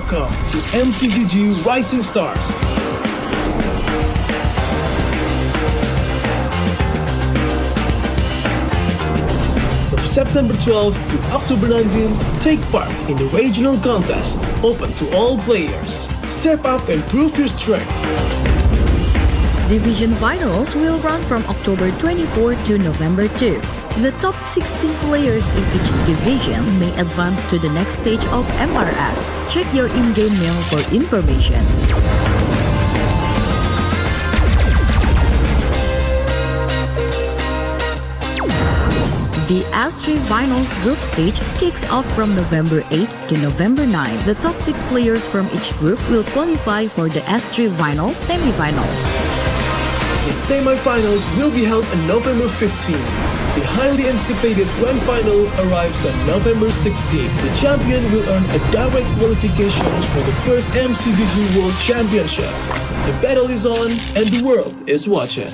Welcome to MCGG Rising Stars. From September 12th to October 19th, take part in the regional contest, open to all players. Step up and prove your strength. Division finals will run from October 24 to November 2. The top 16 players in each division may advance to the next stage of MRS. Check your in-game mail for information. The S3 Finals group stage kicks off from November 8 to November 9. The top 6 players from each group will qualify for the S3 Finals semifinals. The semi-finals will be held on November 15. The highly anticipated Grand Final arrives on November 16. The champion will earn a direct qualifications for the first MCGG World Championship. The battle is on and the world is watching.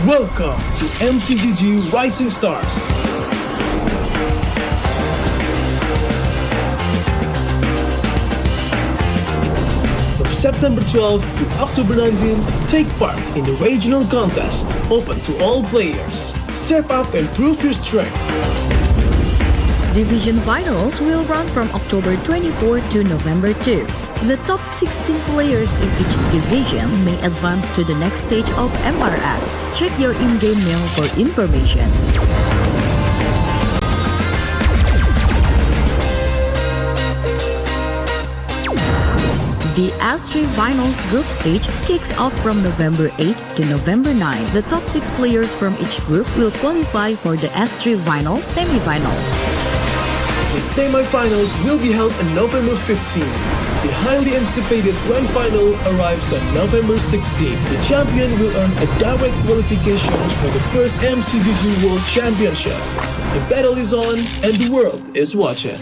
Welcome to MCGG Rising Stars. From September 12th to October 19th, take part in the regional contest, open to all players. Step up and prove your strength. Division finals will run from October 24 to November 2. The top 16 players in each division may advance to the next stage of MRS. Check your in-game mail for information. The S3 Finals group stage kicks off from November 8 to November 9. The top 6 players from each group will qualify for the S3 Finals semifinals. The semi-finals will be held on November 15. The highly anticipated Grand Final arrives on November 16. The champion will earn a direct qualifications for the first MCGG World Championship. The battle is on and the world is watching.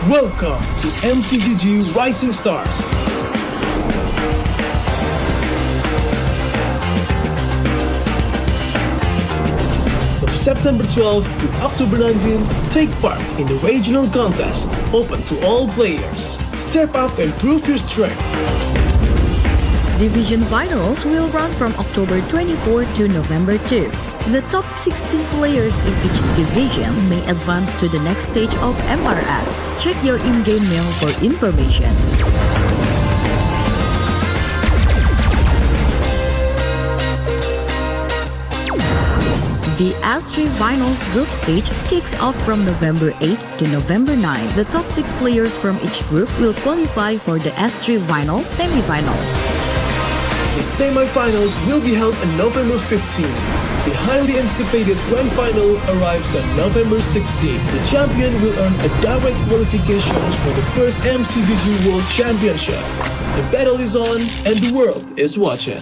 Welcome to MCGG Rising Stars. From September 12th to October 19th, take part in the regional contest, open to all players. Step up and prove your strength. Division finals will run from October 24 to November 2. The top 16 players in each division may advance to the next stage of MRS. Check your in-game mail for information. The S3 Finals group stage kicks off from November 8 to November 9. The top 6 players from each group will qualify for the S3 Finals semifinals. The semi-finals will be held on November 15. The highly anticipated Grand Final arrives on November 16. The champion will earn a direct qualifications for the first MCGG World Championship. The battle is on and the world is watching.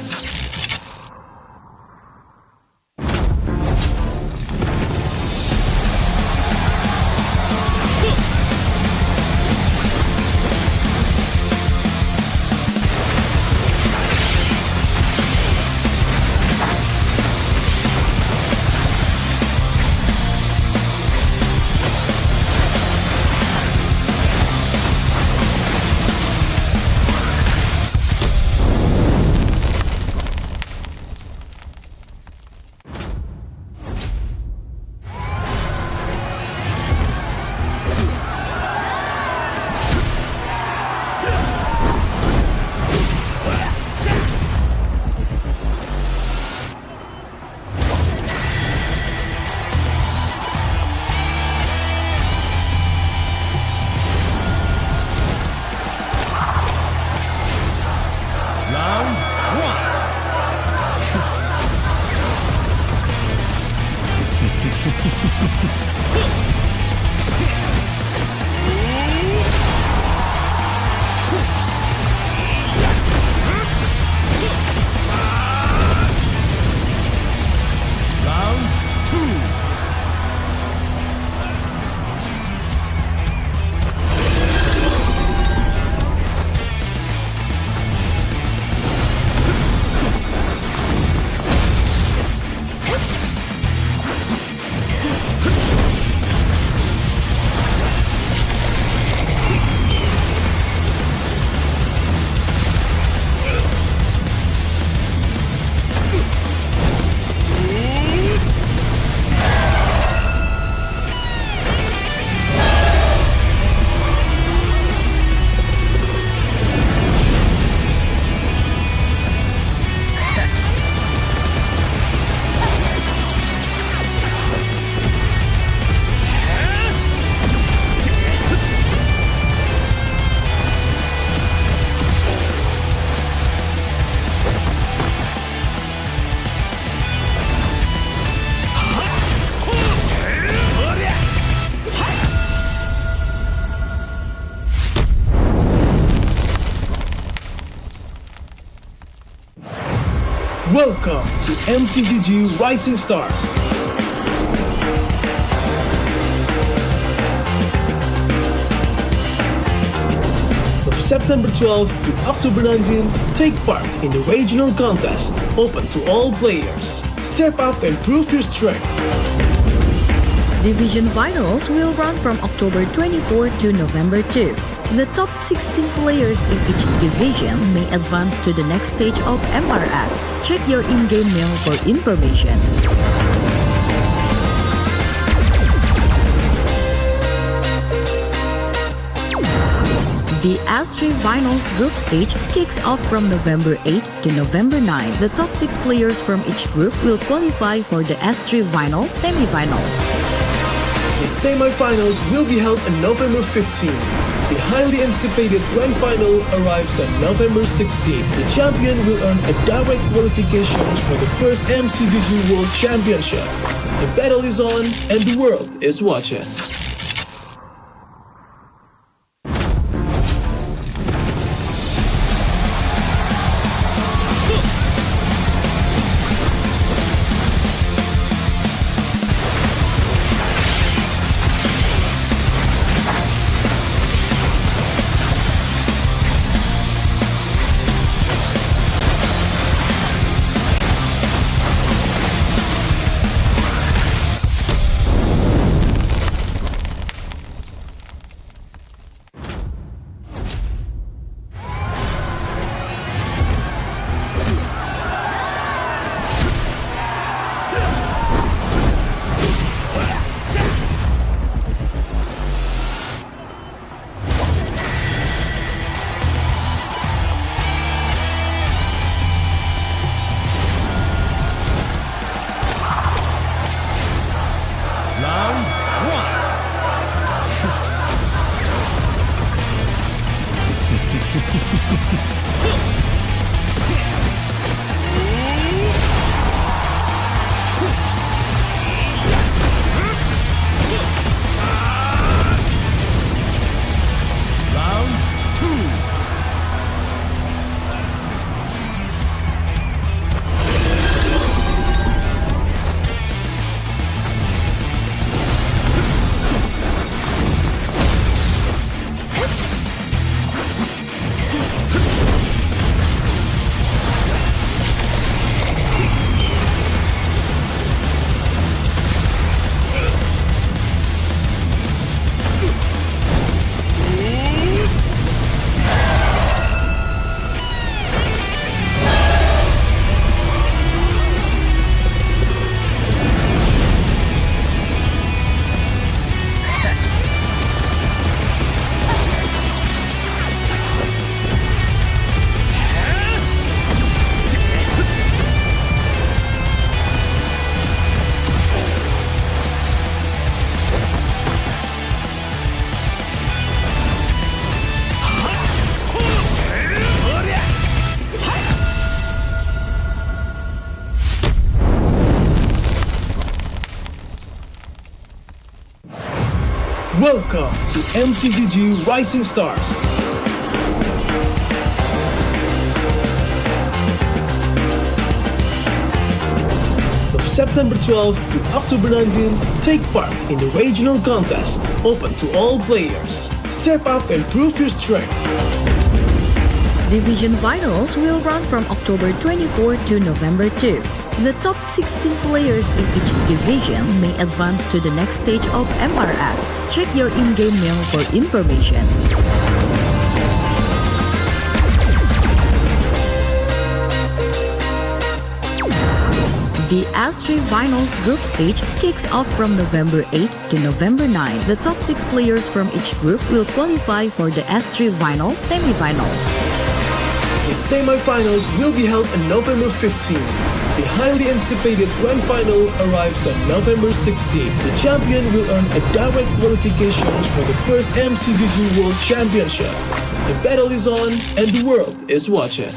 Welcome to MCGG Rising Stars. From September 12th to October 19th, take part in the regional contest, open to all players. Step up and prove your strength. Division finals will run from October 24 to November 2. The top 16 players in each division may advance to the next stage of MRS. Check your in-game mail for information. The S3 Finals group stage kicks off from November 8 to November 9. The top 6 players from each group will qualify for the S3 Finals semifinals. The semi-finals will be held on November 15. The highly anticipated Grand Final arrives on November 16. The champion will earn a direct qualification for the first MCGG World Championship. The battle is on and the world is watching. Welcome to MCGG Rising Stars. From September 12th to October 19th, take part in the regional contest, open to all players. Step up and prove your strength. Division finals will run from October 24 to November 2. The top 16 players in each division may advance to the next stage of MRS. Check your in-game mail for information. The S3 Finals group stage kicks off from November 8 to November 9. The top 6 players from each group will qualify for the S3 Finals semifinals. The semi-finals will be held on November 15. The highly anticipated Grand Final arrives on November 16. The champion will earn a direct qualification for the first MCGG World Championship. The battle is on and the world is watching.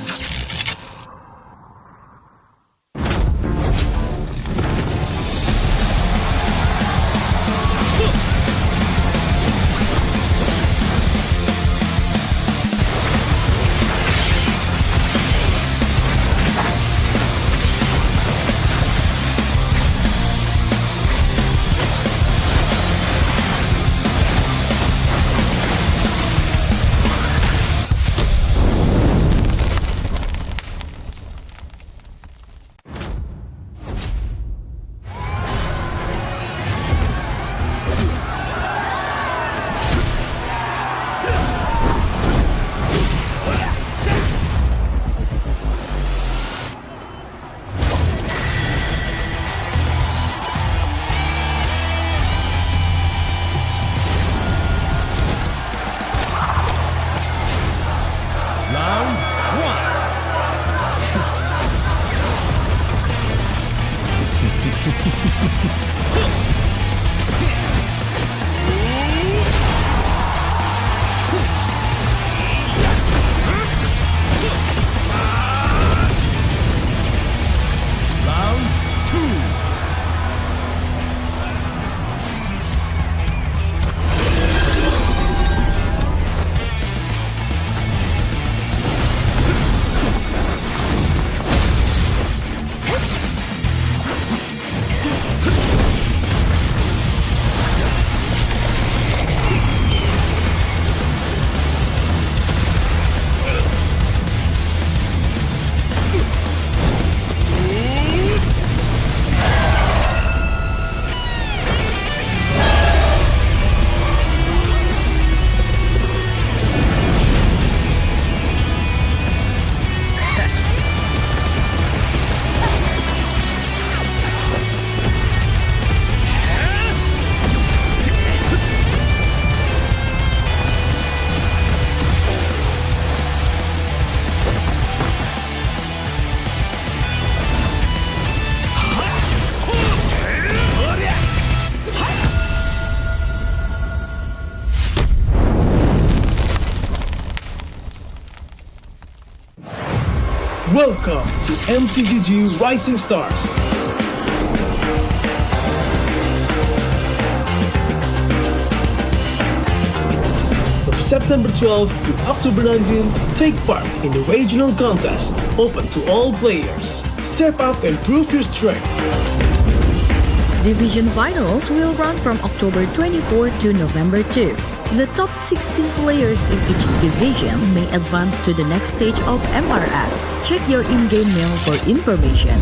Round one. Round two. Welcome to MCGG Rising Stars. From September 12th to October 19th, take part in the regional contest, open to all players. Step up and prove your strength. Division finals will run from October 24 to November 2. The top 16 players in each division may advance to the next stage of MRS. Check your in-game mail for information.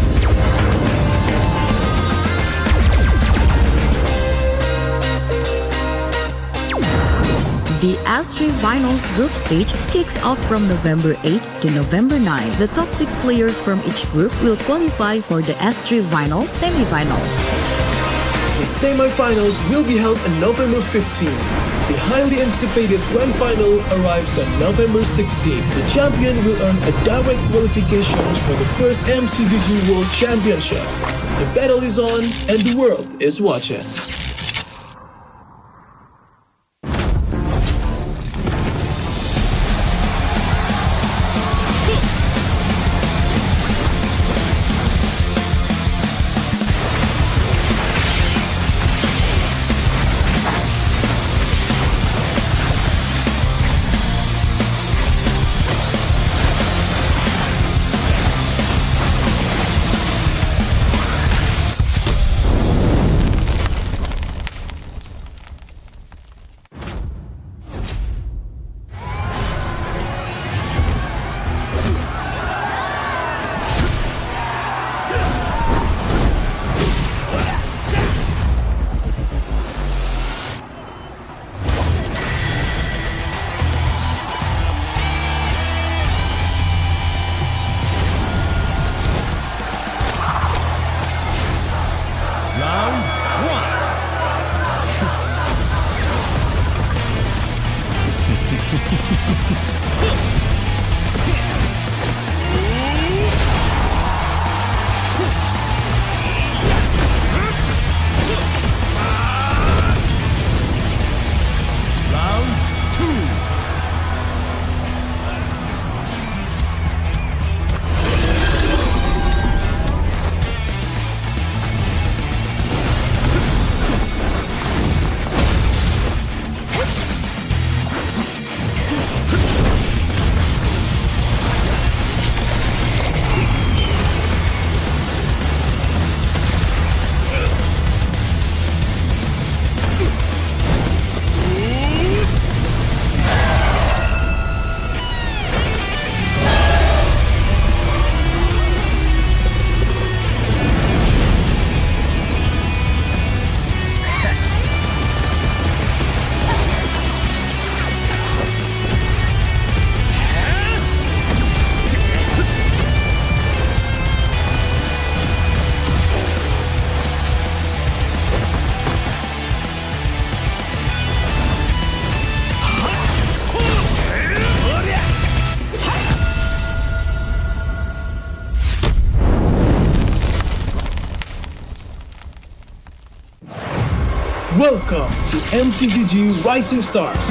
The S3 Finals group stage kicks off from November 8 to November 9. The top 6 players from each group will qualify for the S3 Finals semifinals. The semi-finals will be held on November 15. The highly anticipated Grand Final arrives on November 16. The champion will earn a direct qualifications for the first MCGG World Championship. The battle is on and the world is watching. Welcome to MCDG Rising Stars.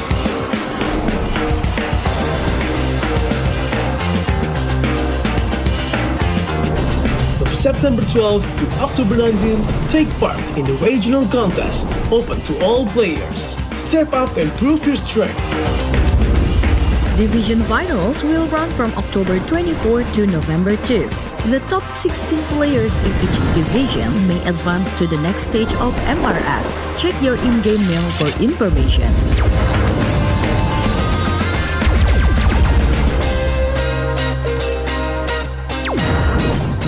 From September 12th to October 19th, take part in the regional contest, open to all players. Step up and prove your strength. Division finals will run from October 24 to November 2. The top 16 players in each division may advance to the next stage of MRS. Check your in-game mail for information.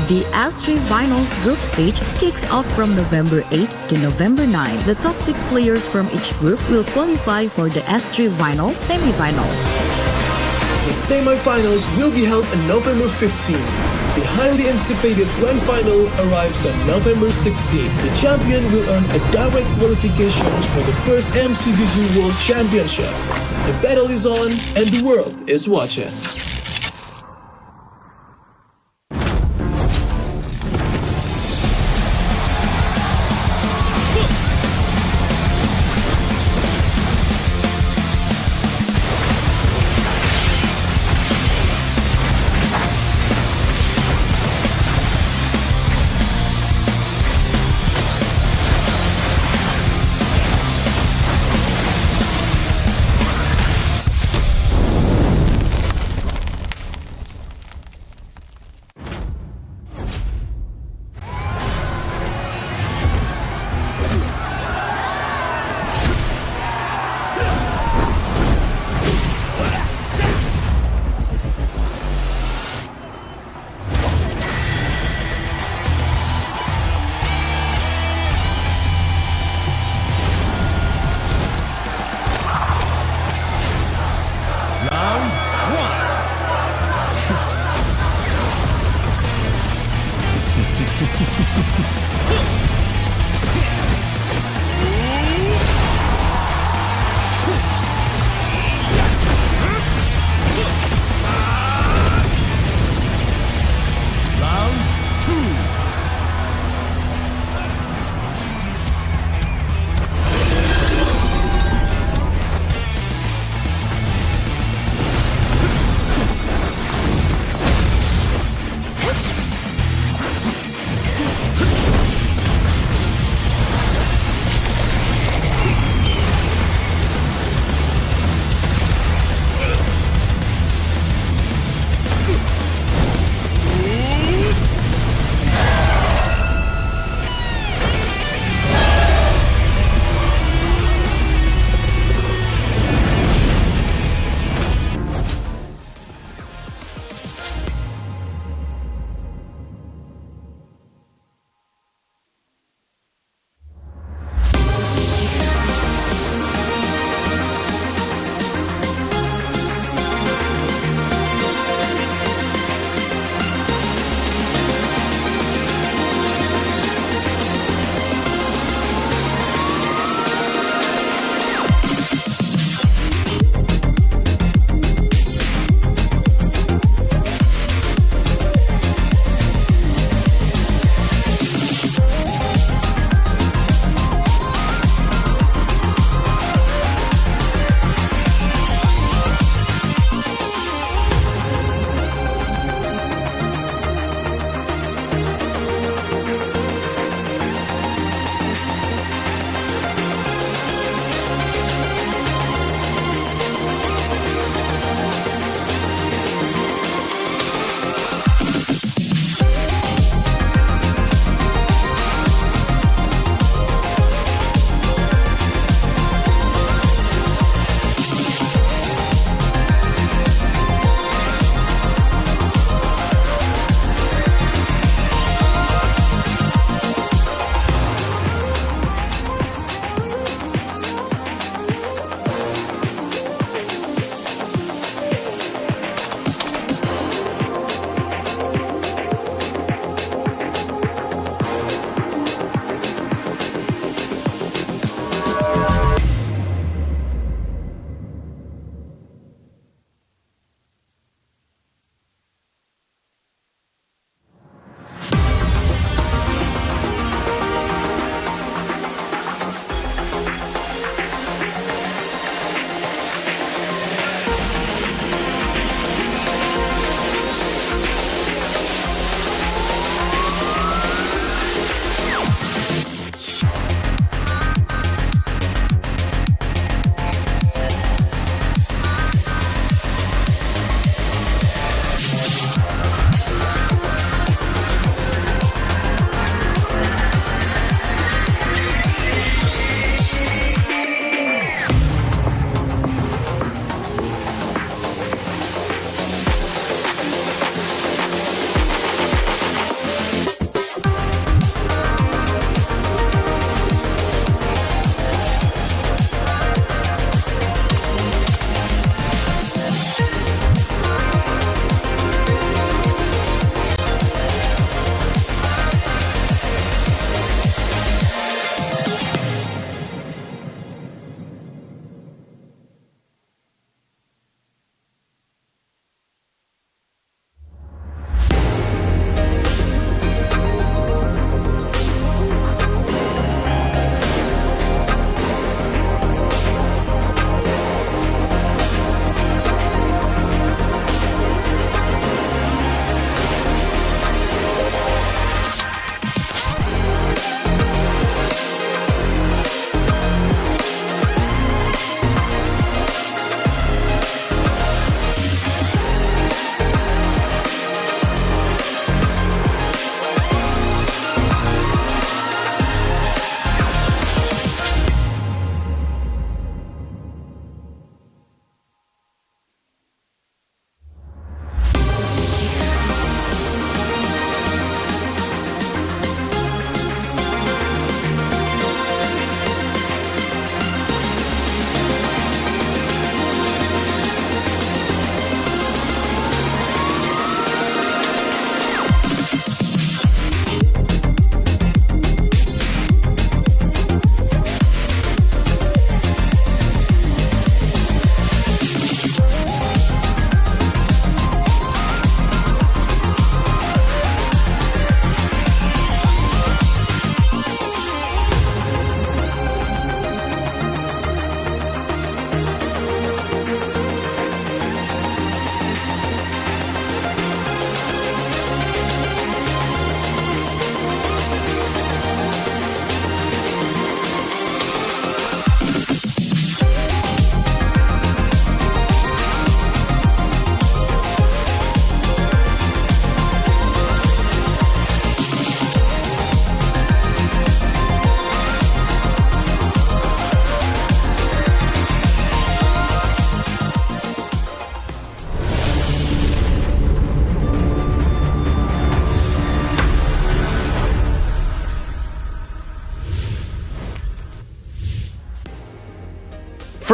The S3 Finals group stage kicks off from November 8 to November 9. The top 6 players from each group will qualify for the S3 Finals semifinals. The semi-finals will be held on November 15. The highly anticipated Grand Final arrives on November 16. The champion will earn a direct qualifications for the first MCDG World Championship. The battle is on and the world is watching.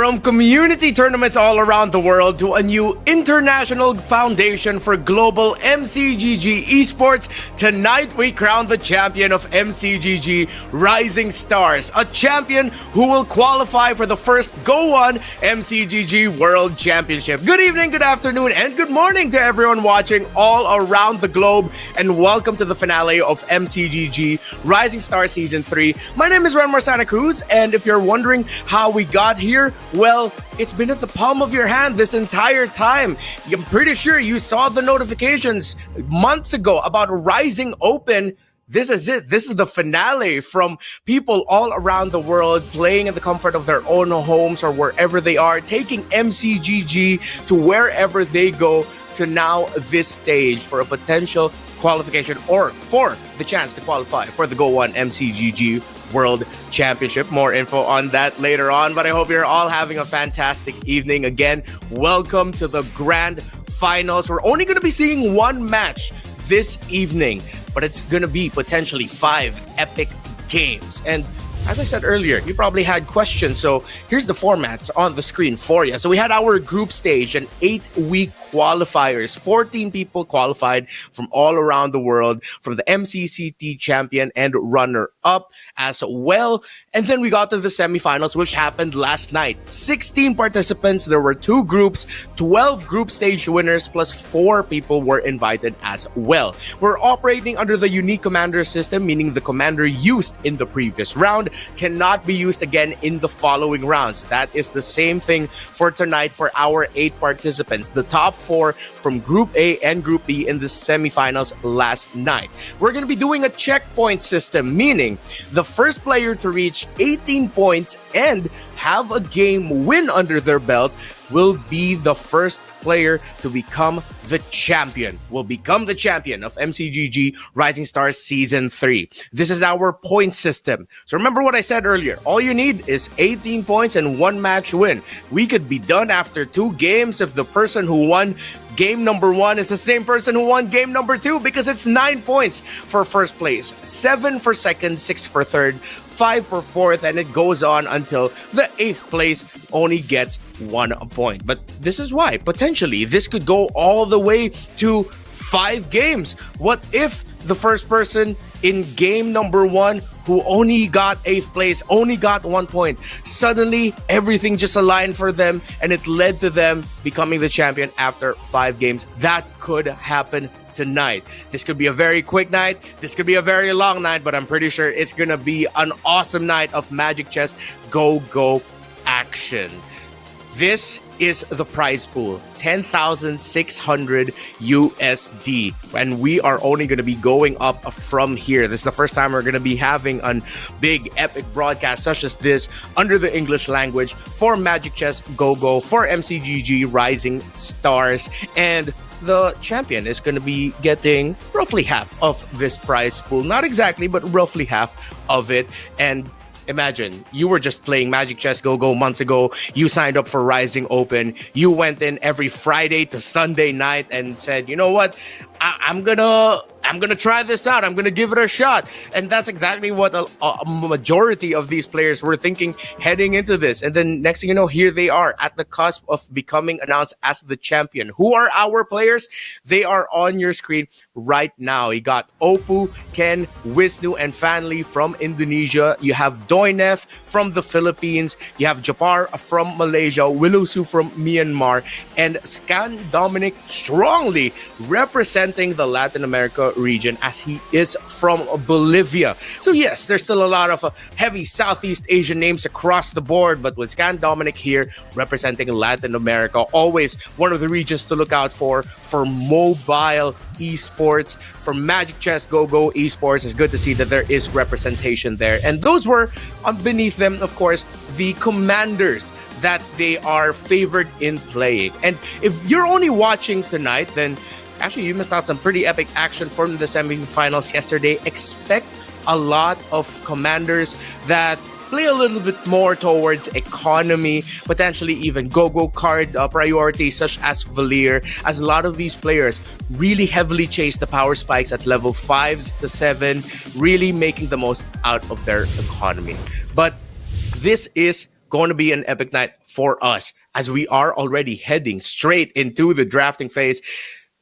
From community tournaments all around the world to a new international foundation for global MCGG esports, tonight we crown the champion of MCGG Rising Stars, a champion who will qualify for the first Go1 MCGG World Championship. Good evening, good afternoon, and good morning to everyone watching all around the globe, and welcome to the finale of MCGG Rising Stars Season 3. My name is Renmar Santa Cruz, and if you're wondering how we got here, well, it's been at the palm of your hand this entire time. I'm pretty sure you saw the notifications months ago about Rising Open. This is it. This is the finale from people all around the world playing in the comfort of their own homes or wherever they are, taking MCGG to wherever they go to now this stage for a potential qualification or for the chance to qualify for the Go1 MCGG World Championship. More info on that later on, but I hope you're all having a fantastic evening. Again, welcome to the Grand Finals. We're only going to be seeing one match this evening, but it's going to be potentially 5 epic games. And as I said earlier, you probably had questions, so here's the formats on the screen for you. So we had our group stage and 8-week qualifiers. 14 people qualified from all around the world, from the MCCT champion and runner-up as well. And then we got to the semifinals, which happened last night. 16 participants, there were 2 groups, 12 group stage winners, plus 4 people were invited as well. We're operating under the unique commander system, meaning the commander used in the previous round cannot be used again in the following rounds. That is the same thing for tonight for our 8 participants. The top 4 from Group A and Group B in the semifinals last night. We're going to be doing a checkpoint system, meaning the first player to reach 18 points and have a game win under their belt will be the first player to become the champion, will become the champion of MCGG Rising Stars Season 3. This is our point system. So remember what I said earlier. All you need is 18 points and 1 match win. We could be done after 2 games if the person who won game number 1 is the same person who won game number 2, because it's 9 points for first place, 7 for second, 6 for third, 5 for fourth, and it goes on until the 8th place only gets 1 point. But this is why potentially this could go all the way to 5 games. What if the first person in game number 1 who only got 8th place, only got 1 point, suddenly everything just aligned for them and it led to them becoming the champion after 5 games? That could happen tonight. This could be a very quick night. This could be a very long night, but I'm pretty sure it's gonna be an awesome night of Magic Chess Go action. This is the prize pool, 10,600 USD, and we are only going to be going up from here. This is the first time we're going to be having a big epic broadcast such as this under the English language for Magic Chess Go for MCGG Rising Stars, and the champion is going to be getting roughly half of this prize pool. Not exactly, but roughly half of it. And imagine you were just playing Magic Chess Go months ago. You signed up for Rising Open. You went in every Friday to Sunday night and said, you know what? I'm gonna try this out. I'm gonna give it a shot. And that's exactly what a majority of these players were thinking heading into this. And then next thing you know, here they are at the cusp of becoming announced as the champion. Who are our players? They are on your screen right now. You got Opu, Ken, Wisnu, and Fanli from Indonesia. You have Doinef from the Philippines. You have Japar from Malaysia, Wilusu from Myanmar, and Scan Dominic strongly representing the Latin America region as he is from Bolivia. So yes, there's still a lot of heavy Southeast Asian names across the board, but with Scan Dominic here representing Latin America, always one of the regions to look out for mobile esports, for Magic Chess Go esports. It's good to see that there is representation there. And those were beneath them, of course, the commanders that they are favored in playing. And if you're only watching tonight, then actually you missed out some pretty epic action from the semifinals yesterday. Expect a lot of commanders that play a little bit more towards economy, potentially even go card priorities such as Valir, as a lot of these players really heavily chase the power spikes at level 5s to 7, really making the most out of their economy. But this is going to be an epic night for us as we are already heading straight into the drafting phase.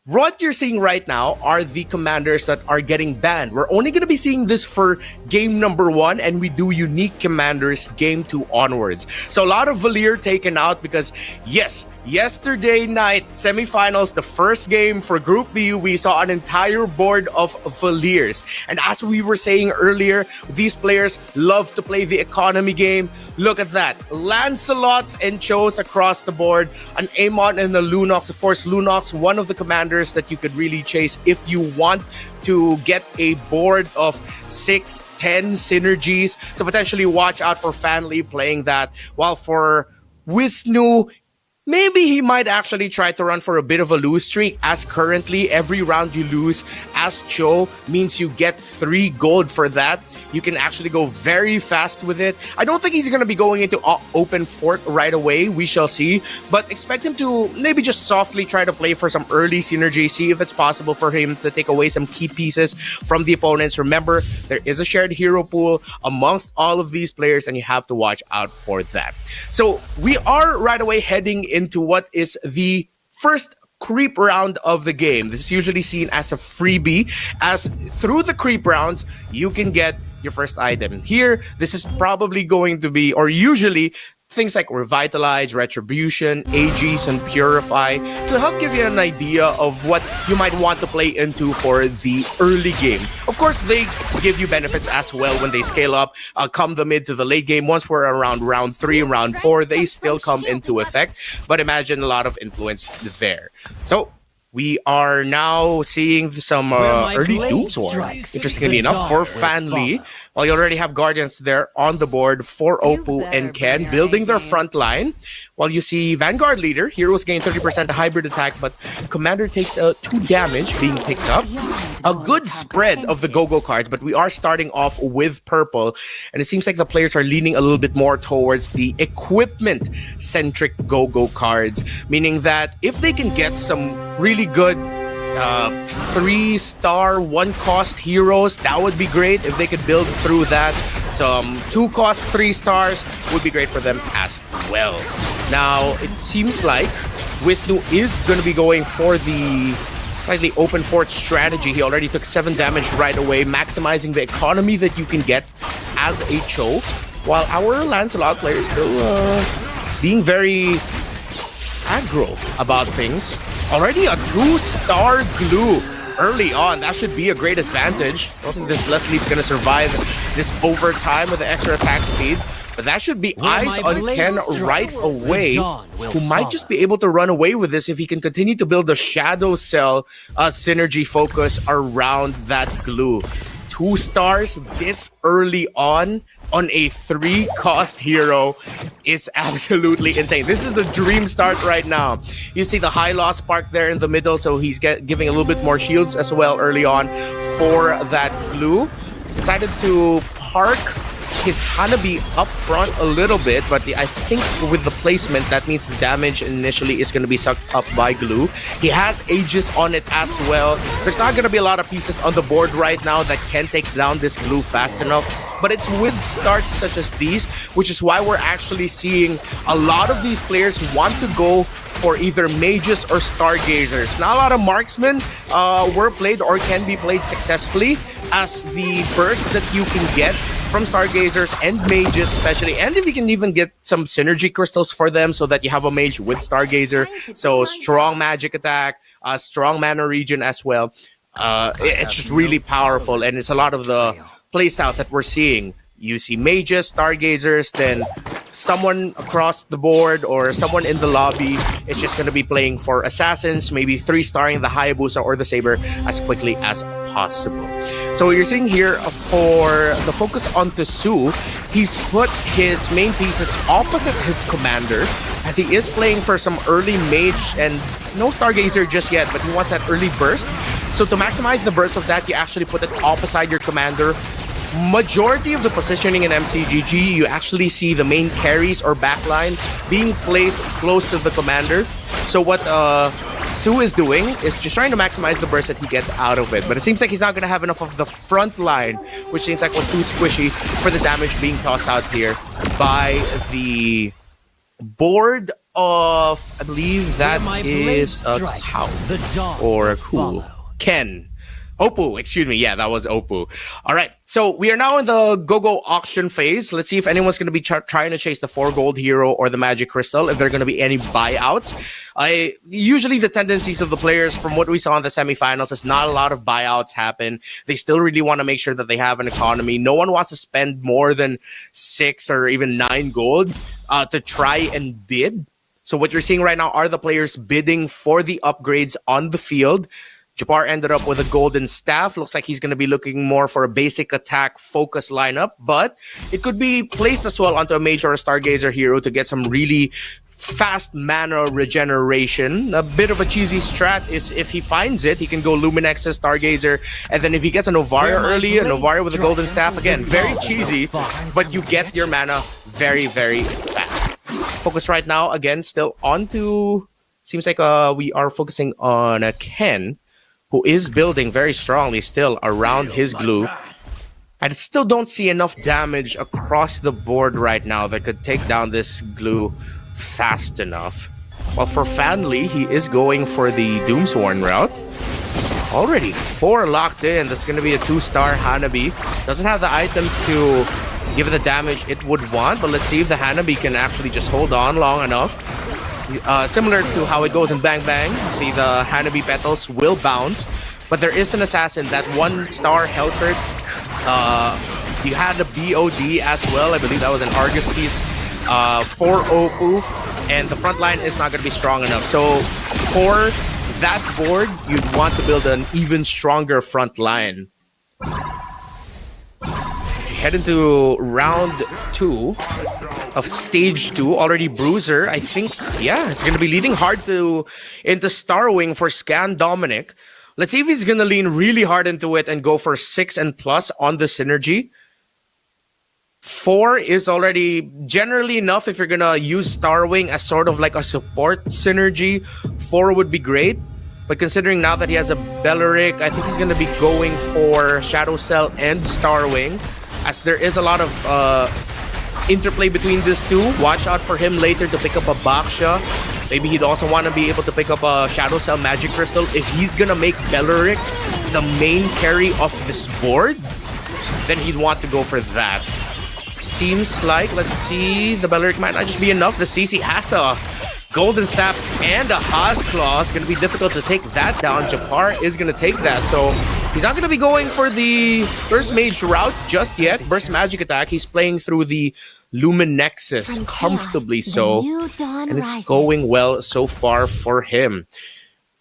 What you're seeing right now are the commanders that are getting banned. We're only going to be seeing this for game number 1, and we do unique commanders game 2 onwards. So a lot of Valir taken out because, yes, yesterday night, semifinals, the first game for Group B, we saw an entire board of Valirs. And as we were saying earlier, these players love to play the economy game. Look at that. Lancelots and Chos across the board. An Amon and a Lunox. Of course, Lunox, one of the commanders that you could really chase if you want to get a board of 6-10 synergies. So potentially watch out for Fanli playing that. While for Wisnu, maybe he might actually try to run for a bit of a lose streak, as currently every round you lose as Cho means you get 3 gold for that. You can actually go very fast with it. I don't think he's going to be going into open fort right away. We shall see. But expect him to maybe just softly try to play for some early synergy. See if it's possible for him to take away some key pieces from the opponents. Remember, there is a shared hero pool amongst all of these players, and you have to watch out for that. So we are right away heading into what is the first creep round of the game. This is usually seen as a freebie, as through the creep rounds, you can get your first item. Here, this is probably going to be, or usually, things like Revitalize, Retribution, Aegis, and Purify to help give you an idea of what you might want to play into for the early game. Of course, they give you benefits as well when they scale up, come the mid to the late game. Once we're around round 3, round 4, they still come into effect. But imagine a lot of influence there. So, we are now seeing some early Doomswarm, interestingly enough, for Fanli. While you already have Guardians there on the board for Oppo and Ken building their front line. While you see Vanguard Leader, Heroes gain 30% hybrid attack, but Commander takes 2 damage being picked up. A good spread of the Go-Go cards, but we are starting off with purple. And it seems like the players are leaning a little bit more towards the equipment-centric Go-Go cards, meaning that if they can get some really good 3-star, 1-cost heroes, that would be great. If they could build through that, some 2-cost 3 stars would be great for them as well. Now, it seems like Wisnu is going to be going for the slightly open fort strategy. He already took 7 damage right away, maximizing the economy that you can get as a Cho, while our Lancelot player is still being very aggro about things. Already a 2-star glue early on. That should be a great advantage. I don't think this Leslie's going to survive this overtime with the extra attack speed. But that should be eyes on Ken right away, who might just be able to run away with this if he can continue to build a Shadow Cell synergy focus around that glue. 2 stars this early on a 3-cost hero is absolutely insane. This is the dream start right now. You see the high loss spark there in the middle, so he's giving a little bit more shields as well early on for that glue. Decided to park his Hanabi up front a little bit, but I think with the placement, that means the damage initially is going to be sucked up by glue. He has Aegis on it as well. There's not going to be a lot of pieces on the board right now that can take down this glue fast enough, but it's with starts such as these, which is why we're actually seeing a lot of these players want to go for either mages or stargazers. Not a lot of marksmen were played or can be played successfully, as the burst that you can get from stargazers and mages especially, and if you can even get some synergy crystals for them so that you have a mage with stargazer, so strong magic attack, strong mana regen as well. It's just really powerful, and it's a lot of the playstyles that we're seeing. You see mages, stargazers, then someone across the board or someone in the lobby is just going to be playing for assassins, maybe 3-starring the Hayabusa or the Saber as quickly as possible. So what you're seeing here for the focus onto Su, he's put his main pieces opposite his commander, as he is playing for some early mage and no stargazer just yet, but he wants that early burst. So to maximize the burst of that, you actually put it opposite your commander. Majority of the positioning in MCGG, you actually see the main carries or backline being placed close to the commander. So what Su is doing is just trying to maximize the burst that he gets out of it. But it seems like he's not going to have enough of the front line, which seems like was too squishy for the damage being tossed out here by the board of, I believe that my blade is a strikes, cow the dawn or a will cool. follow. Ken. Oppo, excuse me. Yeah, that was Oppo. All right. So we are now in the go-go auction phase. Let's see if anyone's going to be trying to chase the 4 gold hero or the magic crystal, if there are going to be any buyouts. Usually the tendencies of the players from what we saw in the semifinals is not a lot of buyouts happen. They still really want to make sure that they have an economy. No one wants to spend more than 6 or even 9 gold to try and bid. So what you're seeing right now are the players bidding for the upgrades on the field. Japar ended up with a golden staff. Looks like he's going to be looking more for a basic attack focus lineup, but it could be placed as well onto a mage or a stargazer hero to get some really fast mana regeneration. A bit of a cheesy strat is if he finds it, he can go Luminexus, Stargazer, and then if he gets a Novaria early, a Novaria with a golden staff, again, very cheesy, but you get your mana very, very fast. Focus right now, again, still onto... Seems like we are focusing on Ken, who is building very strongly still around his glue. I still don't see enough damage across the board right now that could take down this glue fast enough. While for Fanly, he is going for the Doomsworn route. Already 4 locked in. This is going to be a 2-star Hanabi. Doesn't have the items to give it the damage it would want, but let's see if the Hanabi can actually just hold on long enough. Similar to how it goes in Bang Bang, you see the Hanabi petals will bounce, but there is an assassin, that 1-star Helkert. You had the BOD as well, I believe that was an Argus piece for Oppo, and the front line is not going to be strong enough. So for that board, you'd want to build an even stronger front line. Head into round 2 of stage 2. Already Bruiser, I think, yeah, it's going to be leading hard into Starwing for Scan Dominic. Let's see if he's going to lean really hard into it and go for 6 and plus on the synergy. 4 is already generally enough if you're going to use Starwing as sort of like a support synergy. 4 would be great. But considering now that he has a Belleric, I think he's going to be going for Shadow Cell and Starwing, as there is a lot of interplay between these two. Watch out for him later to pick up a Baksha. Maybe he'd also want to be able to pick up a Shadow Cell Magic Crystal. If he's gonna make Belleric the main carry of this board, then he'd want to go for that. Seems like, let's see, the Belleric might not just be enough. The CC has a Golden Staff and a Haas Claw. It's going to be difficult to take that down. Japar is going to take that, so he's not going to be going for the Burst Mage route just yet. Burst Magic attack. He's playing through the Luminexus comfortably so, and it's going well so far for him.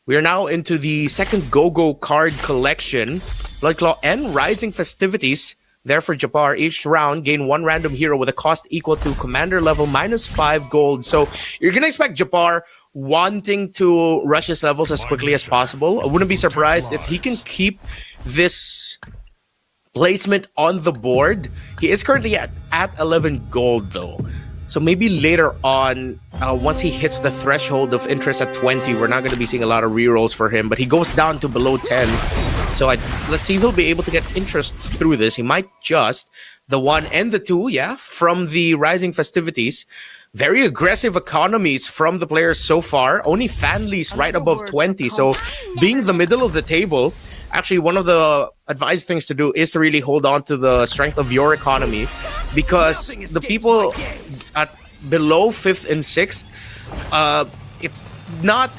We are now into the second Go-Go card collection. Bloodclaw and Rising Festivities. There for Japar, each round gain 1 random hero with a cost equal to commander level -5 gold. So you're gonna expect Japar wanting to rush his levels as quickly as possible. I wouldn't be surprised if he can keep this placement on the board. He is currently at 11 gold though. So maybe later on, once he hits the threshold of interest at 20, we're not going to be seeing a lot of rerolls for him. But he goes down to below 10. So let's see if he'll be able to get interest through this. He might just. The 1 and the 2, yeah, from the Rising Festivities. Very aggressive economies from the players so far. Only Fanly's right above 20. So being the middle of the table, actually one of the advised things to do is to really hold on to the strength of your economy. Because the people at below 5th and 6th, it's not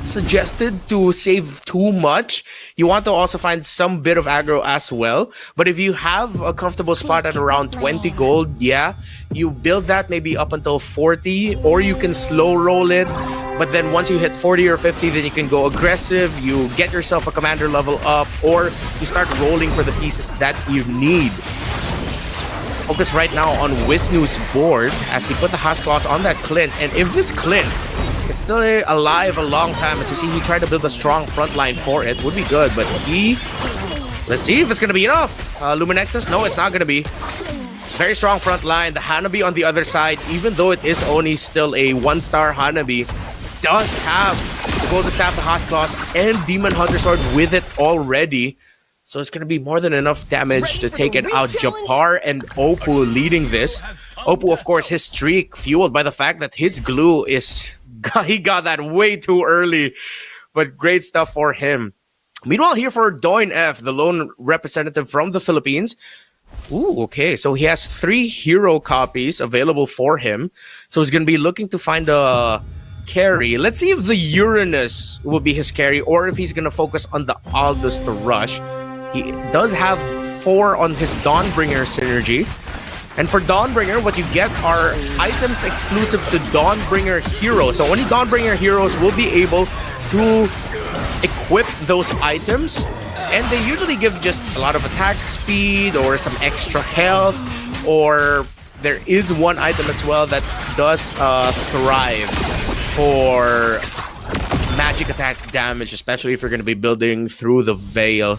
suggested to save too much. You want to also find some bit of aggro as well. But if you have a comfortable spot at around 20 gold, yeah, you build that maybe up until 40, or you can slow roll it. But then once you hit 40 or 50, then you can go aggressive. You get yourself a commander level up, or you start rolling for the pieces that you need. Focus right now on Wisnu's board as he put the Haas Claws on that Clint. And if this Clint is still alive a long time, as you see, he tried to build a strong front line for it. Would be good, but let's see if it's going to be enough. Luminexus? No, it's not going to be. Very strong front line. The Hanabi on the other side, even though it is only still a 1-star Hanabi, does have the Golden Staff, the Haas Claws, and Demon Hunter Sword with it already. So it's going to be more than enough damage to take it out. Japar and Oppo leading this. Oppo, of course, his streak fueled by the fact that his glue is... He got that way too early. But great stuff for him. Meanwhile, here for Doin F, the lone representative from the Philippines. Ooh, okay. So he has 3 hero copies available for him. So he's going to be looking to find a carry. Let's see if the Uranus will be his carry or if he's going to focus on the Aldous to rush. He does have 4 on his Dawnbringer synergy. And for Dawnbringer, what you get are items exclusive to Dawnbringer heroes. So only Dawnbringer heroes will be able to equip those items. And they usually give just a lot of attack speed or some extra health. Or there is one item as well that does thrive for magic attack damage, especially if you're going to be building through the Veil,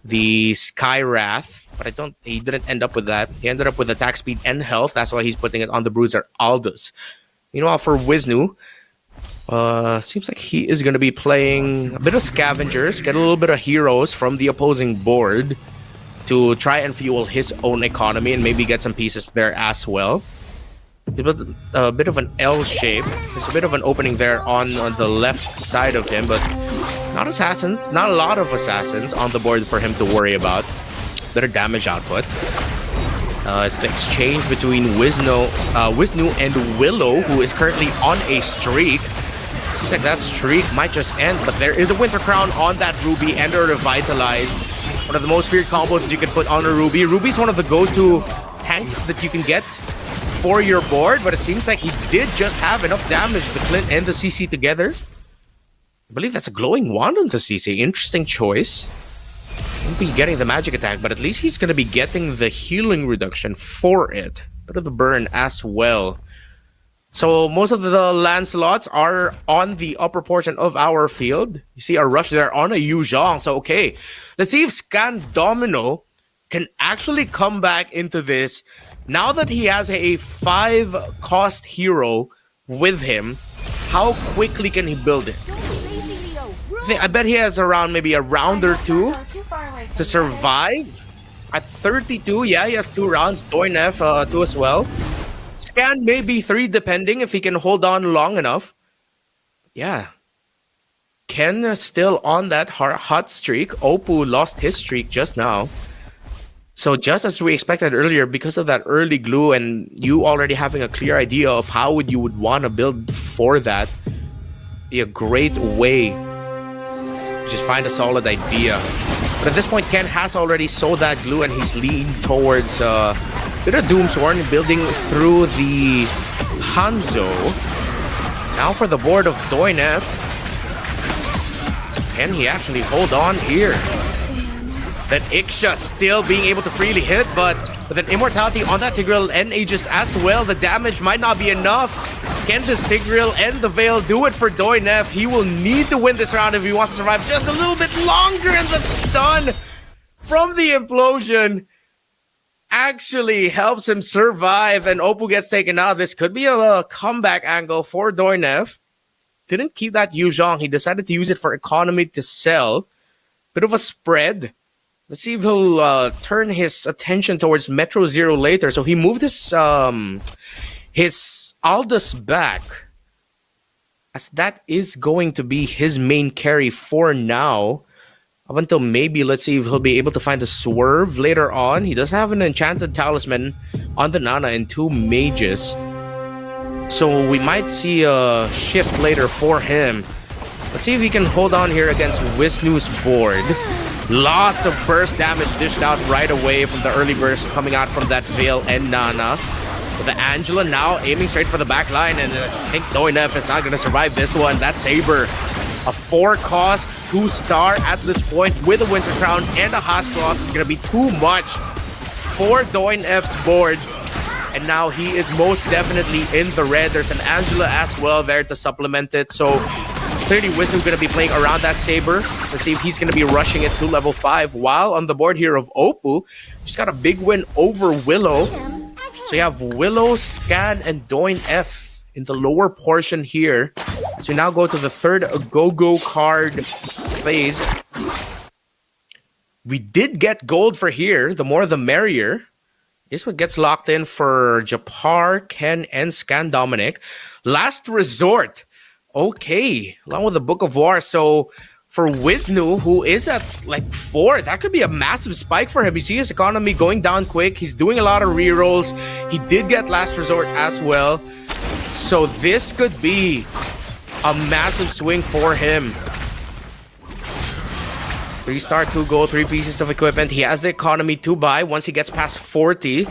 the Sky Wrath. But he didn't end up with that. He ended up with attack speed and health. That's why he's putting it on the Bruiser Aldous. Meanwhile, for Wisnu, seems like he is going to be playing a bit of scavengers, get a little bit of heroes from the opposing board to try and fuel his own economy and maybe get some pieces there as well. He built a bit of an L shape. There's a bit of an opening there on the left side of him, but not assassins, not a lot of assassins on the board for him to worry about. Better damage output. It's the exchange between Wisnu and Willow, who is currently on a streak. Seems like that streak might just end, but there is a Winter Crown on that Ruby and a Revitalize. One of the most feared combos that you can put on a Ruby. Ruby's one of the go-to tanks that you can get for your board, but it seems like he did just have enough damage to Clint and the CC together. I believe that's a glowing wand on the CC. Interesting choice. Won't be getting the magic attack, but at least he's going to be getting the healing reduction for it. Bit of the burn as well. So most of the Lancelots are on the upper portion of our field. You see a rush there on a Yu Zhong. So okay, let's see if Scan Domino can actually come back into this. Now that he has a 5-cost hero with him, how quickly can he build it? I bet he has around maybe a round or 2 to survive. At 32, yeah, he has 2 rounds. Doin F, 2 as well. Scan maybe 3 depending if he can hold on long enough. Yeah. Ken still on that hot streak. Oppo lost his streak just now. So just as we expected earlier, because of that early glue and you already having a clear idea of how you would want to build for that, be a great way to just find a solid idea. But at this point, Ken has already sowed that glue and he's leaning towards a bit of Doomsworn, building through the Hanzo. Now for the board of Doin F. Can he actually hold on here? That Iksha still being able to freely hit, but with an Immortality on that Tigreal and Aegis as well, the damage might not be enough. Can this Tigreal and the Veil do it for Doin F? He will need to win this round if he wants to survive just a little bit longer, and the stun from the implosion actually helps him survive, and Oppo gets taken out. This could be a comeback angle for Doin F. Didn't keep that Yu Zhong. He decided to use it for economy to sell. Bit of a spread. Let's see if he'll turn his attention towards Metro Zero later. So he moved his Aldous back, as that is going to be his main carry for now. Up until maybe, let's see if he'll be able to find a swerve later on. He does have an enchanted talisman on the Nana and 2 mages. So we might see a shift later for him. Let's see if he can hold on here against Wisnu's board. Lots of burst damage dished out right away from the early burst coming out from that Veil and Nana. But the Angela now aiming straight for the back line, and I think Doin F is not going to survive this one. That Saber, a 4-cost 2-star at this point with a Winter Crown and a Haas-Claws is going to be too much for Doin F's board. And now he is most definitely in the red. There's an Angela as well there to supplement it. So clearly Wisdom's going to be playing around that Saber. Let's see if he's going to be rushing it to level 5. While on the board here of Oppo, just got a big win over Willow. So you have Willow, Scan, and Doin F in the lower portion here. As we now go to the third go-go card phase. We did get gold for here. The more the merrier. This one gets locked in for Japar, Ken, and Scan Dominic. Last resort. Okay, along with the Book of War. So for Wisnu, who is at like 4, that could be a massive spike for him. You see his economy going down quick. He's doing a lot of rerolls. He did get last resort as well. So this could be a massive swing for him. 3-star, 2 gold, 3 pieces of equipment. He has the economy to buy once he gets past 40.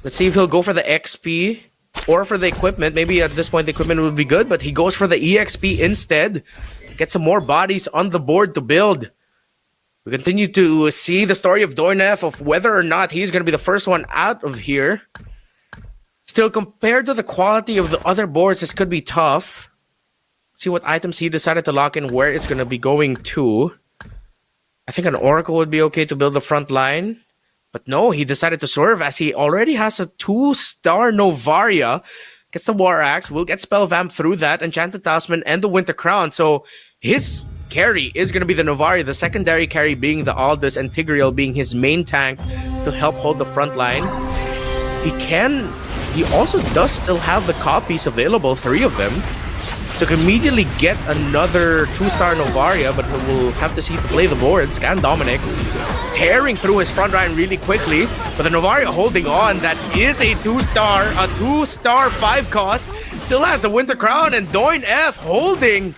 Let's see if he'll go for the XP or for the equipment. Maybe at this point the equipment would be good, but he goes for the EXP instead. Get some more bodies on the board to build. We continue to see the story of Doinef, of whether or not he's going to be the first one out of here. Still, compared to the quality of the other boards, this could be tough. See what items he decided to lock in, where it's going to be going to. I think an Oracle would be okay to build the front line. But no, he decided to swerve as he already has a 2-star Novaria. Gets the War Axe, will get Spell Vamp through that, Enchanted Talisman, and the Winter Crown. So his carry is going to be the Novaria, the secondary carry being the Aldous, and Tigreal being his main tank to help hold the front line. He also does still have the copies available, 3 of them. So can immediately get another 2-star Novaria, but we'll have to see to play the board. Scan Dominic tearing through his front line really quickly, but the Novaria holding on. That is a 2-star 5 cost. Still has the Winter Crown, and Doin F holding.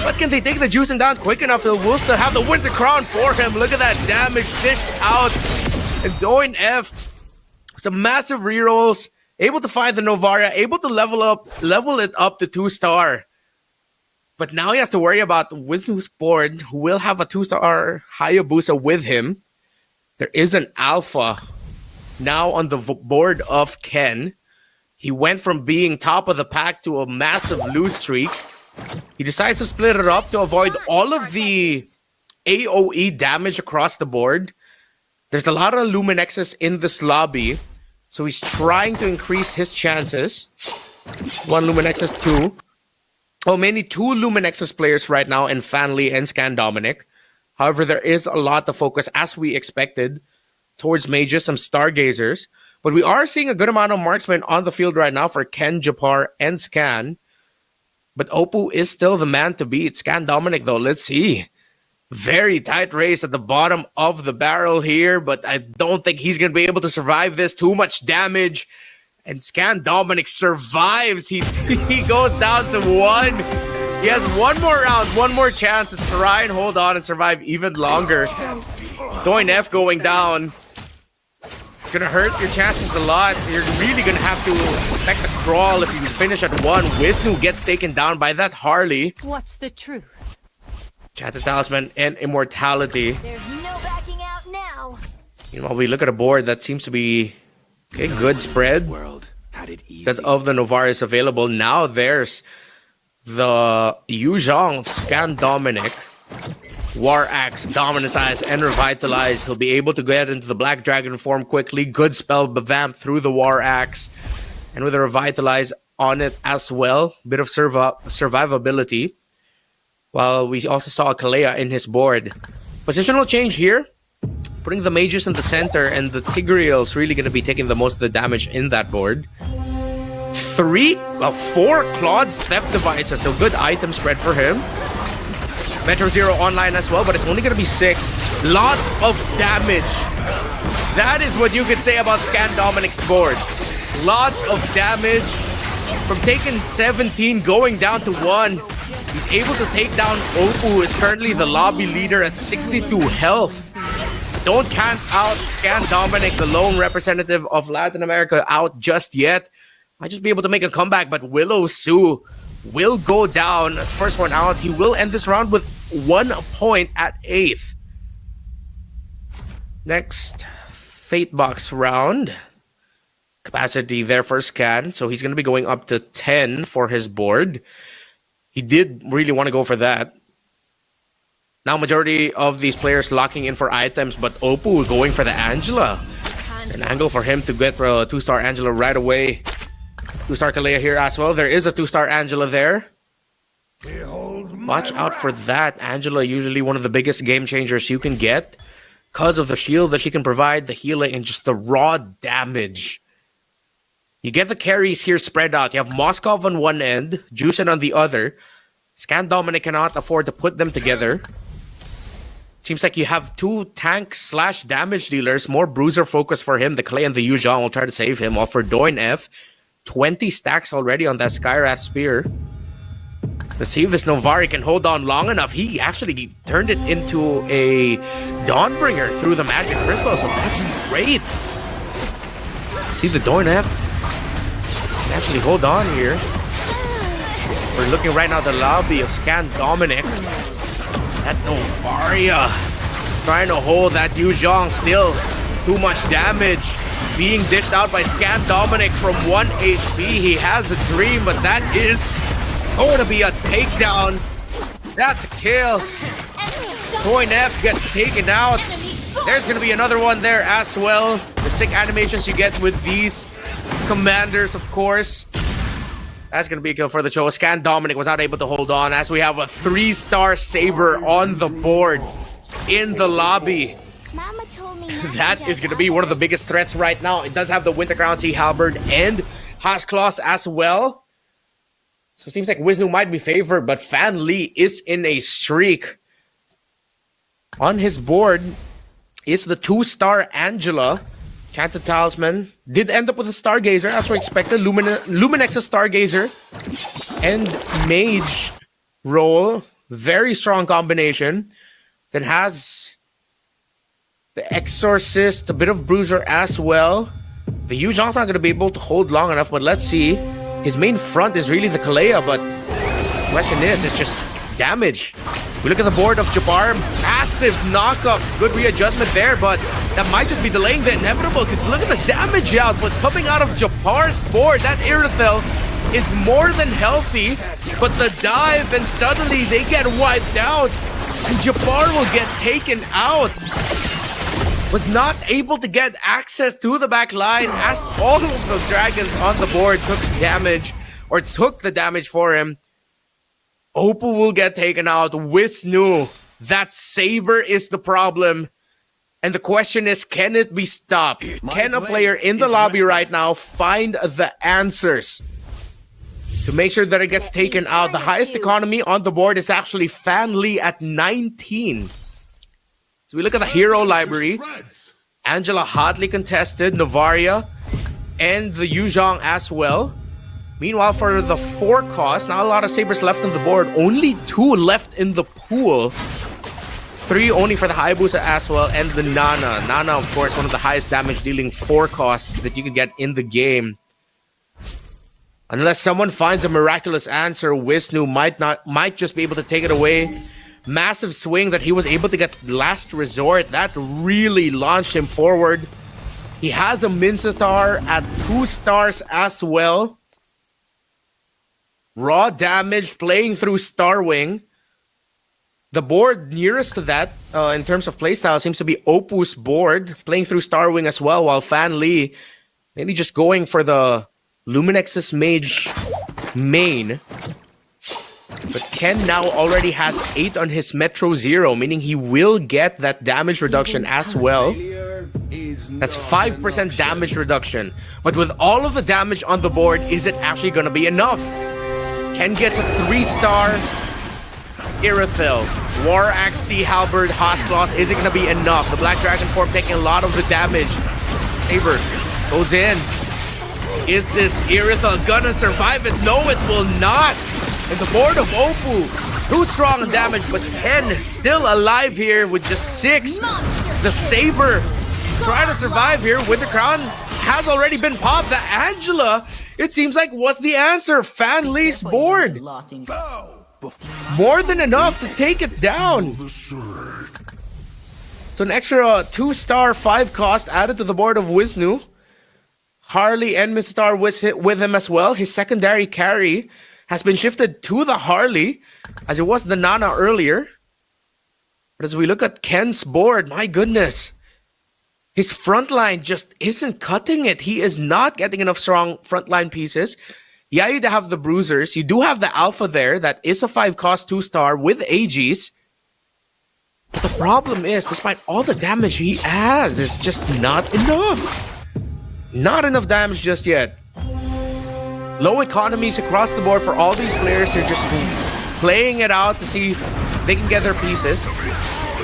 But can they take the juicing down quick enough? We'll still have the Winter Crown for him. Look at that damage dished out. And Doin F, some massive rerolls, able to find the Novaria, able to level it up to 2-star. But now he has to worry about Wisnu's board, who will have a 2-star Hayabusa with him. There is an Alpha now on the board of Ken. He went from being top of the pack to a massive lose streak. He decides to split it up to avoid all of the AoE damage across the board. There's a lot of Luminexes in this lobby, so he's trying to increase his chances. 1 Luminexes, 2. Oh, mainly 2 Luminexus players right now in Fanly and Scan Dominic. However, there is a lot to focus, as we expected, towards mages, some stargazers. But we are seeing a good amount of marksmen on the field right now for Ken, Japar, and Scan. But Oppo is still the man to beat. Scan Dominic, though, let's see. Very tight race at the bottom of the barrel here, but I don't think he's going to be able to survive this. Too much damage. And Scan Dominic survives. He goes down to 1. He has 1 more round, 1 more chance to try and hold on and survive even longer. Doin F going down. It's going to hurt your chances a lot. You're really going to have to expect a crawl if you finish at 1. Wisnu gets taken down by that Harley. What's the truth? Enchanted Talisman and Immortality. There's no backing out now. Meanwhile, we look at a board that seems to be a good spread because of the Novarius available. Now there's the Yuzhong of Scan Dominic. War Axe, Dominus Eyes, and Revitalize. He'll be able to get into the Black Dragon form quickly. Good spell Vamp through the War Axe. And with a Revitalize on it as well. Bit of survivability. While we also saw a Kalea in his board. Positional change here. Putting the mages in the center, and the Tigreal's really going to be taking the most of the damage in that board. 4 Claude's Theft Devices, so good item spread for him. Metro Zero online as well, but it's only going to be 6. Lots of damage. That is what you could say about Scan Dominic's board. Lots of damage. From taking 17, going down to 1. He's able to take down Oppo, who is currently the lobby leader at 62 health. Don't count out Scan Dominic, the lone representative of Latin America, out just yet. Might just be able to make a comeback, but Willow Su will go down as first one out. He will end this round with 1 point at 8th. Next, Fate Box round. Capacity there for Scan, so he's going to be going up to 10 for his board. He did really want to go for that. Now, majority of these players locking in for items, but Oppo going for the Angela. An angle for him to get a 2-star Angela right away. 2-star Kalea here as well. There is a 2-star Angela there. Watch out for that. Angela, usually one of the biggest game changers you can get. because of the shield that she can provide, the healing, and just the raw damage. You get the carries here spread out. You have Moskov on one end, Juicen on the other. Scan Dominic cannot afford to put them together. Seems like you have two tank/damage dealers, more bruiser focus for him. The Clay and the Yu Zhang will try to save him. While for Doin F, 20 stacks already on that Skywrath Spear. Let's see if this Novari can hold on long enough. He actually turned it into a Dawnbringer through the Magic Crystal, so that's great. See the Doin F can actually hold on here. We're looking right now at the lobby of Scan Dominic. That Novaria trying to hold that Yu Zhang, still too much damage. Being dished out by Scan Dominic from 1 HP. He has a dream, but that is going to be a takedown. That's a kill. Doin F gets taken out. There's going to be another one there as well. The sick animations you get with these commanders, of course. That's going to be a kill for the show. Scan Dominic was not able to hold on as we have a 3-star Saber on the board in the lobby. Mama told me That is going to be one of the biggest threats right now. It does have the Winter Crown Sea Halberd and Hasclaws as well. So it seems like Wisnu might be favored, but Fan Li is in a streak. On his board is the 2-star Angela. Chanted Talisman did end up with a Stargazer, as we expected. Luminex's Stargazer and Mage roll. Very strong combination. Then has the Exorcist, a bit of Bruiser as well. The Yu Zhang's not going to be able to hold long enough, but let's see. His main front is really the Kalea, but the question is, it's just damage. We look at the board of Jabbar, massive knockups, good readjustment there, but that might just be delaying the inevitable, because look at the damage output coming out of Jabbar's board. That Irithel is more than healthy, but the dive, and suddenly they get wiped out, and Jabbar will get taken out. Was not able to get access to the back line as all of the dragons on the board took damage, or took the damage for him. Opal will get taken out. Wisnu, that Saber is the problem. And the question is, can it be stopped? Can a player in the lobby right now find the answers to make sure that it gets taken out? The highest economy on the board is actually Fan Li at 19. So we look at the hero library. Angela hotly contested, Novaria, and the Yu Zhang as well. Meanwhile, for the 4 cost, not a lot of Sabers left on the board. Only 2 left in the pool. 3 only for the Hayabusa as well, and the Nana. Nana, of course, one of the highest damage dealing 4 costs that you can get in the game. Unless someone finds a miraculous answer, Wisnu might just be able to take it away. Massive swing that he was able to get last resort. That really launched him forward. He has a Mincetar at 2 stars as well. Raw damage playing through Starwing. The board nearest to that, in terms of playstyle, seems to be Opus board, playing through Starwing as well, while Fan Li maybe just going for the Luminex's Mage main. But Ken now already has 8 on his Metro Zero, meaning he will get that damage reduction as well. That's 5% damage reduction. But with all of the damage on the board, is it actually going to be enough? Ken gets a 3-star Irithel. War Axe, Sea Halberd, Hasclaws. Is it going to be enough? The Black Dragon form taking a lot of the damage. Saber goes in. Is this Irithel gonna survive it? No, it will not. And the board of Opu, too strong in damage, but Ken still alive here with just 6. The Saber trying to survive here. Winter Crown has already been popped. The Angela, it seems like, was the answer. Fan Li's board. More than enough to take it down. So an extra 2-star 5 cost added to the board of Wisnu. Harley and Mr. with him as well. His secondary carry has been shifted to the Harley, as it was the Nana earlier. But as we look at Ken's board, my goodness, his frontline just isn't cutting it. He is not getting enough strong frontline pieces. Yeah, you have the Bruisers. You do have the Alpha there. That is a 5 cost 2-star with AGs. The the problem is, despite all the damage he has, it's just not enough. Not enough damage just yet. Low economies across the board for all these players. They're just playing it out to see if they can get their pieces.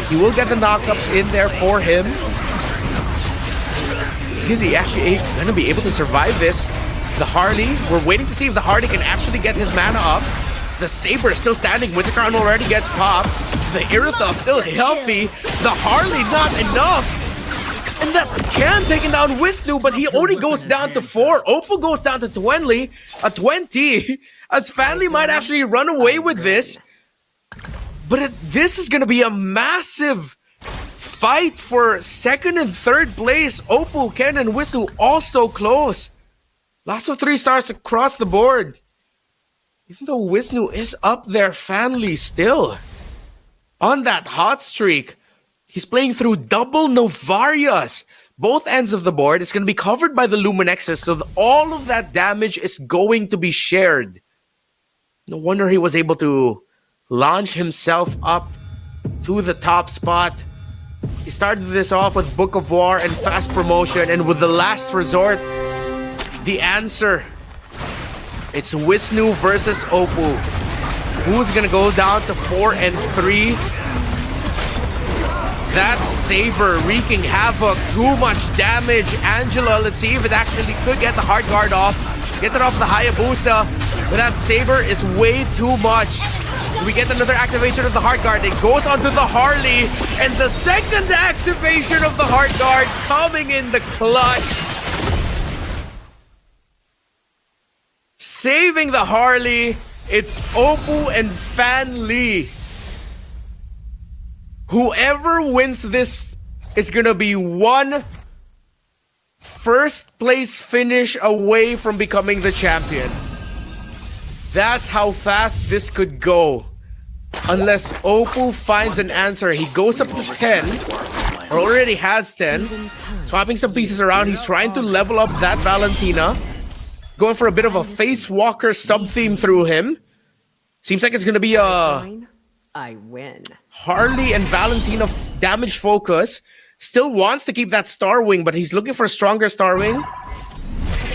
He will get the knockups in there for him. Is he actually going to be able to survive this? The Harley, we're waiting to see if the Harley can actually get his mana up. The Saber is still standing. Winter Crown already gets popped. The Iritha still healthy. The Harley not enough. And that's Scan taking down Wisnu, but he only goes down to 4. Opal goes down to 20. As Fanly might actually run away with this. But this is going to be a massive fight for second and third place. Opal, Ken, and Wisnu all so close. Lots of 3 stars across the board. Even though Wisnu is up there, Fanly still on that hot streak. He's playing through double Novarias. Both ends of the board is going to be covered by the Luminexus, so all of that damage is going to be shared. No wonder he was able to launch himself up to the top spot. He started this off with Book of War and Fast Promotion, and with the Last Resort, the answer, it's Wisnu versus Opal. Who's going to go down to 4 and 3? That Saber wreaking havoc, too much damage. Angela, let's see if it actually could get the hard guard off. Gets it off the Hayabusa, but that Saber is way too much. We get another activation of the hard guard. It goes onto the Harley, and the second activation of the hard guard coming in the clutch. Saving the Harley, it's Opal and Fan Lee. Whoever wins this is gonna be one first place finish away from becoming the champion. That's how fast this could go. Unless Opal finds an answer. He goes up to 10, or already has 10. Swapping some pieces around. He's trying to level up that Valentina. Going for a bit of a Face Walker sub-theme through him. Seems like it's gonna be a I win. Harley and Valentina damage focus. Still wants to keep that Star Wing, but he's looking for a stronger Star Wing.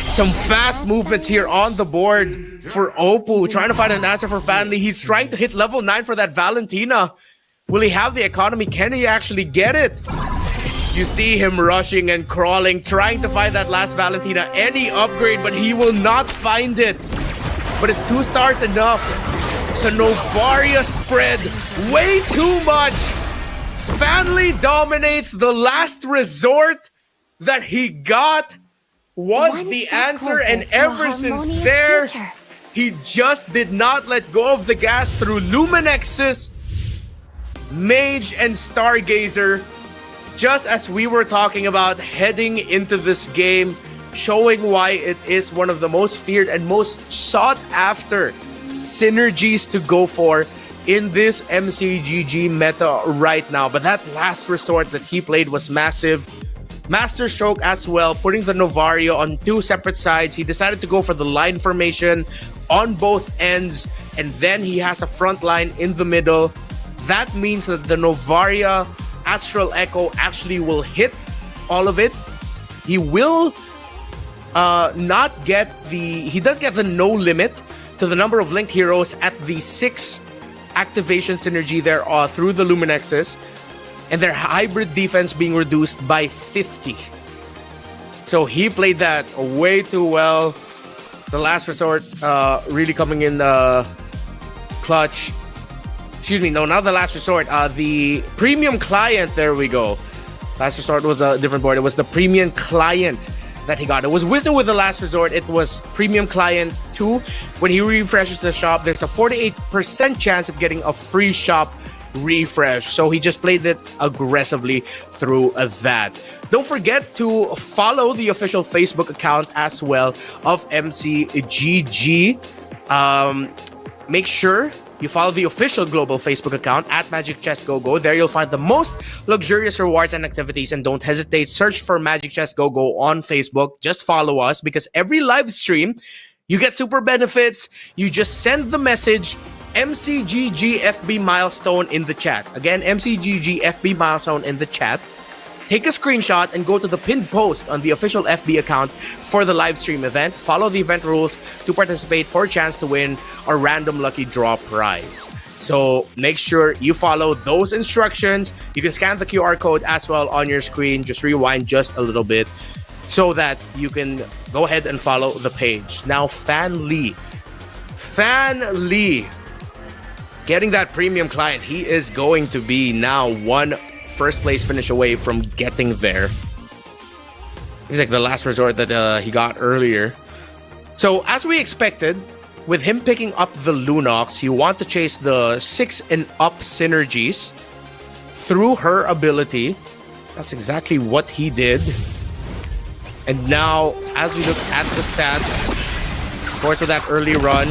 Some fast movements here on the board for Opal. Trying to find an answer for Fanly. He's trying to hit level 9 for that Valentina. Will he have the economy? Can he actually get it? You see him rushing and crawling, trying to find that last Valentina. Any upgrade, but he will not find it. But it's 2 stars enough. The Novaria spread way too much. Fanly dominates. The Last Resort that he got was the answer, and ever since there, he just did not let go of the gas through Luminexus, Mage, and Stargazer. Just as we were talking about heading into this game, showing why it is one of the most feared and most sought after synergies to go for in this MCGG meta right now. But that Last Resort that he played was massive. Master Stroke as well, putting the Novario on 2 separate sides. He decided to go for the line formation on both ends, and then he has a front line in the middle. That means that the Novaria Astral Echo actually will hit all of it. He will not get the... He does get the no limit to the number of linked heroes at the 6 activation synergy there through the Luminexus, and their hybrid defense being reduced by 50. So he played that way too well. The Last Resort really coming in clutch. Excuse me, no, not the Last Resort. The Premium Client, there we go. Last Resort was a different board. It was the Premium Client that he got. It was Wisdom with the Last Resort. It was Premium Client 2. When he refreshes the shop, there's a 48% chance of getting a free shop refresh. So he just played it aggressively through that. Don't forget to follow the official Facebook account as well of MCGG. Make sure you follow the official global Facebook account at Magic Chess Go Go. There you'll find the most luxurious rewards and activities, and don't hesitate. Search for Magic Chess Go Go on Facebook. Just follow us, because every live stream, you get super benefits. You just send the message MCGG FB milestone in the chat. Again, MCGG FB milestone in the chat. Take a screenshot and go to the pinned post on the official FB account for the live stream event. Follow the event rules to participate for a chance to win a random lucky draw prize. So make sure you follow those instructions. You can scan the QR code as well on your screen. Just rewind just a little bit so that you can go ahead and follow the page. Now, Fan Lee. Getting that premium client. He is going to be now one first place finish away from getting there. It's like the last resort that he got earlier. So as we expected, with him picking up the Lunox, you want to chase the 6 and up synergies through her ability. That's exactly what he did. And now, as we look at the stats, of course, with that early run,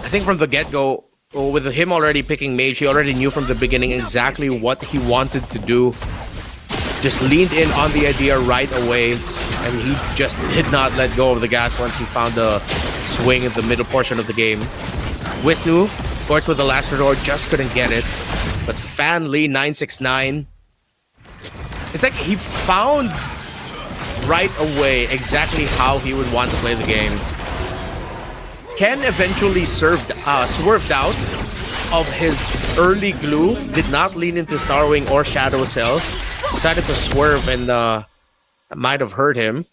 I think from the get-go, with him already picking Mage, he already knew from the beginning exactly what he wanted to do. Just leaned in on the idea right away, and he just did not let go of the gas once he found the swing in the middle portion of the game. Wisnu, of course, with the last resort, just couldn't get it. But Fan Lee 969, it's like he found right away exactly how he would want to play the game. Ken eventually swerved out of his early glue, did not lean into Starwing or Shadow Cell, decided to swerve, and that might have hurt him.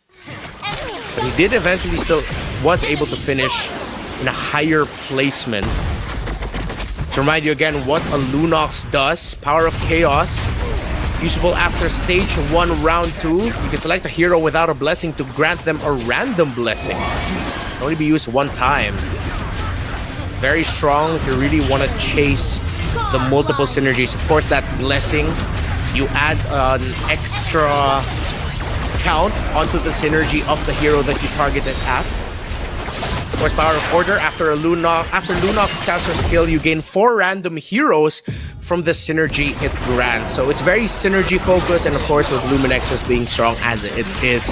But he did eventually still was able to finish in a higher placement. To remind you again what a Lunox does, Power of Chaos, usable after stage 1, round 2. You can select a hero without a blessing to grant them a random blessing. Only be used one time. Very strong if you really want to chase the multiple synergies. Of course, that blessing, you add an extra count onto the synergy of the hero that you targeted at. Of course, Power of Order, after Lunox casts her skill, you gain 4 random heroes from the synergy it grants. So it's very synergy focused, and of course with Luminexus being strong as it is,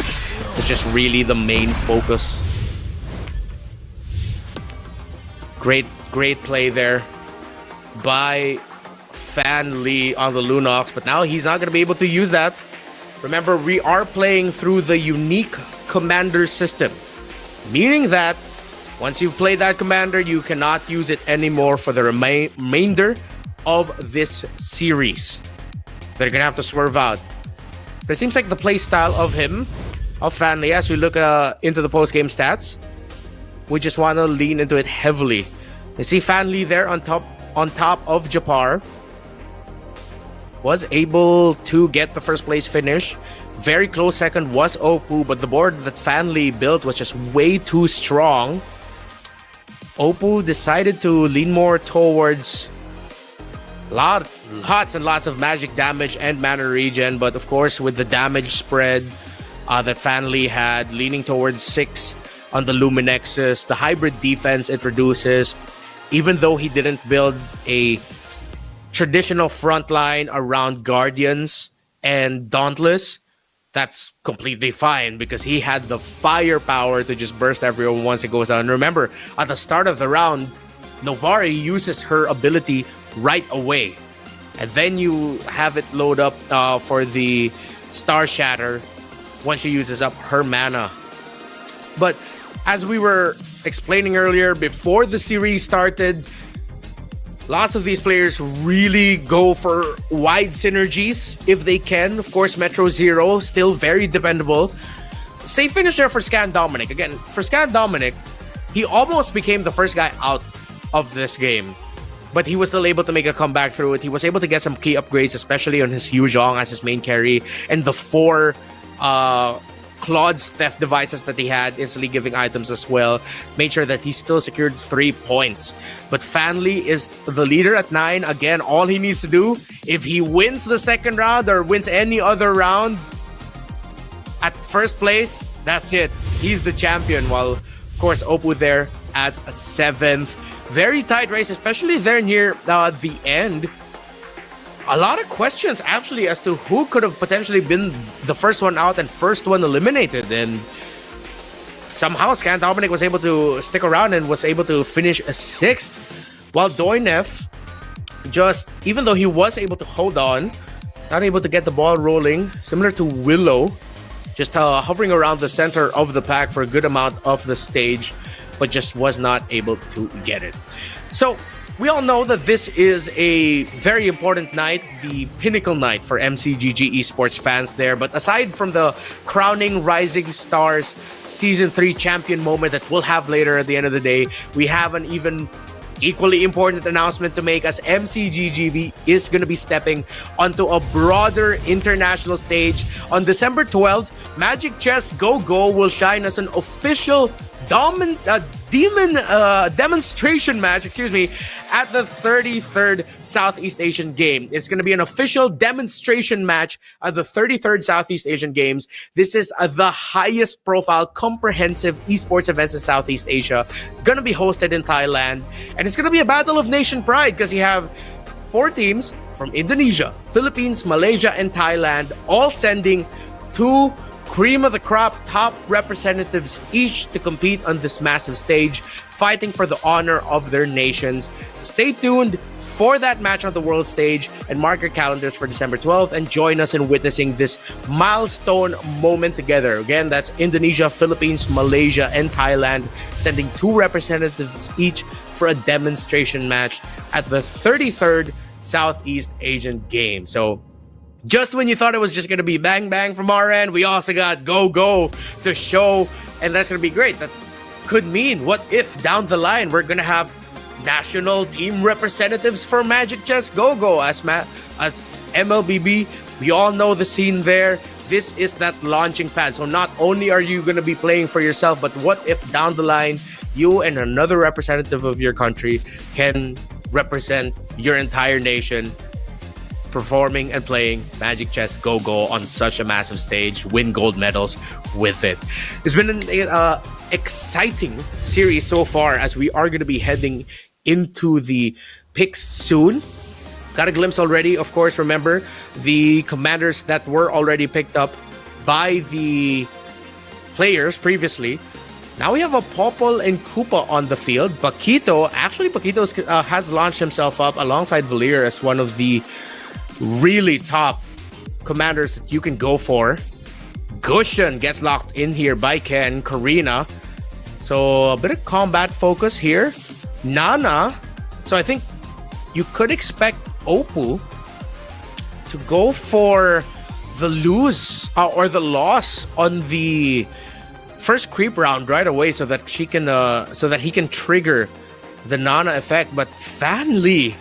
it's just really the main focus. Great play there by Fan Lee on the Lunox, but now he's not going to be able to use that. Remember, we are playing through the unique commander system, meaning that once you've played that commander, you cannot use it anymore for the remainder of this series. They're going to have to swerve out. But it seems like the play style of Fan Lee, as we look into the post-game stats, we just want to lean into it heavily. You see Fan Lee there on top of Japar. Was able to get the first place finish. Very close second was Oppo, but the board that Fan Lee built was just way too strong. Oppo decided to lean more towards lots and lots of magic damage and mana regen, but of course with the damage spread that Fan Lee had, leaning towards 6 on the Luminexus, the hybrid defense it reduces, even though he didn't build a traditional frontline around Guardians and Dauntless, that's completely fine because he had the firepower to just burst everyone once it goes down. And remember, at the start of the round, Novari uses her ability right away. And then you have it load up for the Star Shatter once she uses up her mana. But as we were explaining earlier, before the series started, lots of these players really go for wide synergies if they can. Of course, Metro Zero, still very dependable. Safe finisher for Scan Dominic. Again, for Scan Dominic, he almost became the first guy out of this game. But he was still able to make a comeback through it. He was able to get some key upgrades, especially on his Yu Zhong as his main carry, and the 4 Claude's theft devices that he had, instantly giving items as well, made sure that he still secured 3 points. But Fan Lee is the leader at 9. Again, all he needs to do, if he wins the second round or wins any other round at first place, that's it. He's the champion. While, of course, Oppo there at 7th. Very tight race, especially there near the end. A lot of questions actually as to who could have potentially been the first one out and first one eliminated, and somehow Scan Dominic was able to stick around and was able to finish a 6th while Doinef, just even though he was able to hold on, he's not able to get the ball rolling, similar to Willow, just hovering around the center of the pack for a good amount of the stage, but just was not able to get it. So we all know that this is a very important night, the pinnacle night for MCGG esports fans there. But aside from the crowning Rising Stars Season 3 champion moment that we'll have later at the end of the day, we have an even equally important announcement to make, as MCGG is going to be stepping onto a broader international stage. On December 12th, Magic Chess Go-Go will shine as an official demonstration match, at the 33rd Southeast Asian Game. It's going to be an official demonstration match at the 33rd Southeast Asian Games. This is the highest profile comprehensive esports events in Southeast Asia. Going to be hosted in Thailand. And it's going to be a battle of nation pride, because you have 4 teams from Indonesia, Philippines, Malaysia, and Thailand, all sending 2 cream of the crop top representatives each to compete on this massive stage, fighting for the honor of their nations. Stay tuned for that match on the world stage and mark your calendars for December 12th and join us in witnessing this milestone moment together. Again, that's Indonesia, Philippines, Malaysia, and Thailand sending 2 representatives each for a demonstration match at the 33rd Southeast Asian Games. So just when you thought it was just going to be bang bang from our end, we also got go to show, and that's going to be great. That could mean, what if down the line we're going to have national team representatives for Magic Chess Go-Go as MLBB. We all know the scene there. This is that launching pad. So not only are you going to be playing for yourself, but what if down the line you and another representative of your country can represent your entire nation, performing and playing Magic Chess Go-Go on such a massive stage, win gold medals with it. It's been an exciting series so far, as we are going to be heading into the picks soon. Got a glimpse already, of course. Remember the commanders that were already picked up by the players previously. Now we have a Popol and Koopa on the field. Paquito has launched himself up alongside Valir as one of the really top commanders that you can go for. Gushan gets locked in here by Ken. Karina. So a bit of combat focus here. Nana. So I think you could expect Oppo to go for the loss on the first creep round right away, so that he can trigger the Nana effect. But Fan Li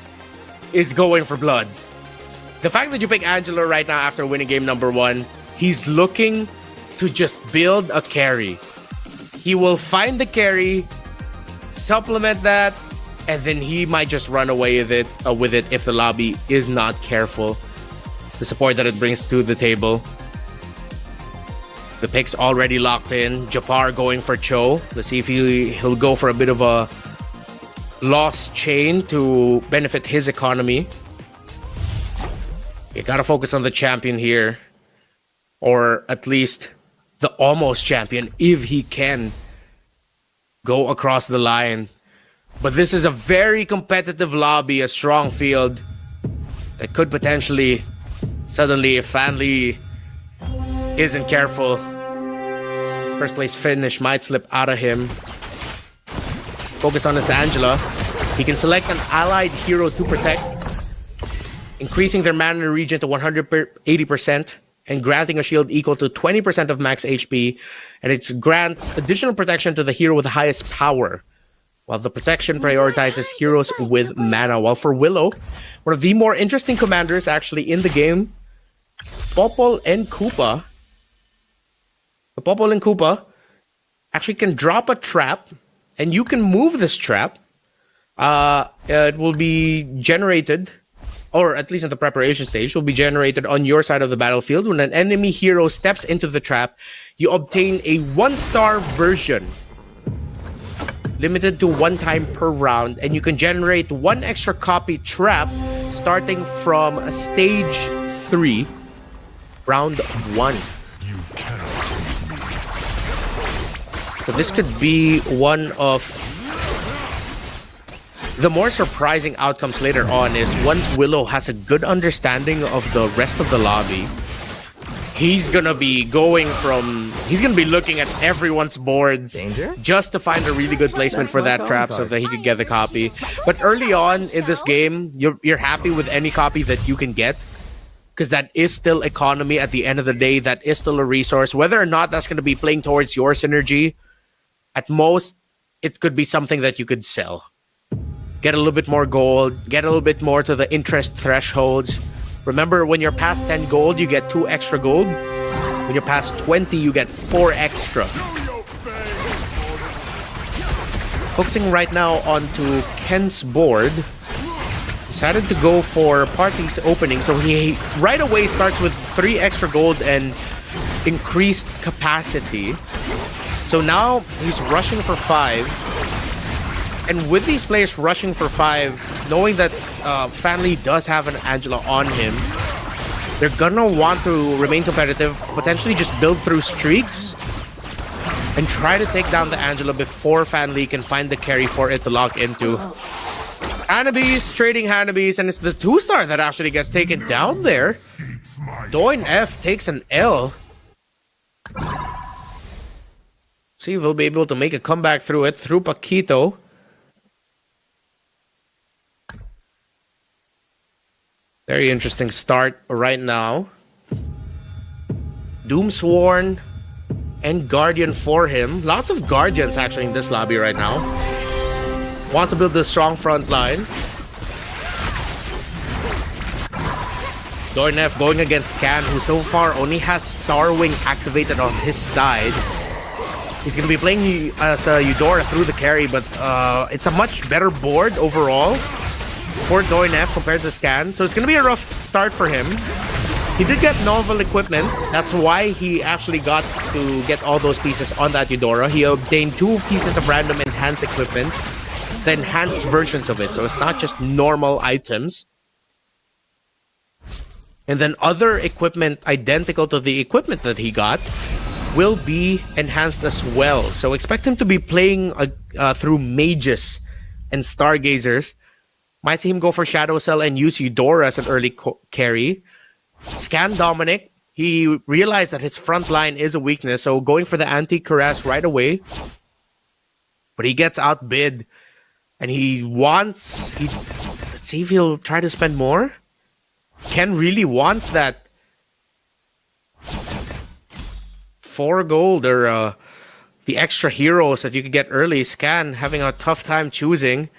is going for blood. The fact that you pick Angelo right now after winning game number 1, he's looking to just build a carry. He will find the carry, supplement that, and then he might just run away with it if the lobby is not careful. The support that it brings to the table. The pick's already locked in. Japar going for Cho. Let's see if he'll go for a bit of a lost chain to benefit his economy. You gotta focus on the champion here. Or at least the almost champion, if he can go across the line. But this is a very competitive lobby, a strong field that could potentially, suddenly, if Fan Li isn't careful, first place finish might slip out of him. Focus on this Angela. He can select an allied hero to protect, increasing their mana regen to 180% and granting a shield equal to 20% of max HP, and it grants additional protection to the hero with the highest power, while the protection prioritizes heroes with mana. While for Willow, one of the more interesting commanders actually in the game, Popol and Koopa. The Popol and Koopa actually can drop a trap, and you can move this trap. It will be generated, or at least in the preparation stage, will be generated on your side of the battlefield. When an enemy hero steps into the trap, you obtain a 1-star version, limited to 1 time per round, and you can generate 1 extra copy trap starting from stage 3, round 1. So this could be one of the more surprising outcomes later on is once Willow has a good understanding of the rest of the lobby, he's gonna be looking at everyone's boards just to find a really good placement for that trap so that he could get the copy. But early on in this game, you're happy with any copy that you can get, because that is still economy at the end of the day. That is still a resource. Whether or not that's gonna be playing towards your synergy, at most, it could be something that you could sell. Get a little bit more gold, get a little bit more to the interest thresholds. Remember, when you're past 10 gold, you get 2 extra gold. When you're past 20, you get 4 extra. Focusing right now onto Ken's board. Decided to go for Party's opening, so he right away starts with 3 extra gold and increased capacity. So now he's rushing for 5. And with these players rushing for 5, knowing that Fanli does have an Angela on him, they're gonna want to remain competitive, potentially just build through streaks, and try to take down the Angela before Fanli can find the carry for it to lock into. Hanabis trading Hanabis, and it's the 2-star that actually gets taken down there. Doin F takes an L. See if he'll be able to make a comeback through it, through Paquito. Very interesting start right now. Doomsworn and Guardian for him. Lots of Guardians actually in this lobby right now. Wants to build a strong front line. Dornef going against Can, who so far only has Starwing activated on his side. He's going to be playing as Eudora through the carry, but it's a much better board overall for Doinef compared to Scan, so it's going to be a rough start for him. He did get novel equipment. That's why he actually got to get all those pieces on that Eudora. He obtained 2 pieces of random enhanced equipment, the enhanced versions of it, so it's not just normal items. And then other equipment identical to the equipment that he got will be enhanced as well. So expect him to be playing through mages and stargazers. Might see him go for Shadow Cell and use Eudora as an early carry. Scan Dominic. He realized that his front line is a weakness, so going for the anti-caress right away. But he gets outbid. And let's see if he'll try to spend more. Ken really wants that 4 gold or the extra heroes that you could get early. Scan having a tough time choosing.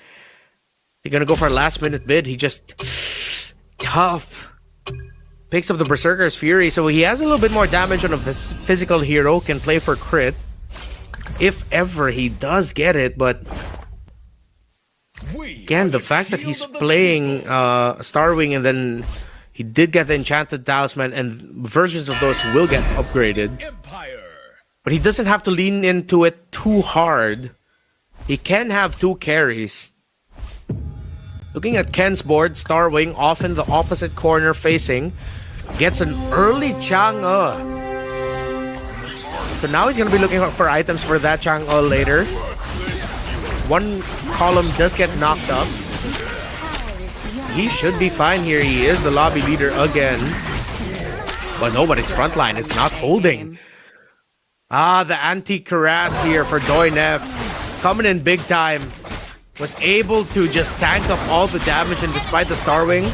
They're gonna go for a last minute bid. He just tough. Picks up the Berserker's Fury, so he has a little bit more damage on a physical hero. Can play for crit if ever he does get it, but again, the fact that he's playing Starwing and then he did get the Enchanted Talisman, and versions of those will get upgraded. But he doesn't have to lean into it too hard. He can have 2 carries. Looking at Ken's board, Starwing off in the opposite corner facing. Gets an early Chang'e. So now he's going to be looking for items for that Chang'e later. 1 column does get knocked up. He should be fine here. He is the lobby leader again. But nobody's front line is not holding. The anti-Karas here for Doinef. Coming in big time. Was able to just tank up all the damage, and despite the Starwing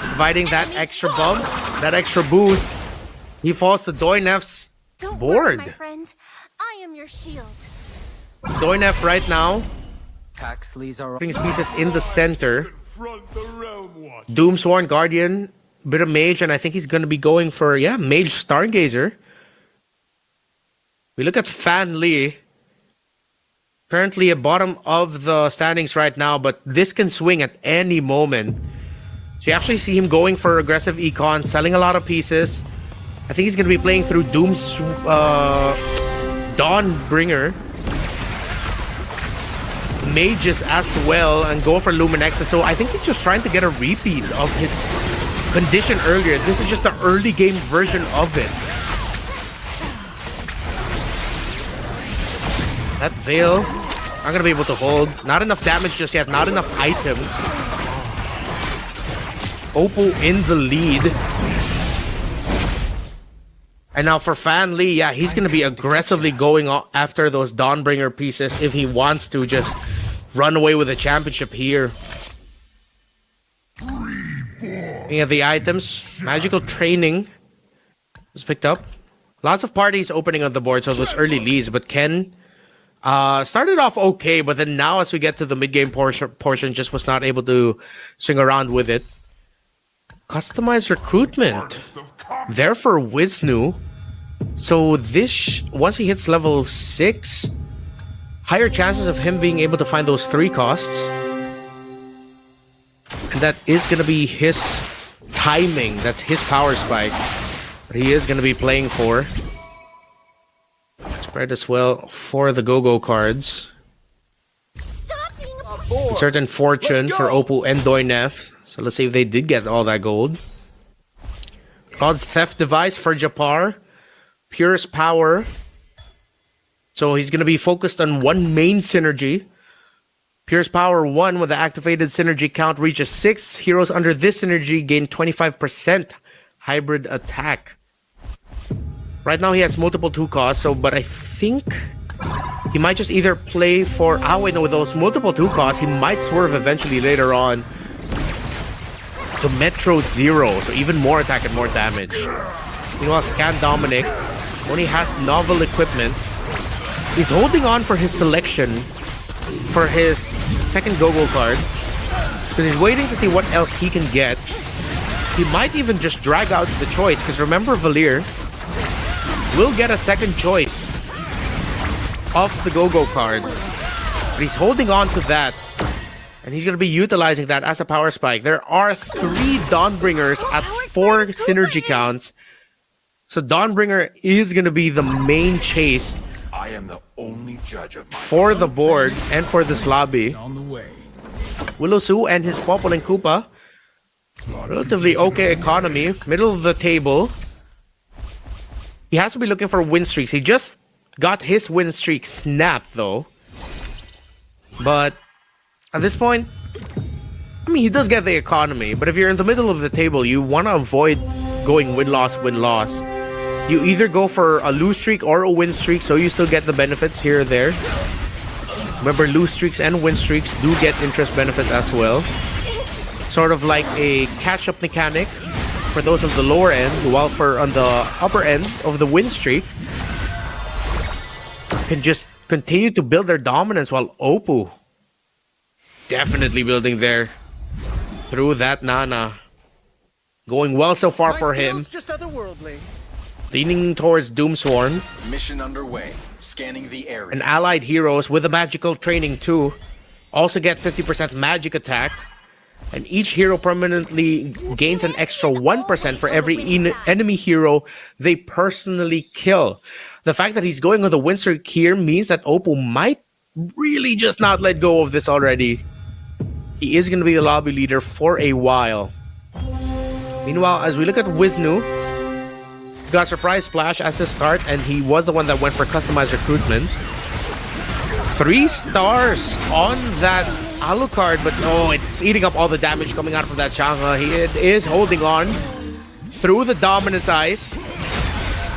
providing that extra bump, that extra boost, he falls to Doinef's board. My friend. I am your shield. Doinef right now putting his pieces in the center. Doomsworn Guardian, bit of mage, and I think he's gonna be going for mage Stargazer. We look at Fan Li. Currently at bottom of the standings right now, but this can swing at any moment. So you actually see him going for aggressive econ, selling a lot of pieces. I think he's going to be playing through Doom's Dawnbringer. Mages as well, and go for Luminexus. So I think he's just trying to get a repeat of his condition earlier. This is just the early game version of it. That Veil Not gonna be able to hold. Not enough damage just yet. Not enough items. Oppo in the lead. And now for Fan Lee, yeah, he's gonna be aggressively going after those Dawnbringer pieces if he wants to just run away with the championship here. Looking at the items, magical training was picked up. Lots of parties opening on the board, so those early leads. But Ken started off okay, but then now as we get to the mid-game portion, just was not able to swing around with it. Customized recruitment. There for Wisnu. So this, once he hits level 6, higher chances of him being able to find those 3 costs. And that is going to be his timing. That's his power spike. But he is going to be playing for. Spread as well for the go-go cards. Stop being a Certain fortune for Oppo and Doinef. So let's see if they did get all that gold. Called Theft Device for Japar. Purest Power. So he's going to be focused on one main synergy. Purest Power 1, when the activated synergy count reaches 6, heroes under this synergy gain 25% hybrid attack. Right now he has multiple 2 costs, but I think he might just either play for... wait, no, with those multiple 2 costs, he might swerve eventually later on to Metro 0, so even more attack and more damage. Meanwhile, Scan Dominic only has novel equipment. He's holding on for his selection for his second go-go card because he's waiting to see what else he can get. He might even just drag out the choice because remember, Valir will get a second choice of the go-go card, but he's holding on to that. And he's going to be utilizing that as a power spike. There are 3 Dawnbringers at 4 synergy counts. So Dawnbringer is going to be the main chase I am the only judge of for the board and for this lobby. on the way. Willow Su and his Popple and Koopa. Relatively okay economy. Middle of the table. He has to be looking for win streaks. He just got his win streak snapped though. But at this point, I mean, he does get the economy, but if you're in the middle of the table, you want to avoid going win-loss, win-loss. You either go for a lose streak or a win streak, so you still get the benefits here or there. Remember, lose streaks and win streaks do get interest benefits as well. Sort of like a catch-up mechanic for those of the lower end, while for on the upper end of the win streak, can just continue to build their dominance while Oppo definitely building there through that Nana. Going well so far for him. Just otherworldly. Leaning towards Doomsworn. Mission underway. Scanning the area. And allied heroes with a magical training too also get 50% magic attack. And each hero permanently gains an extra 1% for every enemy hero they personally kill. The fact that he's going with a win streak here means that Oppo might really just not let go of this already. He is going to be the lobby leader for a while. Meanwhile, as we look at Wisnu, he got Surprise Splash as his start, and he was the one that went for customized recruitment. 3 stars on that Alucard, but no, it's eating up all the damage coming out from that Chang'e. He is holding on through the Dominance Ice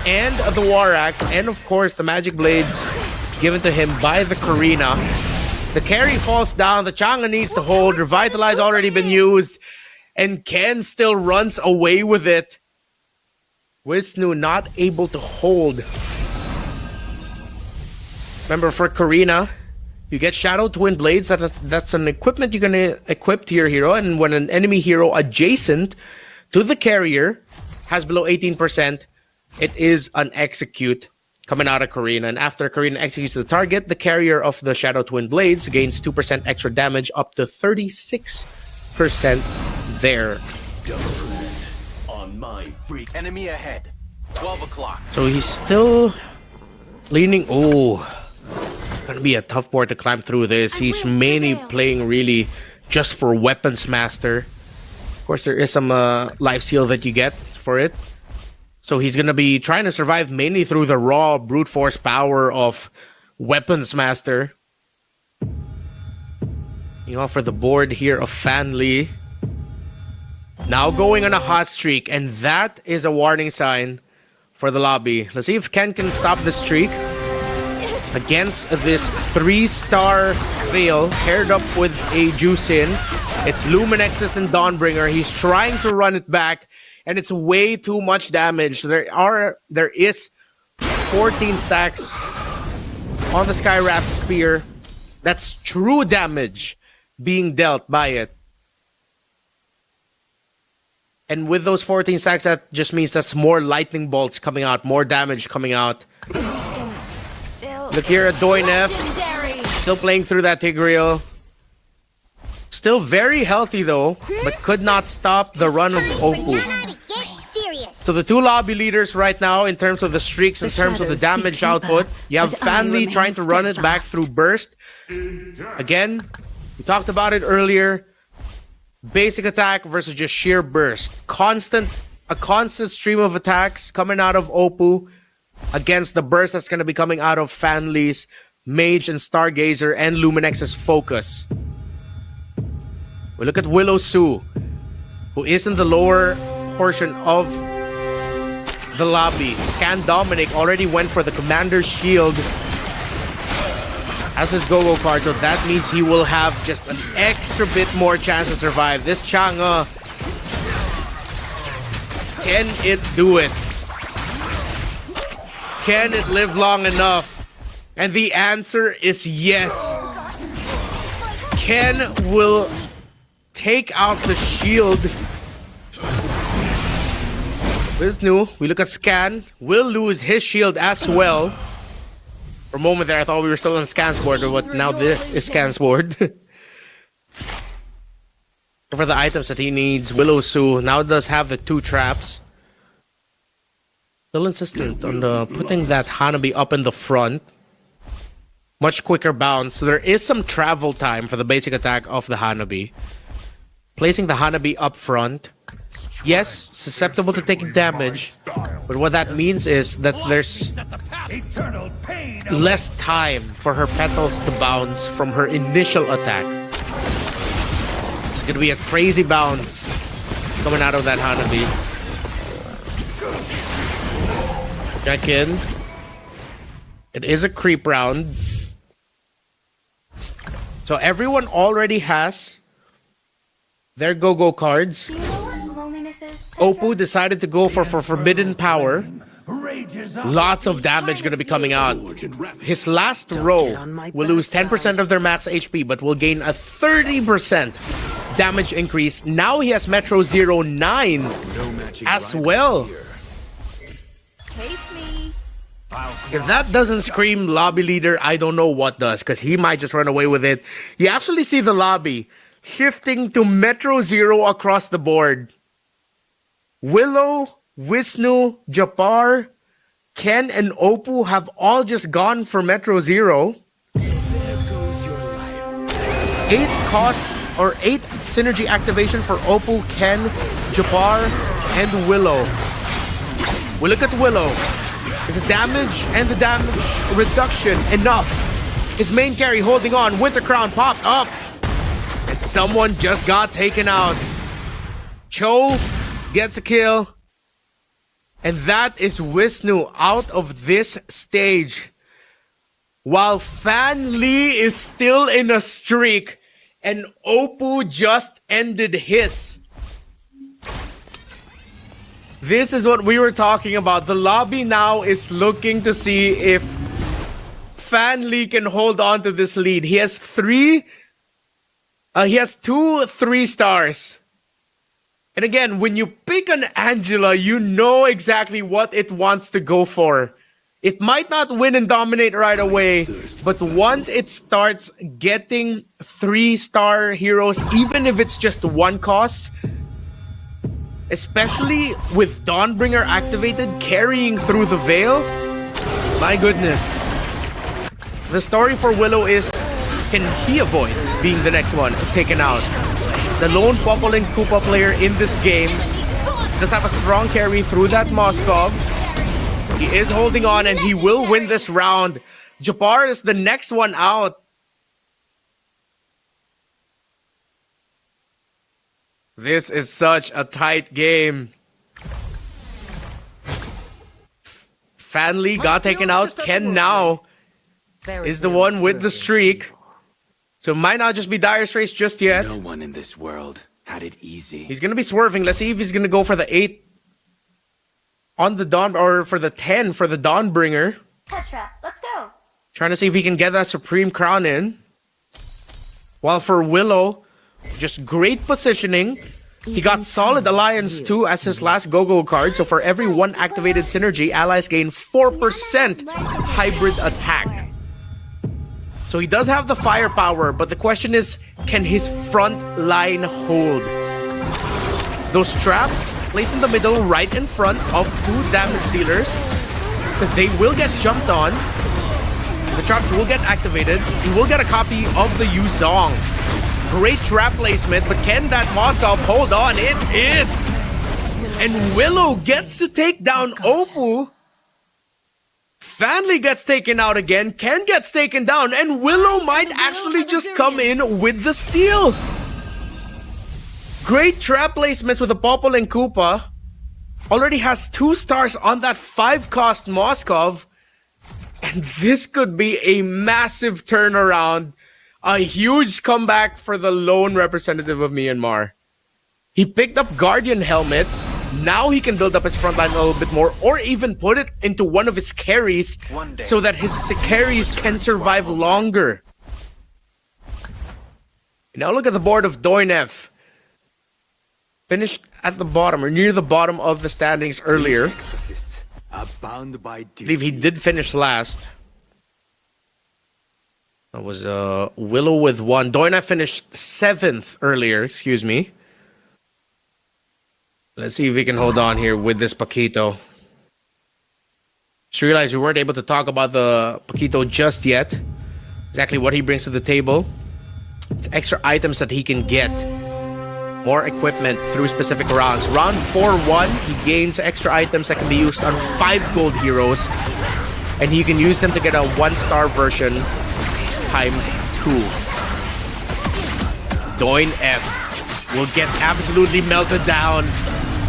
and the War Axe, and of course the Magic Blades given to him by the Karina. The carry falls down, the Chang'e needs to hold, Revitalize already been used, and Ken still runs away with it. Wisnu not able to hold. Remember, for Karina, you get Shadow Twin Blades. That's an equipment you're going to equip to your hero. And when an enemy hero adjacent to the carrier has below 18%, it is an execute coming out of Karina. And after Karina executes the target, the carrier of the Shadow Twin Blades gains 2% extra damage up to 36% there. On my freak. Enemy ahead. 12 o'clock. So he's still leaning. Oh, gonna be a tough board to climb through this. He's mainly playing really just for Weapons Master. Of course, there is some life steal that you get for it. So he's gonna be trying to survive mainly through the raw brute force power of Weapons Master. For the board here of Fanli. Now going on a hot streak, and that is a warning sign for the lobby. Let's see if Ken can stop the streak against this 3-star Veil paired up with a Juicin. It's Luminexus and Dawnbringer. He's trying to run it back, and it's way too much damage. There is 14 stacks on the Skywrath Spear. That's true damage being dealt by it. And with those 14 stacks, that just means that's more lightning bolts coming out, more damage coming out. Look here at Doinef, still playing through that Tigreal. Still very healthy though, but could not stop the run of Opal. So the two lobby leaders right now in terms of the streaks, in terms of the damage output, you have Fanli trying to run it back through Burst. Again, we talked about it earlier. Basic attack versus just sheer burst. A constant stream of attacks coming out of Opal against the burst that's going to be coming out of Fanli's Mage and Stargazer and Luminex's Focus. We look at Willow Su, who is in the lower portion of the lobby. Scan Dominic already went for the Commander's Shield as his go-go card, so that means he will have just an extra bit more chance to survive. This Chang'e, can it do it? Can it live long enough? And the answer is yes. Ken will take out the shield. Wisnu, we look at Scan, will lose his shield as well. For a moment there, I thought we were still on Scan's board, but now this is Scan's board. For the items that he needs, Willow Su now does have the 2 traps. Still insistent on putting that Hanabi up in the front. Much quicker bounce, so there is some travel time for the basic attack of the Hanabi. Placing the Hanabi up front. Yes, susceptible to taking damage, but what that means is that there's less time for her petals to bounce from her initial attack. It's gonna be a crazy bounce coming out of that Hanabi. Check in. It is a creep round. So everyone already has their go-go cards. Opal decided to go for Forbidden Power. Lots of damage going to be coming out. His last row will lose 10% of their max HP, but will gain a 30% damage increase. Now he has Metro 09 as well. If that doesn't scream lobby leader, I don't know what does, because he might just run away with it. You actually see the lobby shifting to Metro 0 across the board. Willow, Wisnu, Japar, Ken, and Opal have all just gone for Metro 0. 8 cost or 8 synergy activation for Opal, Ken, Japar, and Willow. We look at Willow. Is the damage and the damage reduction enough? His main carry holding on. Winter Crown popped up. And someone just got taken out. Cho gets a kill. And that is Wisnu out of this stage. While Fan Li is still in a streak. And Opal just ended his. This is what we were talking about. The lobby now is looking to see if Fan Li can hold on to this lead. He has 2 3 stars. And again, when you pick an Angela, you know exactly what it wants to go for. It might not win and dominate right away, but once it starts getting 3-star heroes, even if it's just 1 cost, especially with Dawnbringer activated, carrying through the Veil, my goodness. The story for Willow is, can he avoid being the next one taken out? The lone Popol and Koopa player in this game does have a strong carry through that Moskov. He is holding on and he will win this round. Japar is the next one out. This is such a tight game. Fanli got taken out. Ken now is the one with the streak. So it might not just be Dire Straits just yet. No one in this world had it easy. He's going to be swerving. Let's see if he's going to go for the 8 on the Dawn, or for the 10 for the Dawnbringer. Tetra, let's go. Trying to see if he can get that Supreme Crown in. While for Willow, just great positioning. He got Solid Alliance too as his last go-go card. So for every 1 activated synergy, allies gain 4% hybrid attack. So he does have the firepower, but the question is, can his front line hold? Those traps placed in the middle right in front of 2 damage dealers, because they will get jumped on. The traps will get activated. He will get a copy of the Yuzong. Great trap placement, but can that Moskov hold on? It is! And Willow gets to take down Oppo. Fanli gets taken out again. Ken gets taken down, and Willow might actually just come in with the steal. Great trap placements with the Popol and Koopa. Already has 2 stars on that 5-cost Moskov. And this could be a massive turnaround. A huge comeback for the lone representative of Myanmar. He picked up Guardian Helmet. Now he can build up his frontline a little bit more, or even put it into one of his carries so that his carries can survive longer. Now look at the board of Doinef. Finished at the bottom, or near the bottom of the standings earlier. I believe he did finish last. That was Willow with 1. Doinef finished 7th earlier, excuse me. Let's see if we can hold on here with this Paquito. Just realized we weren't able to talk about the Paquito just yet. Exactly what he brings to the table. It's extra items that he can get. More equipment through specific rounds. Round 4-1, he gains extra items that can be used on 5 gold heroes. And he can use them to get a 1-star version times 2. Doin F will get absolutely melted down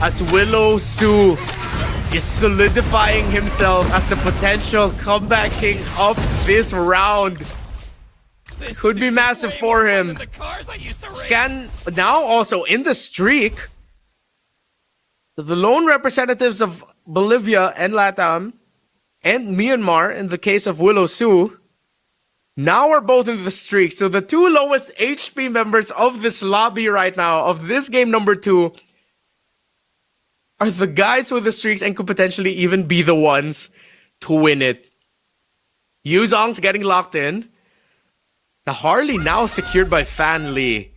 as Willow Su is solidifying himself as the potential comeback king of this round. Could be massive for him. Scan now also in the streak. The lone representatives of Bolivia and Latam and Myanmar, in the case of Willow Su, now are both in the streak. So the 2 lowest HP members of this lobby right now, of this game number 2, are the guys with the streaks and could potentially even be the ones to win it. Yuzong's getting locked in. The Harley now secured by Fan Li.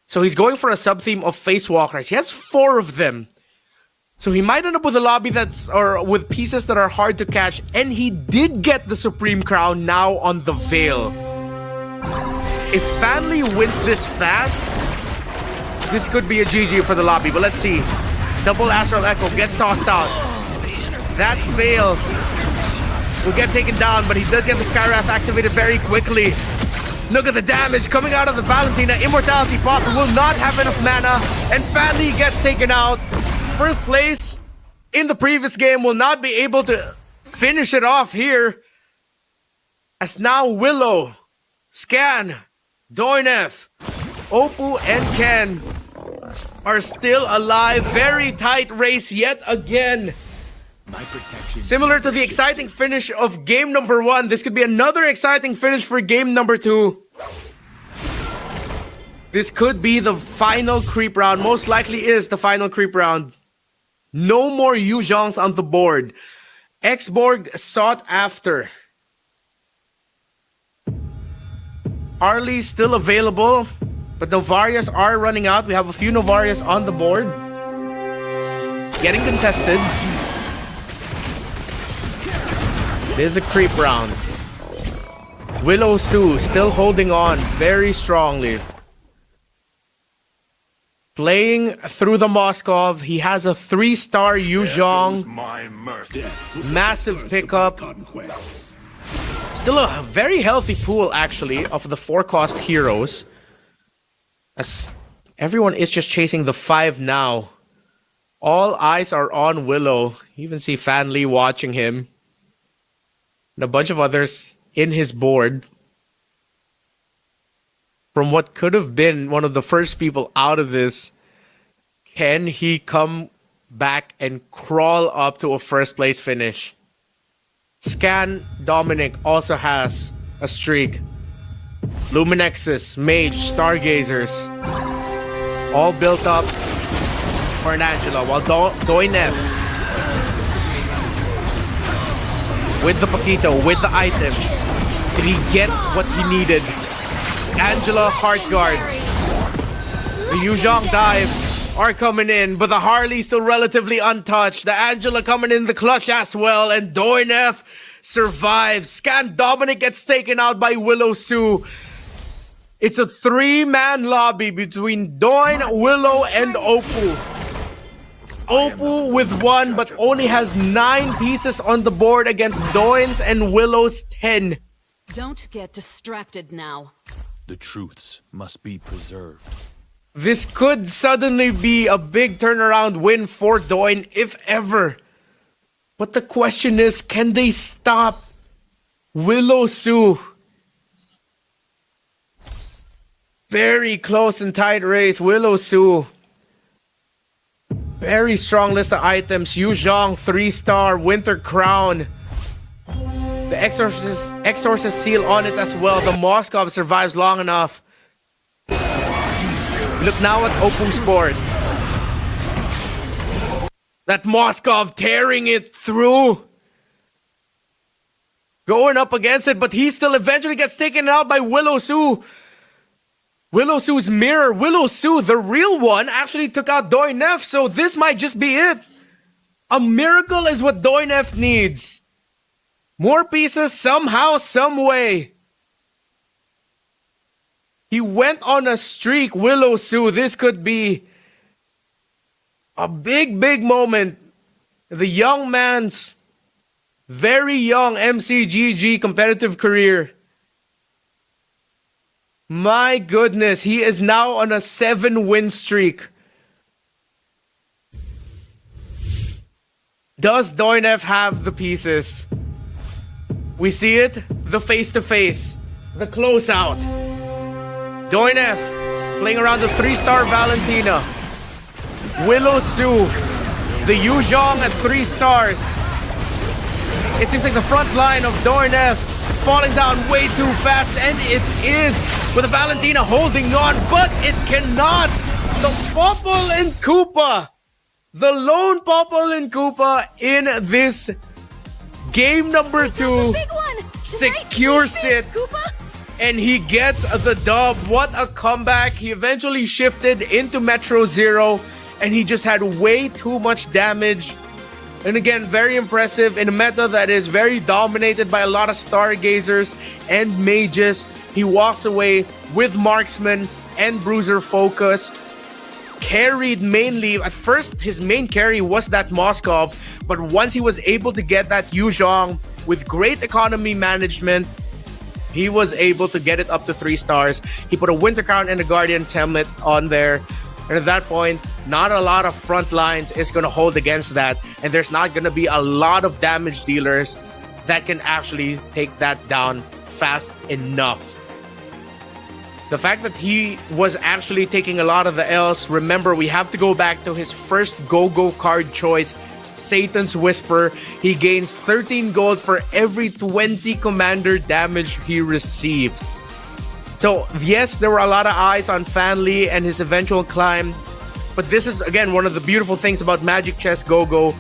So he's going for a sub-theme of Face Walkers. He has 4 of them. So he might end up with a lobby that's, or with pieces that are hard to catch. And he did get the Supreme Crown now on the Veil. If Fan Li wins this fast, this could be a GG for the lobby. But let's see. Double Astral Echo gets tossed out. That Veil will get taken down, but he does get the Skywrath activated very quickly. Look at the damage coming out of the Valentina. Immortality Pop will not have enough mana, and Fan Li gets taken out. First place in the previous game will not be able to finish it off here. As now Willow, Scan, Doinef, Oppo, and Ken are still alive. Very tight race yet again. Similar to the exciting finish of game number 1, this could be another exciting finish for game number 2. This could be the final creep round. Most likely is the final creep round. No more Yuzongs on the board. X-Borg sought after. Arlie still available, but Novarias are running out. We have a few Novarias on the board. Getting contested. There's a creep round. Willow Su still holding on very strongly. Playing through the Moskov. He has a 3-star Yuzong. Massive pickup. Still a very healthy pool, actually, of the 4-cost heroes. As Everyone is just chasing the 5 now. All eyes are on Willow. You even see Fan Lee watching him. And a bunch of others in his board. From what could have been one of the first people out of this, can he come back and crawl up to a first place finish? Scan Dominic also has a streak. Luminexus, Mage, Stargazers, all built up for an Angela, while Doinef with the Paquito, with the items. Did he get what he needed? Angela, Heartguard. The Yuzhong dives are coming in, but the Harley still relatively untouched. The Angela coming in the clutch as well, and Doinef survives. Scan Dominic gets taken out by Willow Sue. It's a 3-man lobby between Doin, Willow, and Opal. Opal with 1, but only has 9 pieces on the board against Doin's and Willow's 10. Don't get distracted now. The truths must be preserved. This could suddenly be a big turnaround win for Doin, if ever. But the question is, can they stop Willow Sue? Very close and tight race. Willow Sue. Very strong list of items. Yuzhong, 3-star. Winter Crown. The Exorcist seal on it as well. The Moskov survives long enough. Look now at Opal's board. That Moskov tearing it through. Going up against it, but he still eventually gets taken out by Willow Sue. Willow Sue's mirror. Willow Sue, the real one, actually took out Doinef, so this might just be it. A miracle is what Doinef needs. More pieces somehow, some way. He went on a streak, Willow Sue. This could be a big, big moment. The young man's very young MCGG competitive career. My goodness, he is now on a 7-win streak. Does Doinef have the pieces? We see it, the face-to-face, the closeout. Doinef playing around the 3-star Valentina. Willow Sue, the Yuzhong at 3 stars. It seems like the front line of Doinef falling down way too fast, and it is, with the Valentina holding on, but it cannot. The Popple and Koopa, the lone Popple and Koopa in this game number 2 secures it, and he gets the dub. What a comeback. He eventually shifted into Metro Zero, and he just had way too much damage. And again, very impressive in a meta that is very dominated by a lot of Stargazers and Mages. He walks away with Marksman and Bruiser focus. Carried mainly, at first his main carry was that Moskov, but once he was able to get that Yuzhong with great economy management, he was able to get it up to 3 stars. He put a Winter Crown and a Guardian template on there. And at that point, not a lot of front lines is going to hold against that. And there's not going to be a lot of damage dealers that can actually take that down fast enough. The fact that he was actually taking a lot of the L's, remember, we have to go back to his first go-go card choice, Satan's Whisper. He gains 13 gold for every 20 commander damage he received. So, yes, there were a lot of eyes on Fan Lee and his eventual climb. But this is, again, one of the beautiful things about Magic Chess Go-Go.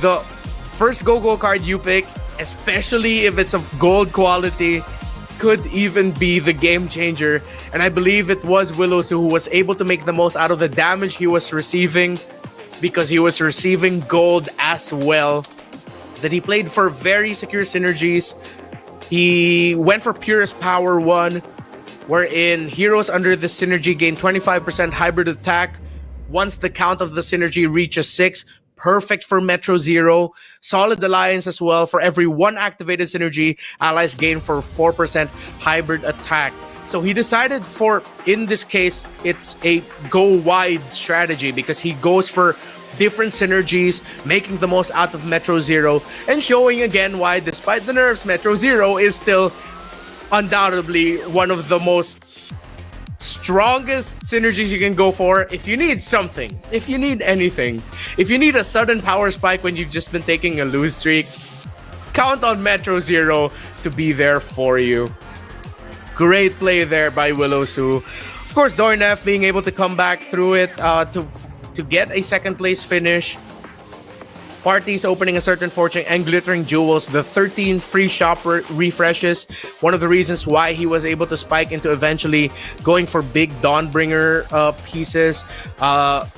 The first Go-Go card you pick, especially if it's of gold quality, could even be the game changer. And I believe it was Willow Sue who was able to make the most out of the damage he was receiving, because he was receiving gold as well. That he played for very secure synergies. He went for Purest Power 1, wherein heroes under the synergy gain 25% hybrid attack once the count of the synergy reaches 6. Perfect for Metro Zero. Solid Alliance as well. For every 1 activated synergy, allies gain for 4% hybrid attack. So he decided in this case, it's a go wide strategy because he goes for different synergies, making the most out of Metro Zero, and showing again why, despite the nerfs, Metro Zero is still undoubtedly one of the most strongest synergies you can go for if you need something, if you need anything, if you need a sudden power spike when you've just been taking a lose streak. Count on Metro Zero to be there for you. Great play there by WillowSue. Of course, Dornef being able to come back through it to get a second place finish. Parties opening a certain fortune and glittering jewels. The 13 free shopper refreshes. One of the reasons why he was able to spike into eventually going for big Dawnbringer pieces.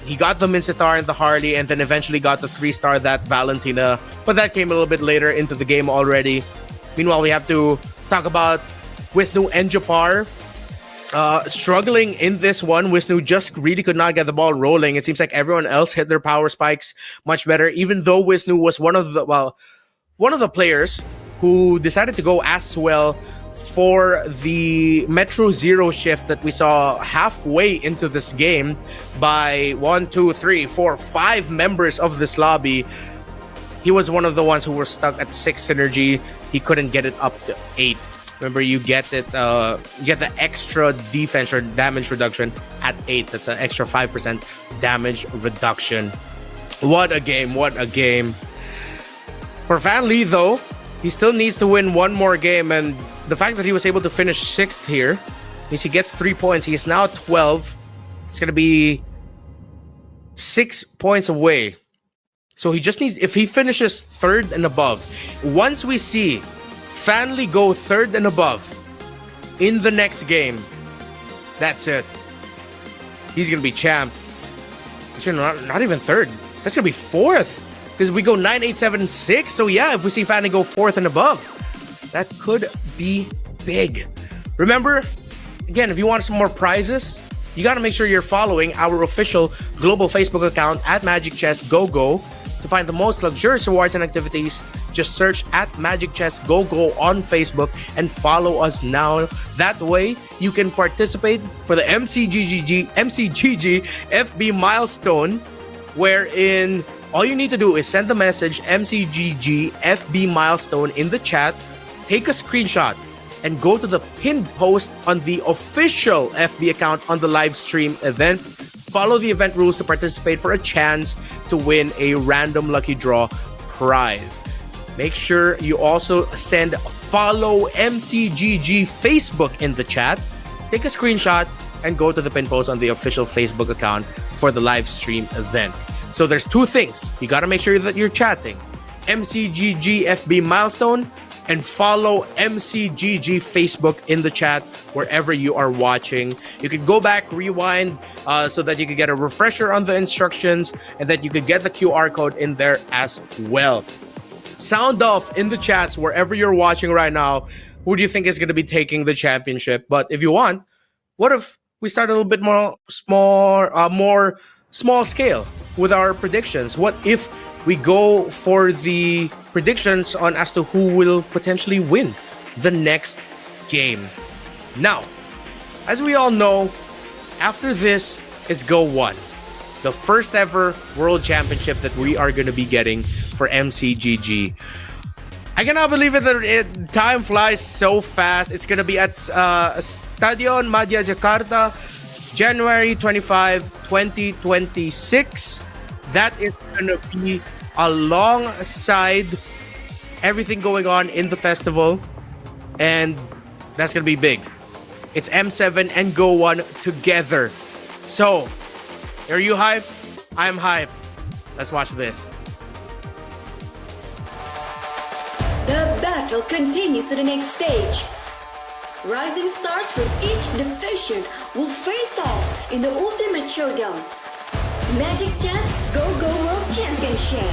He got the Mincetar and the Harley, and then eventually got the 3-star that Valentina. But that came a little bit later into the game already. Meanwhile, we have to talk about Wisnu and Japar. Struggling in this one. Wisnu just really could not get the ball rolling. It seems like everyone else hit their power spikes much better, even though Wisnu was one of the players who decided to go as well for the Metro Zero shift that we saw halfway into this game by 1, 2, 3, 4, 5 members of this lobby. He was one of the ones who were stuck at 6 synergy. He couldn't get it up to 8. Remember, you get it. You get the extra defense or damage reduction at 8. That's an extra 5% damage reduction. What a game! What a game! For Van Lee, though, he still needs to win one more game, and the fact that he was able to finish 6th here means he gets 3 points. He is now 12. It's gonna be 6 points away. So he just needs, if he finishes 3rd and above, once we see Fanley go 3rd and above in the next game, that's it. He's gonna be champ. Actually, not even 3rd. That's gonna be 4th. Because we go 9, 8, 7, 6. So yeah, if we see Fanley go 4th and above, that could be big. Remember, again, if you want some more prizes, you gotta make sure you're following our official global Facebook account at Magic Chess GoGo. To find the most luxurious rewards and activities, just search at Magic Chess GoGo on Facebook and follow us now. That way, you can participate for the MCGG FB milestone, wherein all you need to do is send the message MCGG FB milestone in the chat, take a screenshot, and go to the pinned post on the official FB account on the live stream event. Follow the event rules to participate for a chance to win a random lucky draw prize. Make sure you also send follow MCGG Facebook in the chat. Take a screenshot and go to the pin post on the official Facebook account for the live stream event. So there's 2 things. You got to make sure that you're chatting MCGG FB milestone and follow MCGG Facebook in the chat wherever you are watching. You can go back, rewind, so that you can get a refresher on the instructions and that you can get the QR code in there as well. Sound off in the chats wherever you're watching right now. Who do you think is going to be taking the championship? But if you want, what if we start a little bit more small scale with our predictions? What if we go for the predictions on as to who will potentially win the next game? Now, as we all know, after this is Go 1, the first ever World Championship that we are going to be getting for MCGG. I cannot believe it that time flies so fast. It's going to be at Stadion Madya Jakarta, January 25, 2026. That is going to be alongside everything going on in the festival, and that's gonna be big. It's M7 and Go 1 together. So, are you hyped? I'm hyped. Let's watch this. The battle continues to the next stage. Rising stars from each division will face off in the ultimate showdown. Magic Chess GoGo World Championship.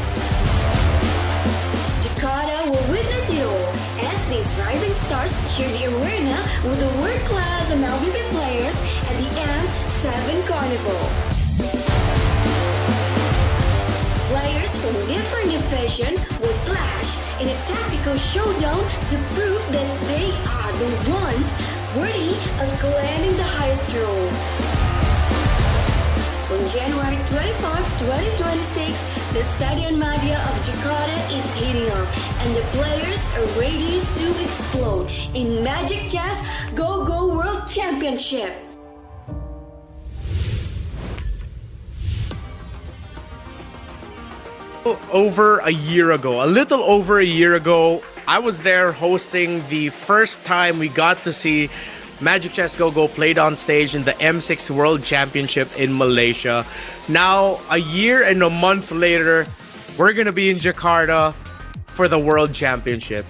Jakarta will witness it all as these rising stars share the arena with the world-class MLBB players at the M7 Carnival. Players from different divisions will clash in a tactical showdown to prove that they are the ones worthy of claiming the highest role. On January 25, 2026, the Stadion Madia of Jakarta is heating up and the players are ready to explode in Magic Chess Go Go World Championship. Over a year ago, a little over a year ago, I was there hosting the first time we got to see Magic Chess Go Go played on stage in the M6 World Championship in Malaysia. Now, a year and a month later, we're gonna be in Jakarta for the World Championship.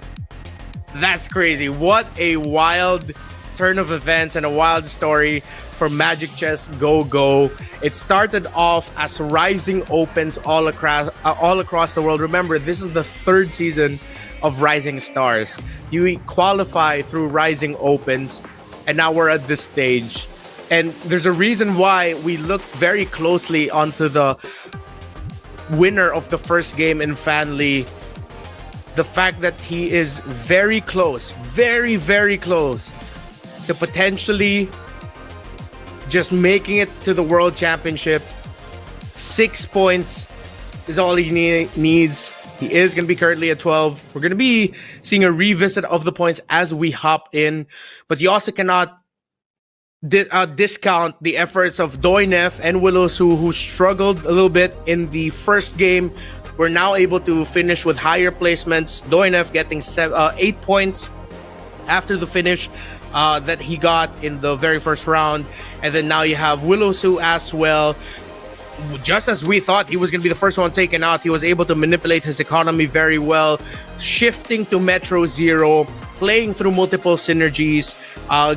That's crazy. What a wild turn of events and a wild story for Magic Chess Go Go. It started off as Rising Opens all across the world. Remember, this is the third season of Rising Stars. You qualify through Rising Opens, and now we're at this stage. And there's a reason why we look very closely onto the winner of the first game in Fanly. The fact that he is very close, very, very close to potentially just making it to the World Championship. 6 points is all he needs. He is going to be currently at 12. We're going to be seeing a revisit of the points as we hop in. But you also cannot discount the efforts of Doinef and Willow Su, who struggled a little bit in the first game. We're now able to finish with higher placements. Doinef getting 8 points after the finish that he got in the very first round. And then now you have Willow Su as well. Just as we thought he was going to be the first one taken out, he was able to manipulate his economy very well, shifting to Metro Zero, playing through multiple synergies,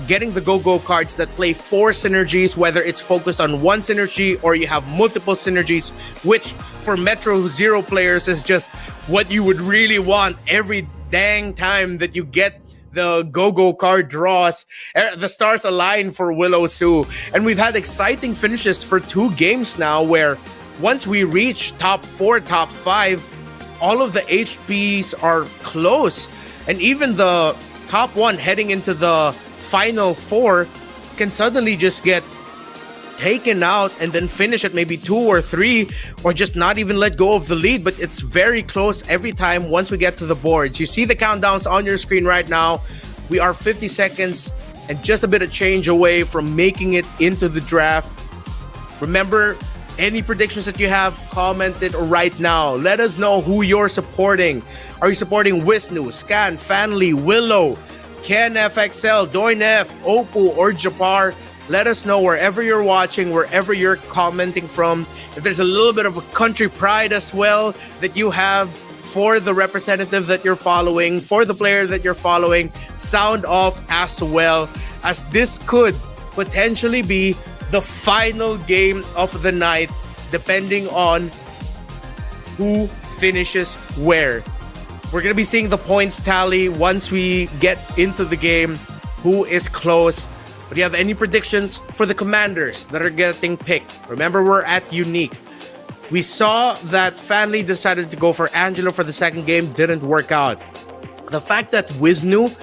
getting the go-go cards that play 4 synergies, whether it's focused on one synergy or you have multiple synergies, which for Metro Zero players is just what you would really want every dang time that you get the go-go card draws. The stars align for Willow Su, and we've had exciting finishes for 2 games now, where once we reach top 4, top 5, all of the HPs are close, and even the top 1 heading into the final 4 can suddenly just get taken out and then finish at maybe 2 or 3, or just not even let go of the lead. But it's very close every time once we get to the boards. You see the countdowns on your screen right now. We are 50 seconds and just a bit of change away from making it into the draft. Remember, any predictions that you have, comment it right now. Let us know who you're supporting. Are you supporting Wisnu, Scan, Fanly, Willow, Ken FXL, Doinef, Oppo, or Japar? Let us know wherever you're watching, wherever you're commenting from. If there's a little bit of a country pride as well that you have for the representative that you're following, for the player that you're following, sound off as well, as this could potentially be the final game of the night, depending on who finishes where. We're going to be seeing the points tally once we get into the game, who is close. But do you have any predictions for the commanders that are getting picked? Remember, we're at Unique. We saw that Fanly decided to go for Angelo for the second game, didn't work out. The fact that Wisnu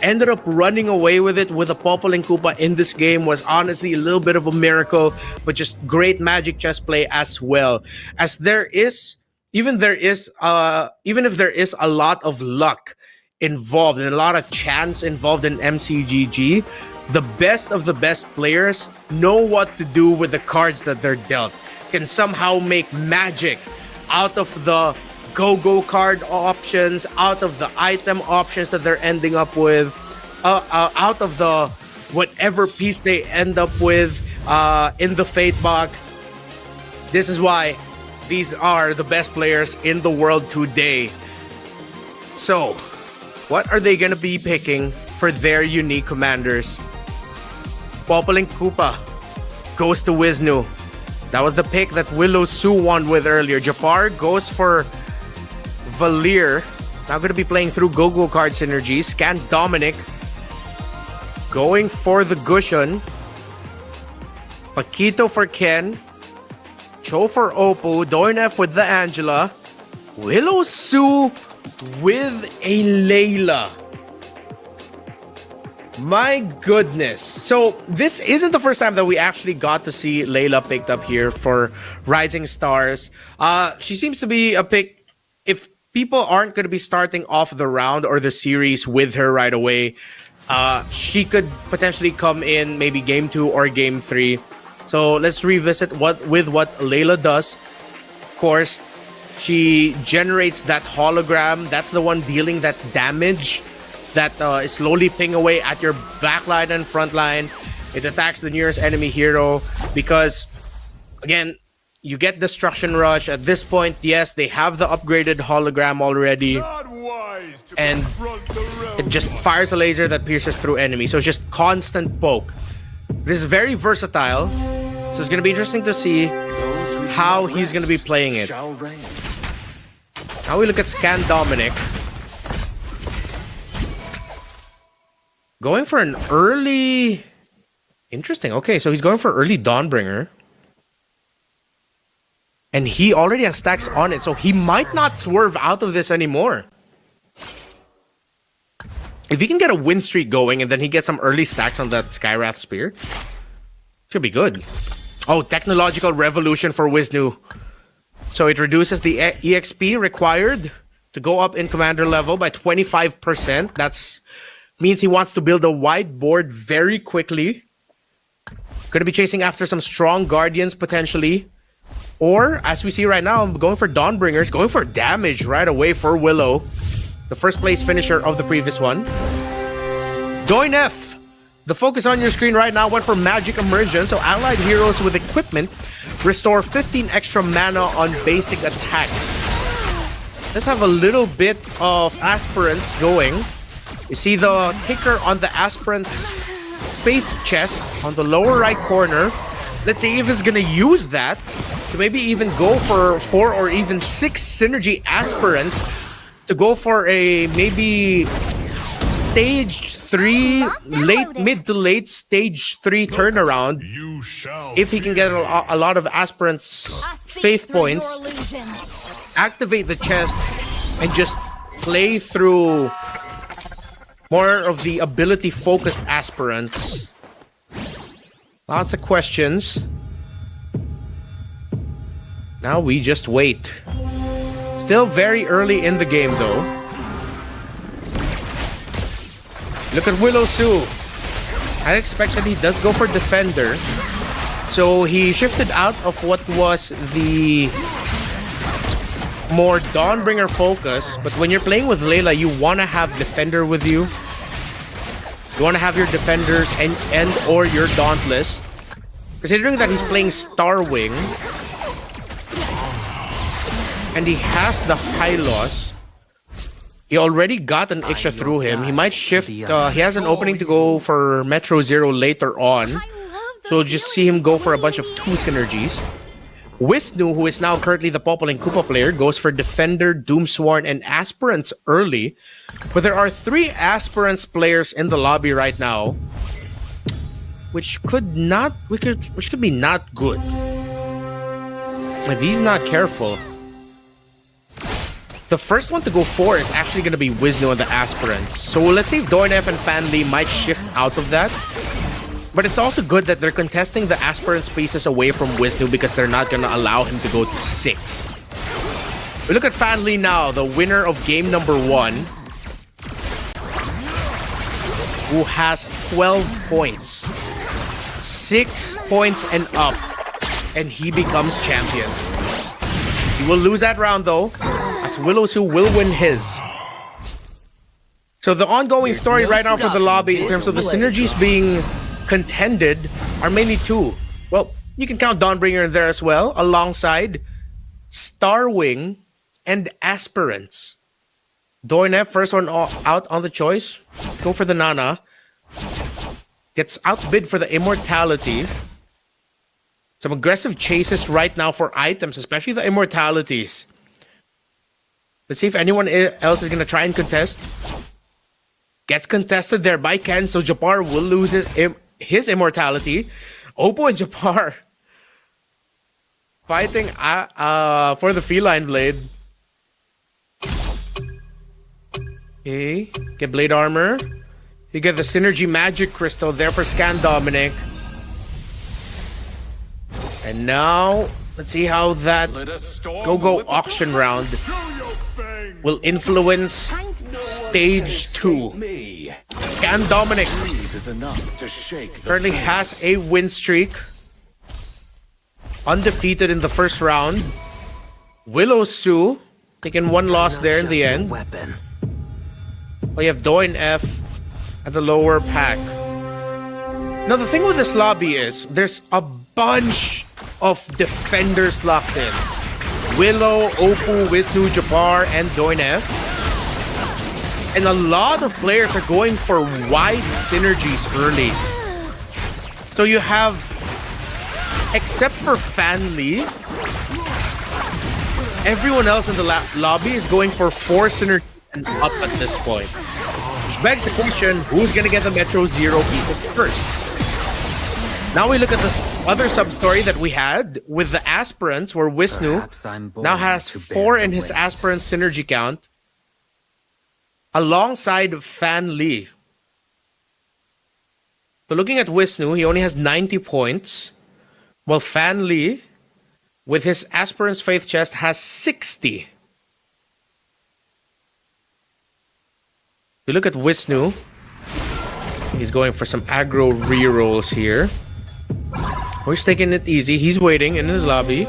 ended up running away with it with a Popol and Koopa in this game was honestly a little bit of a miracle, but just great Magic Chess play as well. As even if there is a lot of luck involved and a lot of chance involved in MCGG, the best of the best players know what to do with the cards that they're dealt. Can somehow make magic out of the go-go card options, out of the item options that they're ending up with, out of the whatever piece they end up with in the Fate box. This is why these are the best players in the world today. So, what are they going to be picking for their unique commanders? Popol and Koopa goes to Wisnu. That was the pick that Willow Su won with earlier. Japar goes for Valir. Now going to be playing through go-go card synergies. Scan Dominic going for the Gushon. Paquito for Ken. Cho for Oppo. Doinef with the Angela. Willow Su with a Layla. My goodness. So this isn't the first time that we actually got to see Layla picked up here for Rising Stars. She seems to be a pick. If people aren't going to be starting off the round or the series with her right away, she could potentially come in maybe game 2 or game 3. So let's revisit what Layla does. Of course, she generates that hologram. That's the one dealing that damage that is slowly ping away at your backline and frontline. It attacks the nearest enemy hero because, again, you get Destruction Rush. At this point, yes, they have the upgraded hologram already. And it just fires a laser that pierces through enemies. So it's just constant poke. This is very versatile. So it's going to be interesting to see how he's going to be playing it. Now we look at Scan Dominic. Going for an early... Interesting. Okay, so he's going for early Dawnbringer. And he already has stacks on it, so he might not swerve out of this anymore. If he can get a win streak going and then he gets some early stacks on that Skywrath Spear, it should be good. Oh, Technological Revolution for Wisnu. So it reduces the EXP required to go up in commander level by 25%. That's means he wants to build a wide board very quickly. Going to be chasing after some strong Guardians potentially. Or, as we see right now, I'm going for Dawnbringers, going for damage right away for Willow. The first place finisher of the previous one. Doinef, the focus on your screen right now went for Magic Immersion. So allied heroes with equipment restore 15 extra mana on basic attacks. Let's have a little bit of Aspirants going. You see the ticker on the Aspirant's Faith chest on the lower right corner. Let's see if he's gonna use that to maybe even go for 4 or even 6 synergy Aspirants to go for a maybe stage 3, mid to late stage 3 turnaround. If he can get a lot of Aspirants Faith points, activate the chest, and just play through more of the ability-focused Aspirants. Lots of questions. Now we just wait. Still very early in the game, though. Look at Willow Sue. I expected he does go for Defender. So he shifted out of what was the more Dawnbringer focus, but when you're playing with Layla, you want to have Defender with you. You want to have your Defenders and or your Dauntless. Considering that he's playing Starwing and he has the high loss, he already got an extra through him. He might shift. He has an opening to go for Metro Zero later on. So just see him go for a bunch of 2 synergies. Wisnu, who is now currently the Popol and Koopa player, goes for Defender, Doomsworn, and Aspirants early. But there are 3 Aspirants players in the lobby right now, which could be not good if he's not careful. The first one to go 4 is actually going to be Wisnu and the Aspirants. So let's see if Doinef and Fanli might shift out of that. But it's also good that they're contesting the Aspirant spaces away from Wisnu because they're not going to allow him to go to 6. We look at Fanli now, the winner of game number 1, who has 12 points. 6 points and up, and he becomes champion. He will lose that round though, as Willow Sue will win his. So the ongoing story right now for the lobby in terms of the synergies being contended are mainly 2. Well, you can count Dawnbringer in there as well, alongside Starwing and Aspirants. Doinef, first one out on the choice. Go for the Nana. Gets outbid for the Immortality. Some aggressive chases right now for items, especially the Immortalities. Let's see if anyone else is going to try and contest. Gets contested there by Ken, so Japar will lose his Immortality. Oppo and Japar fighting for the Feline Blade. Okay, get Blade Armor. You get the Synergy Magic Crystal there for Scan Dominic. And now, let's see how that Go-Go auction round will influence Stage 2. Scan Dominic currently has a win streak. Undefeated in the first round. Willow Sue taking one loss there in the end. We have Doin F at the lower pack. Now the thing with this lobby is there's a bunch of defenders locked in. Willow, Oppo, Wisnu, Japar, and Doin F. And a lot of players are going for wide synergies early. So you have, except for Fan Lee, everyone else in the lobby is going for 4 synergies and up at this point. Which begs the question, who's gonna get the Metro Zero pieces first? Now we look at this other sub-story that we had with the Aspirants, where Wisnu now has 4 in his Aspirant synergy count, alongside Fan Lee. So looking at Wisnu, he only has 90 points, while Fan Lee, with his Aspirant's Faith Chest, has 60. We look at Wisnu. He's going for some aggro rerolls here. He's taking it easy. He's waiting in his lobby.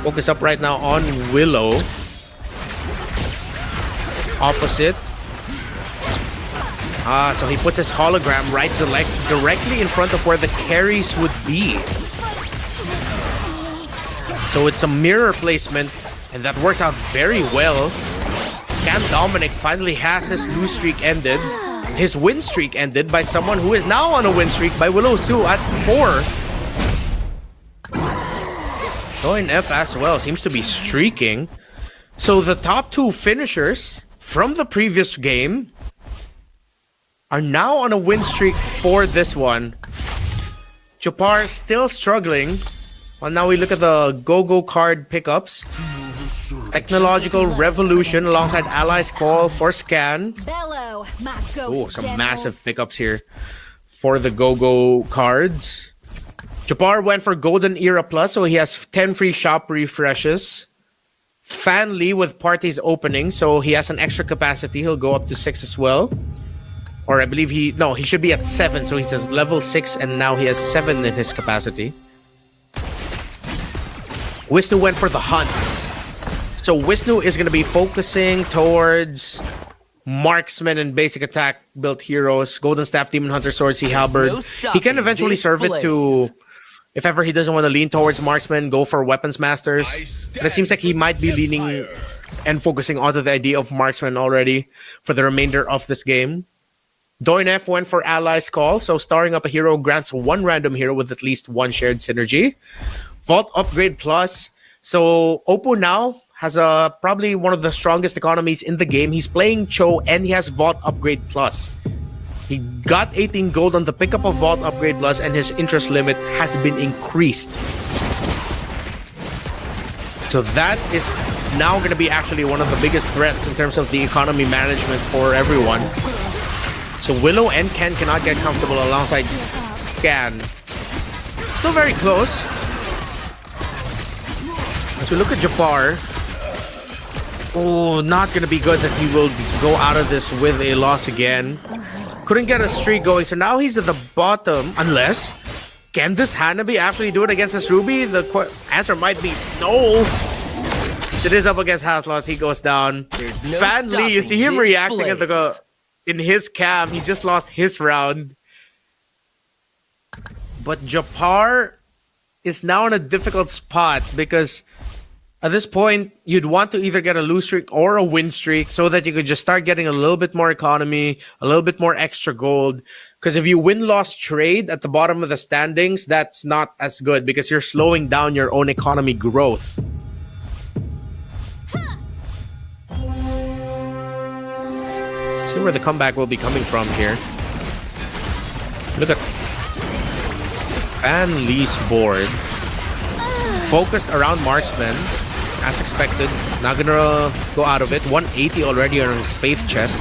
Focus up right now on Willow. Opposite. So he puts his hologram right directly in front of where the carries would be. So it's a mirror placement, and that works out very well. Scan Dominic finally has his lose streak ended. His win streak ended by someone who is now on a win streak by Willow Sue at 4. Doin F as well seems to be streaking. So the top 2 finishers from the previous game are now on a win streak for this one. Japar still struggling. Well, now we look at the Go-Go card pickups. Technological Revolution alongside Allies Call for Scan. Oh, some massive pickups here for the Go-Go cards. Japar went for Golden Era Plus, so he has 10 free shop refreshes. Fan Lee with parties opening, so he has an extra capacity. He'll go up to 6 as well. Or I believe he should be at 7, so he says level 6 and now he has 7 in his capacity. Wisnu went for the Hunt. So Wisnu is going to be focusing towards marksman and basic attack built heroes, Golden Staff, Demon Hunter, Sword, Sea Halberd. He can eventually serve it to, if ever he doesn't want to lean towards marksman, go for weapons masters. And it seems like he might be leaning and focusing onto the idea of marksman already for the remainder of this game. Doin F went for Allies Call, so starring up a hero grants 1 random hero with at least 1 shared synergy. Vault Upgrade Plus. So Oppo now has probably one of the strongest economies in the game. He's playing Cho and he has Vault Upgrade Plus. He got 18 gold on the pickup of Vault Upgrade Plus and his interest limit has been increased. So that is now going to be actually one of the biggest threats in terms of the economy management for everyone. So Willow and Ken cannot get comfortable alongside Scan. Still very close. As we look at Japar, oh, not going to be good that he will go out of this with a loss again. Couldn't get a streak going, so now he's at the bottom. Unless, can this Hanabi actually do it against this Ruby? The answer might be no. It is up against Hasloss. He goes down. Fan Lee, you see him reacting at in his cam. He just lost his round. But Japar is now in a difficult spot because at this point, you'd want to either get a lose streak or a win streak so that you could just start getting a little bit more economy, a little bit more extra gold. Because if you win-loss trade at the bottom of the standings, that's not as good because you're slowing down your own economy growth. See where the comeback will be coming from here. Look at Fan Lee's board. Focused around marksman. As expected, not gonna go out of it. 180 already on his faith chest.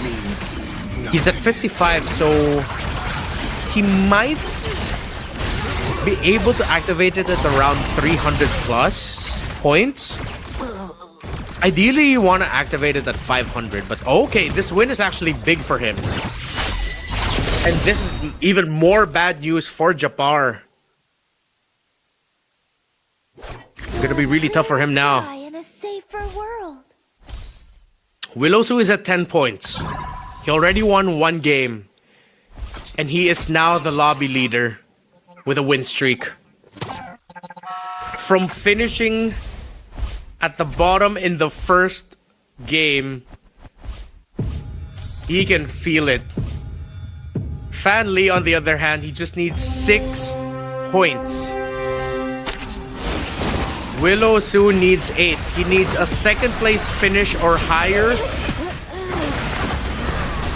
He's at 55, so he might be able to activate it at around 300 plus points. Ideally, you want to activate it at 500, but okay, this win is actually big for him. And this is even more bad news for Japar. It's gonna be really tough for him now. In a safer world. Willowsu is at 10 points. He already won one game. And he is now the lobby leader with a win streak. From finishing at the bottom in the first game, he can feel it. Fan Lee, on the other hand, he just needs 6 points. Willowsu needs 8. He needs a second place finish or higher.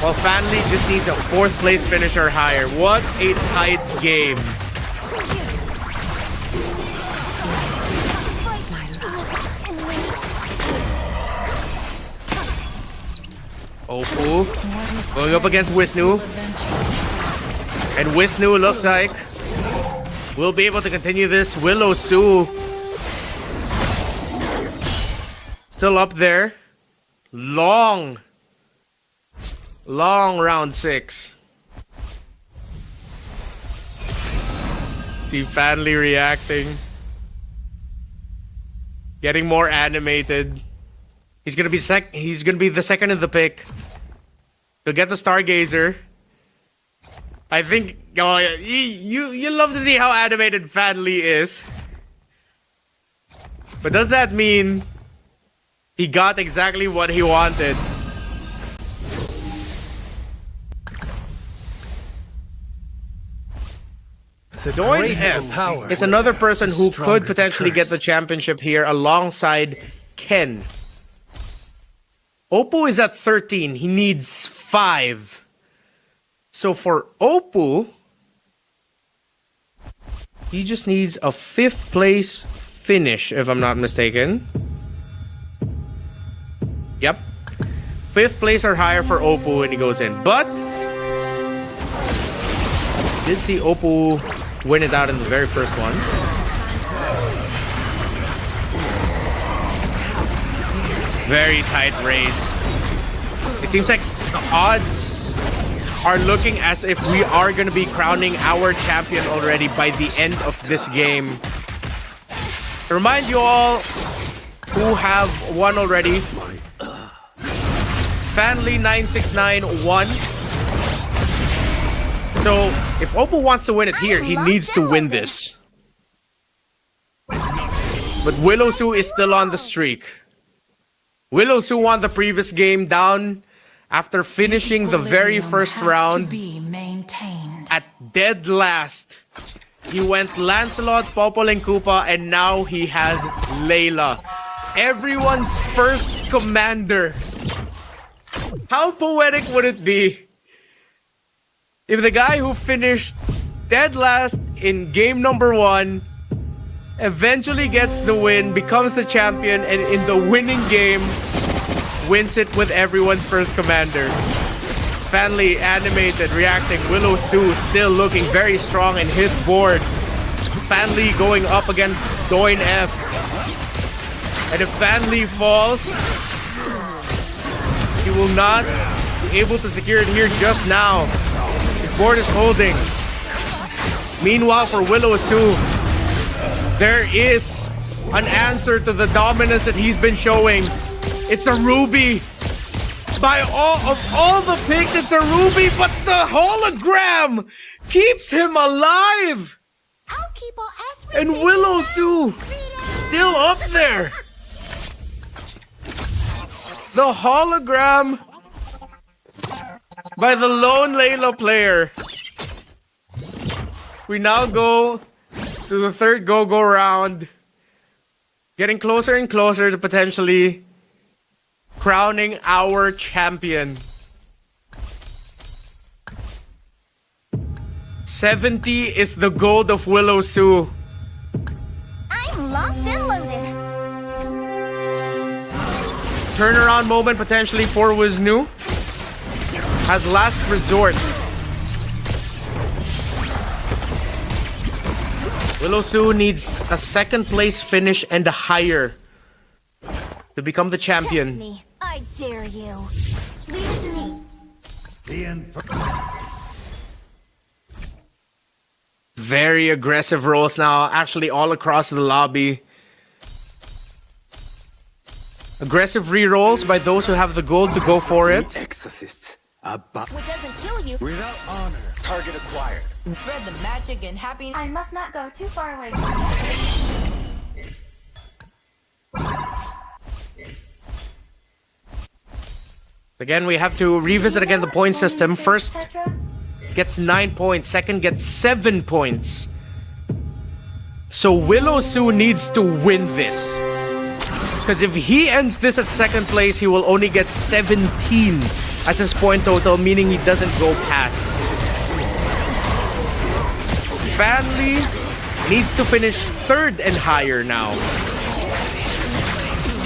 While Fan Lee just needs a 4th place finish or higher. What a tight game. Oppo going up against Wisnu. And Wisnu looks like we'll be able to continue this. Willowsu still up there. Long round 6. See Fan Lee reacting. Getting more animated. He's gonna be the second in the pick. He'll get the Stargazer. I think you love to see how animated Fan Lee is. But does that mean he got exactly what he wanted? Doin F is another person who could potentially get the championship here alongside Ken. Oppo is at 13. He needs 5. So for Oppo, he just needs a 5th place finish, if I'm not mistaken. Yep. 5th place or higher for Oppo and he goes in. But did see Oppo win it out in the very first one. Very tight race. It seems like the odds are looking as if we are going to be crowning our champion already by the end of this game. Remind you all who have won already. Fanly 969 won. So if Oppo wants to win it here, he needs to win this. But Willowsu is still on the streak. Willowsu won the previous game down after finishing the very first round at dead last. He went Lancelot, Popol, and Koopa, and now he has Layla. Everyone's first commander. How poetic would it be if the guy who finished dead last in game number 1 eventually gets the win, becomes the champion, and in the winning game wins it with everyone's first commander. Fanly animated, reacting. Willowsu still looking very strong in his board. Fanly going up against Doin F. And if Fanly falls, he will not be able to secure it here just now. His board is holding. Meanwhile, for Willowsu, there is an answer to the dominance that he's been showing. It's a Ruby. By all the picks, it's a Ruby, but the hologram keeps him alive. I'll keep all And Willowsu still up there. The hologram by the lone Layla player. We now go to the third go-go round. Getting closer and closer to potentially crowning our champion. 70 is the gold of Willowsu. I'm locked and loaded. Turnaround moment potentially for Wisnu. has last resort. Willow Su needs a second place finish and a higher to become the Test champion. me. I dare you. Leave it to me. Very aggressive rolls now, actually all across the lobby. Aggressive re-rolls by those who have the gold to go for it. Exorcists. What doesn't kill you, Without honor. Target acquired. Spread the magic and happiness. I must not go too far away. Again, we have to revisit again the point system. First gets 9 points, second gets 7 points. So Willow Su needs to win this. Because if he ends this at second place, he will only get 17 as his point total, meaning he doesn't go past. Fanli needs to finish third and higher now.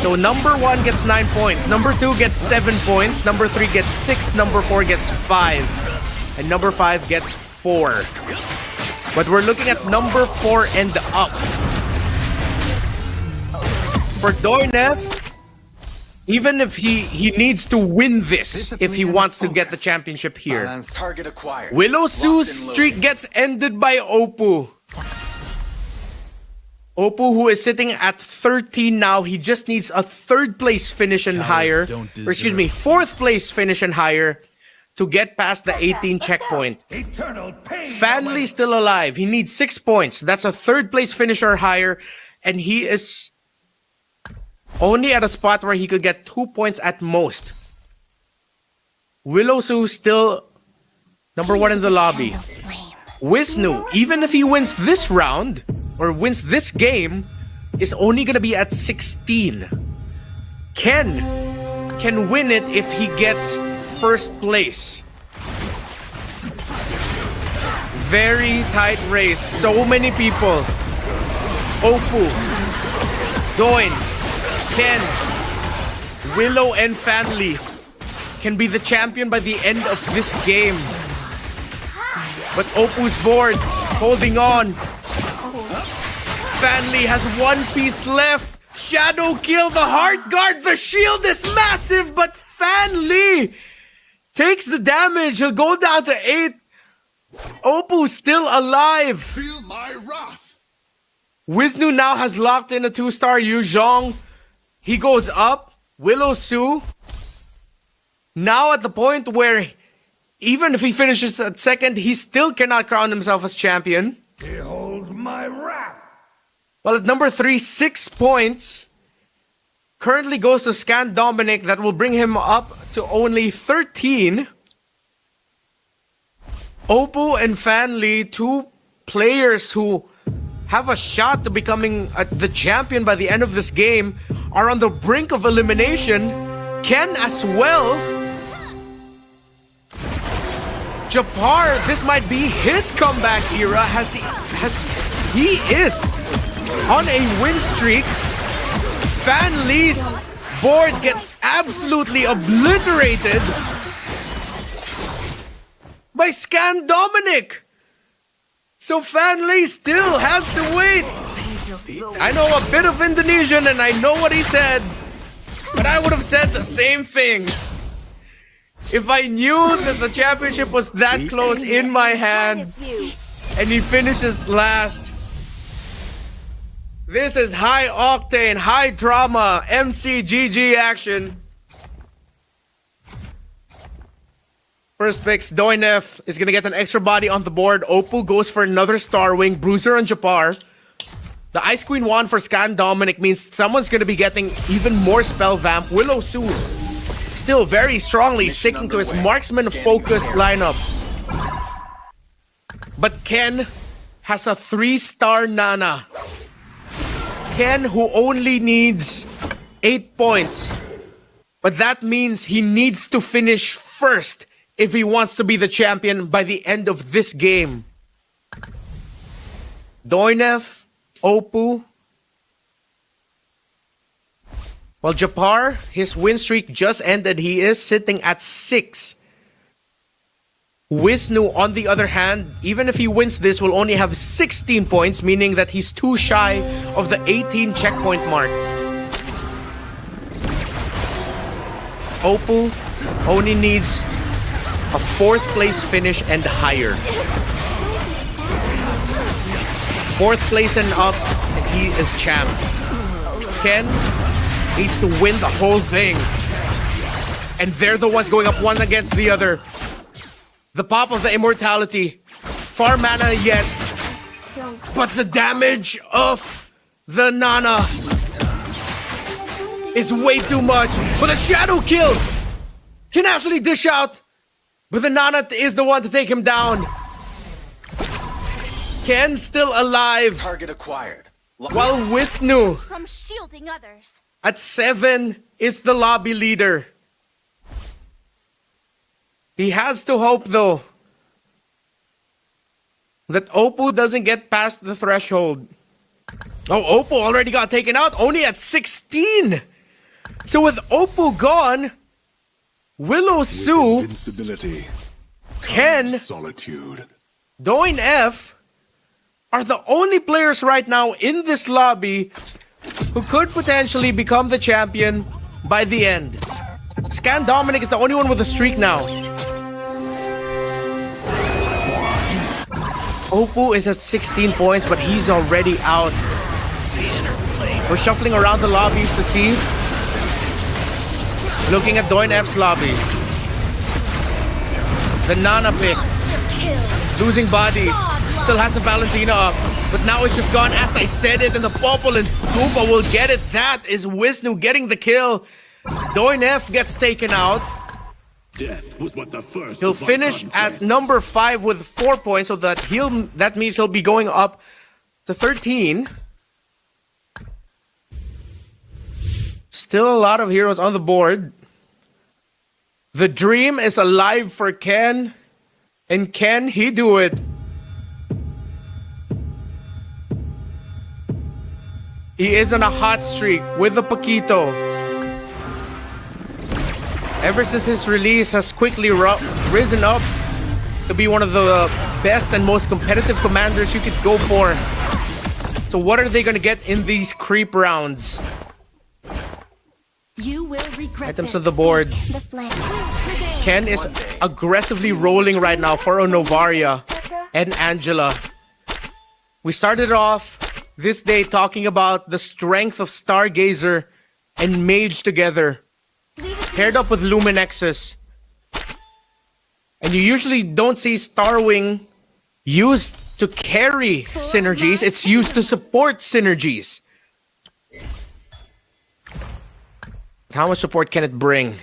So number 1 gets 9 points, number 2 gets 7 points, number 3 gets 6, number 4 gets 5, and number 5 gets 4. But we're looking at number 4 and up. For Doinef, even if he needs to win this if he wants to get the championship here. Target acquired. Willow Locked Su's and streak loaded. gets ended by Oppo. Oppo, who is sitting at 13 now, he just needs a third place finish and higher. Or excuse me, fourth place finish and higher to get past the 18 checkpoint. Fanli's still alive. He needs 6 points. That's a third place finish or higher. And he is only at a spot where he could get 2 points at most. Willow Su still number 1 in the lobby. Wisnu, even if he wins this round, or wins this game, is only gonna be at 16. Ken can win it if he gets first place. Very tight race. So many people. Oppo, Doin, Ken, Willow, and Fanli can be the champion by the end of this game. But Oppo's bored, holding on. Fanli has 1 piece left. Shadow kill, the heart guard, the shield is massive, but Fanli takes the damage. He'll go down to 8. Oppo's still alive. Feel my wrath. Wisnu now has locked in a 2-star Yu Zhong. He goes up. Willow Su now at the point where even if he finishes at second, he still cannot crown himself as champion. Behold my wrath. Well, at number 3, 6 points. Currently goes to Scan Dominic. That will bring him up to only 13. Oppo and Fanli, 2 players who have a shot to becoming the champion by the end of this game, are on the brink of elimination. Ken as well. Japar, this might be his comeback era. He is on a win streak. Fanli's board gets absolutely obliterated by Scan Dominic. So Fanli still has to wait. I know a bit of Indonesian and I know what he said, but I would have said the same thing. If I knew that the championship was that close in my hand and he finishes last. This is high octane, high drama, MCGG action. First picks, Doinef is gonna get an extra body on the board. Oppo goes for another Star Wing, Bruiser on Japar. The Ice Queen wand for Scan Dominic means someone's gonna be getting even more spell vamp. Willow Su still very strongly sticking to his marksman-focused lineup. But Ken has a 3-star Nana. Ken, who only needs 8 points. But that means he needs to finish first if he wants to be the champion by the end of this game. Doinef, Oppo. Well, Japar, his win streak just ended. He is sitting at 6. Wisnu, on the other hand, even if he wins this, will only have 16 points, meaning that he's too shy of the 18 checkpoint mark. Oppo only needs a 4th place finish and higher. 4th place and up, and he is champ. Ken needs to win the whole thing. And they're the ones going up one against the other. The pop of the immortality. Far mana yet. But the damage of the Nana is way too much. But a shadow kill can actually dish out. But the Nana is the one to take him down. Ken still alive. Target acquired. While Wisnu From shielding others. at 7 is the lobby leader. He has to hope, though, that Oppo doesn't get past the threshold. Oh, Oppo already got taken out, only at 16. So with Oppo gone, Willow Su, Invincibility. Ken, Solitude. Doin F are the only players right now in this lobby who could potentially become the champion by the end. Scan Dominic is the only one with a streak now. Oppo is at 16 points, but he's already out. We're shuffling around the lobbies to see. Looking at Doin F's lobby. The Nana pick. Losing bodies. Still has the Valentina up. But now it's just gone as I said it, and the Popol and Koopa will get it. That is Wisnu getting the kill. Doin F gets taken out. Death was what the first He'll finish at number 5 with 4 points, so that means he'll be going up to 13. Still a lot of heroes on the board. The dream is alive for Ken. And can he do it? He is on a hot streak with the Paquito. Ever since his release, has quickly risen up to be one of the best and most competitive commanders you could go for. So what are they going to get in these creep rounds? You will regret Items this. of the board. The flag. Ken is aggressively rolling right now for Novaria and Angela. We started off this day talking about the strength of Stargazer and Mage together, paired up with Luminexus. And you usually don't see Starwing used to carry synergies, it's used to support synergies. How much support can it bring?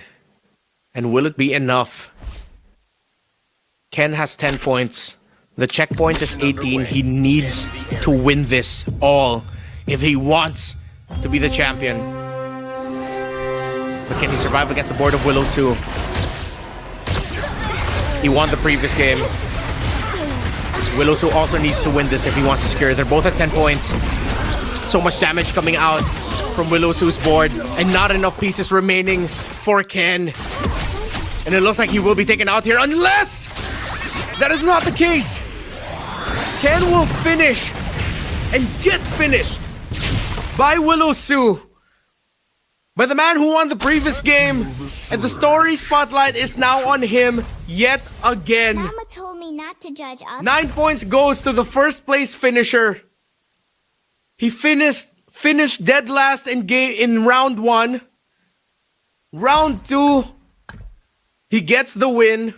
And will it be enough? Ken has 10 points. The checkpoint is 18. He needs to win this all if he wants to be the champion. But can he survive against the board of Willow Su? He won the previous game. Willow Su also needs to win this if he wants to secure. They're both at 10 points. So much damage coming out from Willow Su's board, and not enough pieces remaining for Ken. And it looks like he will be taken out here unless that is not the case. Ken will finish and get finished by Willow Su, by the man who won the previous game, and the story spotlight is now on him yet again. Mama told me not to judge others. 9 points goes to the first place finisher. He finished dead last in round 1. Round 2, he gets the win.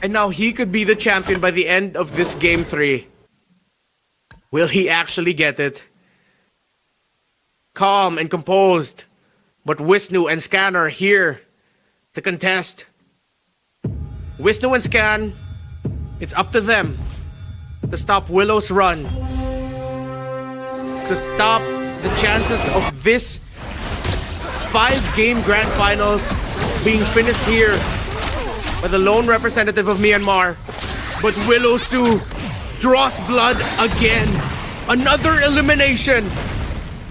And now he could be the champion by the end of this game 3. Will he actually get it? Calm and composed, but Wisnu and Scan are here to contest. Wisnu and Scan, it's up to them to stop Willow's run, to stop the chances of this 5-game grand finals being finished here by the lone representative of Myanmar. But Willow Su draws blood again. Another elimination.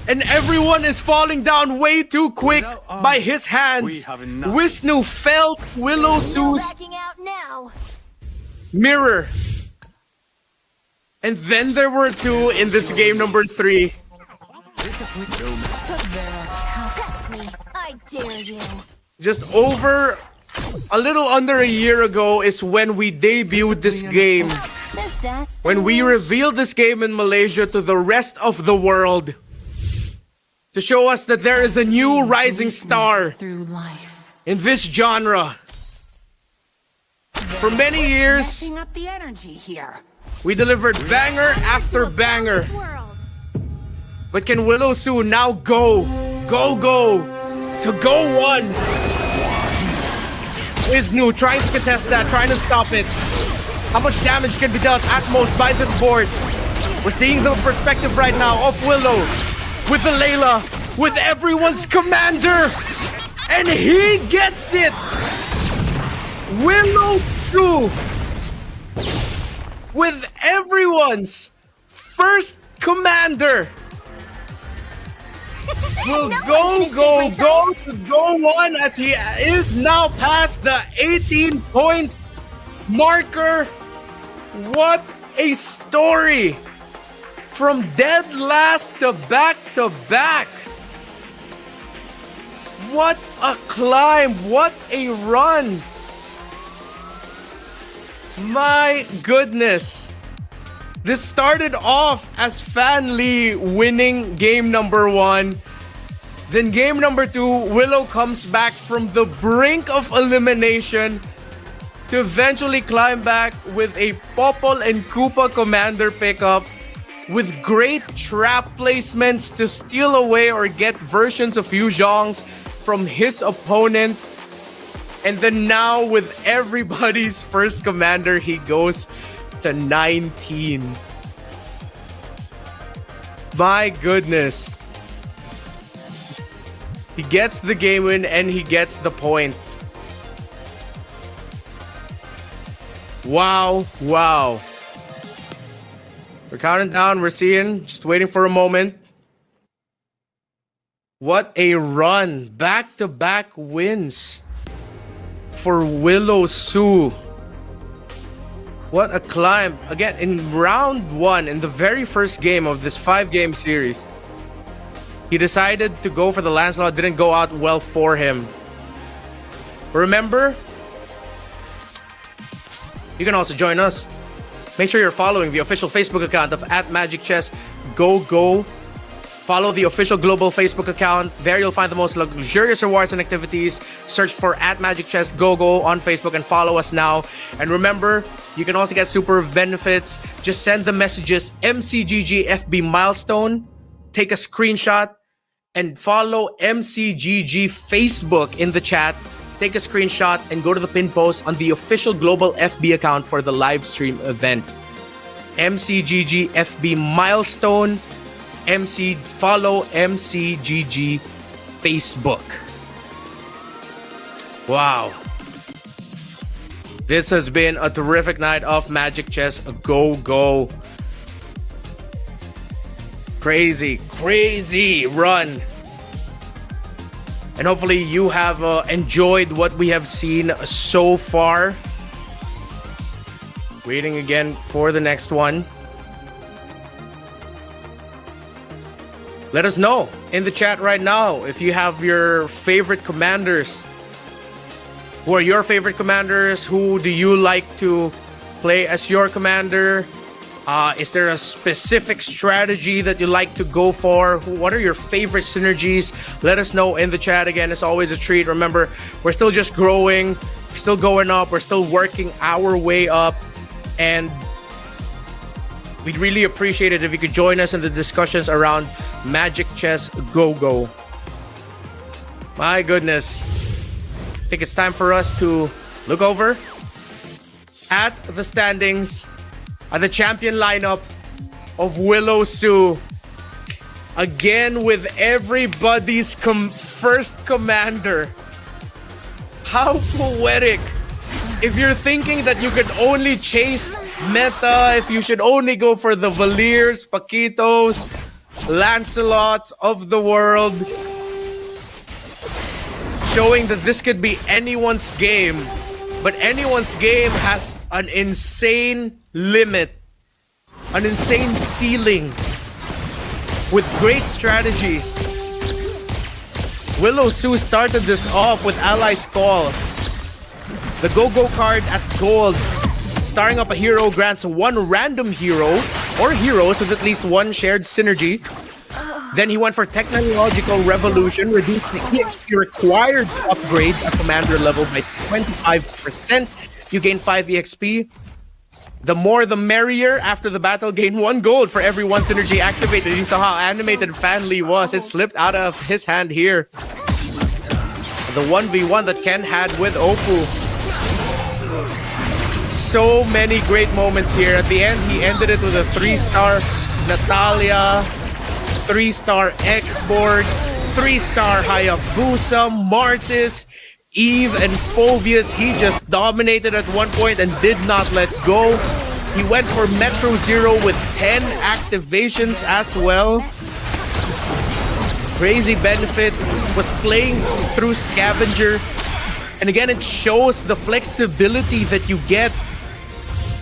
And everyone is falling down way too quick by his hands. Wisnu felt Willow Su's Backing out now. mirror. And then there were two in this game number 3. I dare you. Just over a little under a year ago is when we debuted this game. When we revealed this game in Malaysia to the rest of the world. To show us that there is a new rising star in this genre. For many years, Up the energy here. we delivered banger after banger. But can Willow Su now go to go one? Wisnu trying to contest that, trying to stop it. How much damage can be dealt at most by this board? We're seeing the perspective right now of Willow with the Layla, with everyone's commander, and he gets it. Willow Su with everyone's first commander will go to go one as he is now past the 18-point marker. What a story! From dead last to back to back. What a climb! What a run! My goodness. This started off as Fan Lee winning game number 1. Then game number 2, Willow comes back from the brink of elimination to eventually climb back with a Popol and Koopa commander pickup with great trap placements to steal away or get versions of Yu Zhong's from his opponent. And then now with everybody's first commander, he goes to 19. My goodness. He gets the game win and he gets the point. Wow, wow. We're counting down, we're seeing, just waiting for a moment. What a run. Back-to-back wins for Willow Su. What a climb. Again, in round 1, in the very first game of this 5-game series, he decided to go for the Lancelot. Didn't go out well for him. Remember? You can also join us. Make sure you're following the official Facebook account of @MagicChessGoGo. Follow the official global Facebook account. There you'll find the most luxurious rewards and activities. Search for @MagicChessGoGo on Facebook and follow us now. And remember, you can also get super benefits. Just send the messages MCGGFB milestone. Take a screenshot and follow MCGG Facebook in the chat. Take a screenshot and go to the pin post on the official global FB account for the live stream event. MCGG FB milestone. Follow MCGG Facebook. Wow. This has been a terrific night of Magic Chess Go. Crazy run. And hopefully you have enjoyed what we have seen so far. Waiting again for the next one. Let us know in the chat right now if you have your favorite commanders. Who are your favorite commanders? Who do you like to play as your commander? Is there a specific strategy that you like to go for? What are your favorite synergies? Let us know in the chat. Again, it's always a treat. Remember, we're still just growing. We're still going up. We're still working our way up. And we'd really appreciate it if you could join us in the discussions around Magic Chess Go. My goodness. I think it's time for us to look over at the standings, at the champion lineup of Willow Su. Again with everybody's first commander. How poetic. If you're thinking that you could only chase meta, if you should only go for the Valiers, Paquitos, Lancelots of the world, showing that this could be anyone's game, but anyone's game has an insane limit, an insane ceiling, with great strategies. Willow Su started this off with Ally's Call. The Go-Go card at gold. Starring up a hero grants one random hero or heroes with at least one shared synergy. Then he went for Technological Revolution, reduced the EXP required to upgrade a commander level by 25%. You gain 5 EXP. The more the merrier. After the battle, gain 1 gold for every 1 synergy activated. You saw how animated Fan Lee was. It slipped out of his hand here. The 1v1 that Ken had with Oppo. So many great moments here. At the end, he ended it with a 3-star Natalia, 3-star X-Borg, 3-star Hayabusa, Martis, Eve, and Phoveus. He just dominated at one point and did not let go. He went for Metro Zero with 10 activations as well. Crazy benefits, was playing through Scavenger. And again, it shows the flexibility that you get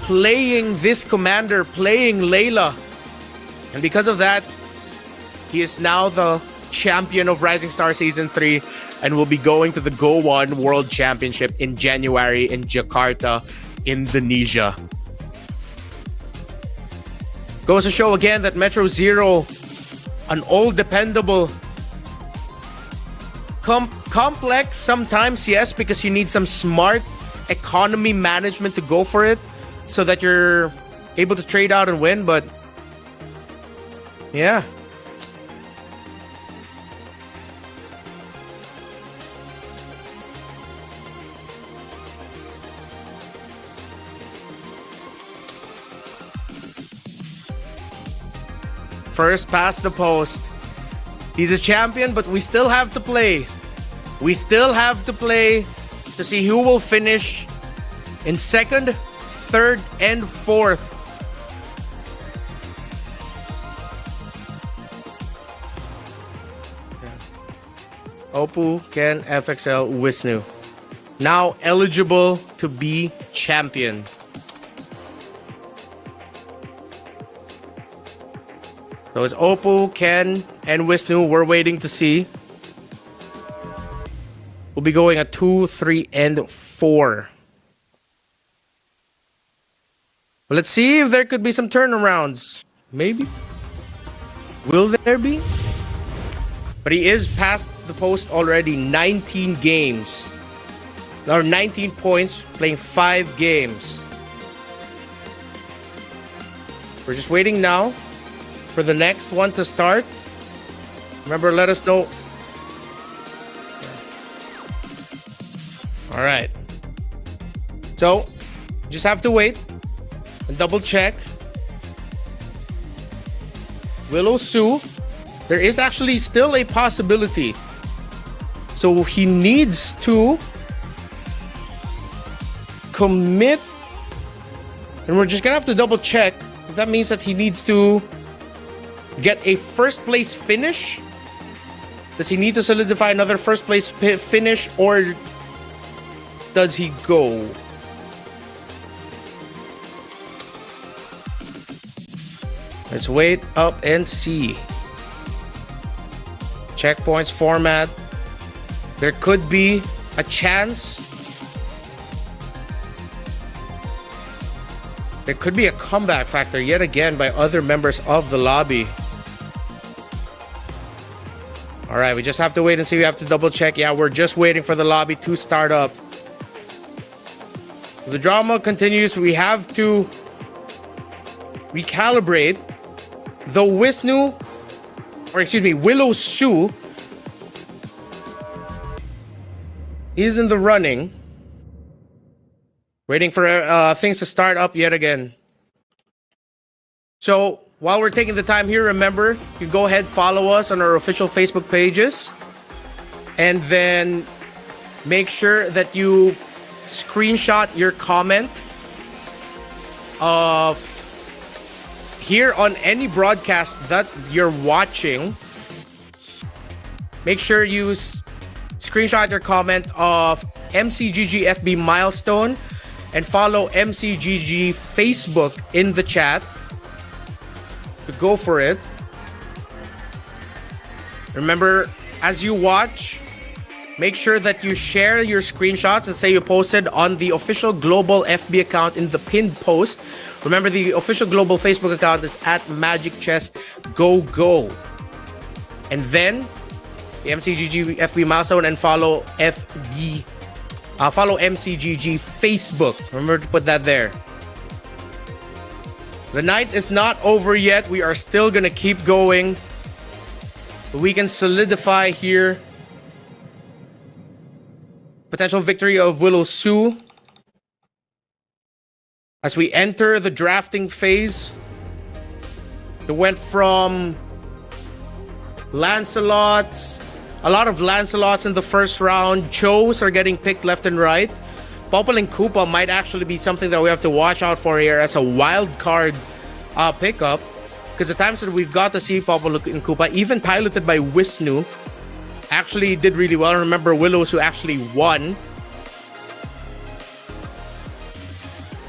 playing this commander, playing Layla. And because of that, he is now the champion of Rising Star Season 3 and will be going to the Go 1 World Championship in January in Jakarta, Indonesia. Goes to show again that Metro Zero, an old dependable, complex sometimes, yes, because you need some smart economy management to go for it so that you're able to trade out and win, but yeah. First past the post. He's a champion, but we still have to play. We still have to play to see who will finish in 2nd, 3rd, and 4th. Oppo, Ken, FXL, Wisnu. Now eligible to be champion. So it's Oppo, Ken, and Wisnu. We're waiting to see. We'll be going at 2, 3, and 4. Well, let's see if there could be some turnarounds. Maybe. Will there be? But he is past the post already. 19 games. Or 19 points, playing 5 games. We're just waiting now for the next one to start. Remember, let us know. All right. So, just have to wait and double check. Willow Su, there is actually still a possibility. So he needs to commit, and we're just gonna have to double check if that means that he needs to get a first place finish. Does he need to solidify another first place finish, or does he go? Let's wait up and see. Checkpoints format. There could be a chance. There could be a comeback factor yet again by other members of the lobby. All right, we just have to wait and see. We have to double check. Yeah, we're just waiting for the lobby to start up. The drama continues. We have to recalibrate. Though Willow Su is in the running. Waiting for things to start up yet again. So, while we're taking the time here, remember, you go ahead, follow us on our official Facebook pages. And then make sure that you screenshot your comment of here on any broadcast that you're watching, make sure you screenshot your comment of MCGG FB milestone and follow MCGG Facebook in the chat. Go for it. Remember, as you watch, make sure that you share your screenshots and say you posted on the official Global FB account in the pinned post. Remember, the official Global Facebook account is at Magic Chess Go Go. And then the MCGG FB milestone and follow MCGG Facebook. Remember to put that there. The night is not over yet. We are still gonna keep going. We can solidify here potential victory of Willow Su as we enter the drafting phase. It went from Lancelots, a lot of Lancelots in the first round. Chos are getting picked left and right. Popple and Koopa might actually be something that we have to watch out for here as a wild card pickup. Because the times that we've got to see Popple and Koopa, even piloted by Wisnu, actually did really well. Remember, Willows who actually won.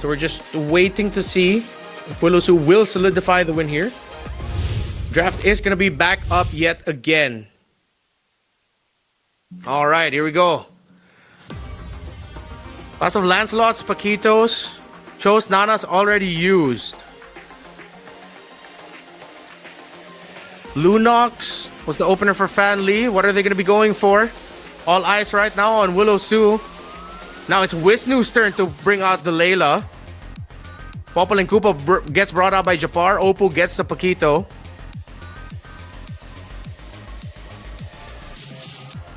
So we're just waiting to see if Willows who will solidify the win here. Draft is going to be back up yet again. All right, here we go. Lots of Lancelots, Paquitos, Chos, Nanas already used. Lunox was the opener for Fan Lee. What are they going to be going for? All eyes right now on Willow Su. Now it's Wisnu's turn to bring out the Layla. Popple and Koopa gets brought out by Japar. Oppo gets the Paquito.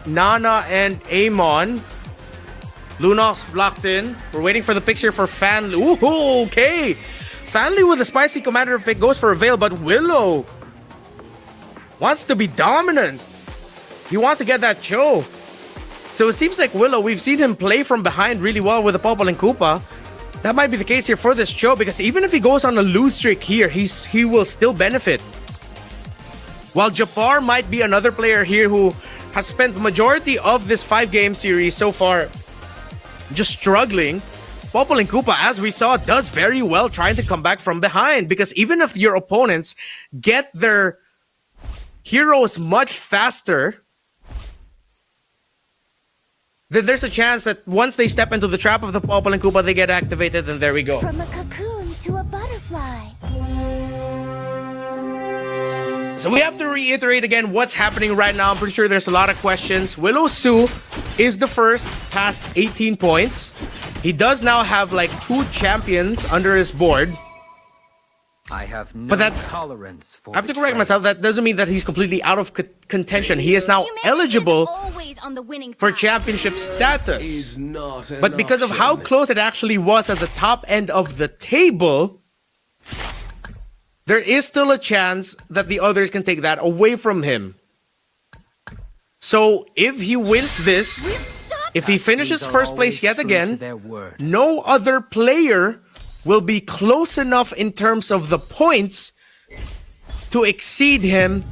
Nana and Amon. Lunox blocked in. We're waiting for the picks here for Fan Lee. Ooh, okay. Fan Lee with a spicy commander pick goes for a Veil, but Willow wants to be dominant. He wants to get that Cho. So it seems like Willow, we've seen him play from behind really well with the Popple and Koopa. That might be the case here for this Cho, because even if he goes on a lose streak here, he will still benefit. While Japar might be another player here who has spent the majority of this 5-game series so far just struggling, Popple and Koopa, as we saw, does very well trying to come back from behind, because even if your opponents get their heroes much faster, then there's a chance that once they step into the trap of the Popple and Koopa, they get activated, and there we go. From a cocoon to a butterfly. So we have to reiterate again what's happening right now. I'm pretty sure there's a lot of questions. Willow Su is the first past 18 points. He does now have like 2 champions under his board. I have no tolerance for I have to correct myself. That doesn't mean that he's completely out of contention. He is now eligible for championship status. But because of how close it actually was at the top end of the table, there is still a chance that the others can take that away from him. So if he wins this, if he finishes first place yet again, no other player will be close enough in terms of the points to exceed him,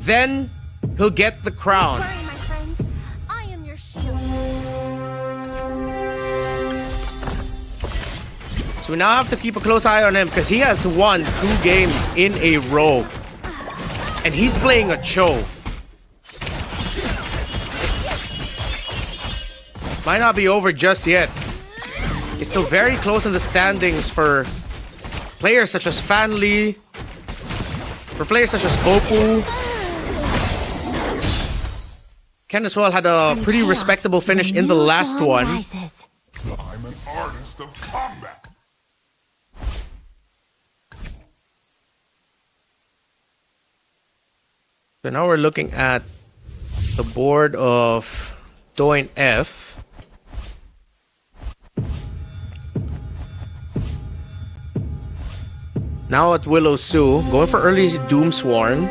then he'll get the crown. Worry, my friends. I am your shield. So we now have to keep a close eye on him because he has won 2 games in a row. And he's playing a Cho. Might not be over just yet. It's still very close in the standings for players such as Fan Lee, for players such as Oppo. Ken as well had a pretty respectable finish in the last one. I'm an artist of combat. So now we're looking at the board of Doin F. Now at Willow Su, going for early Doomsworn.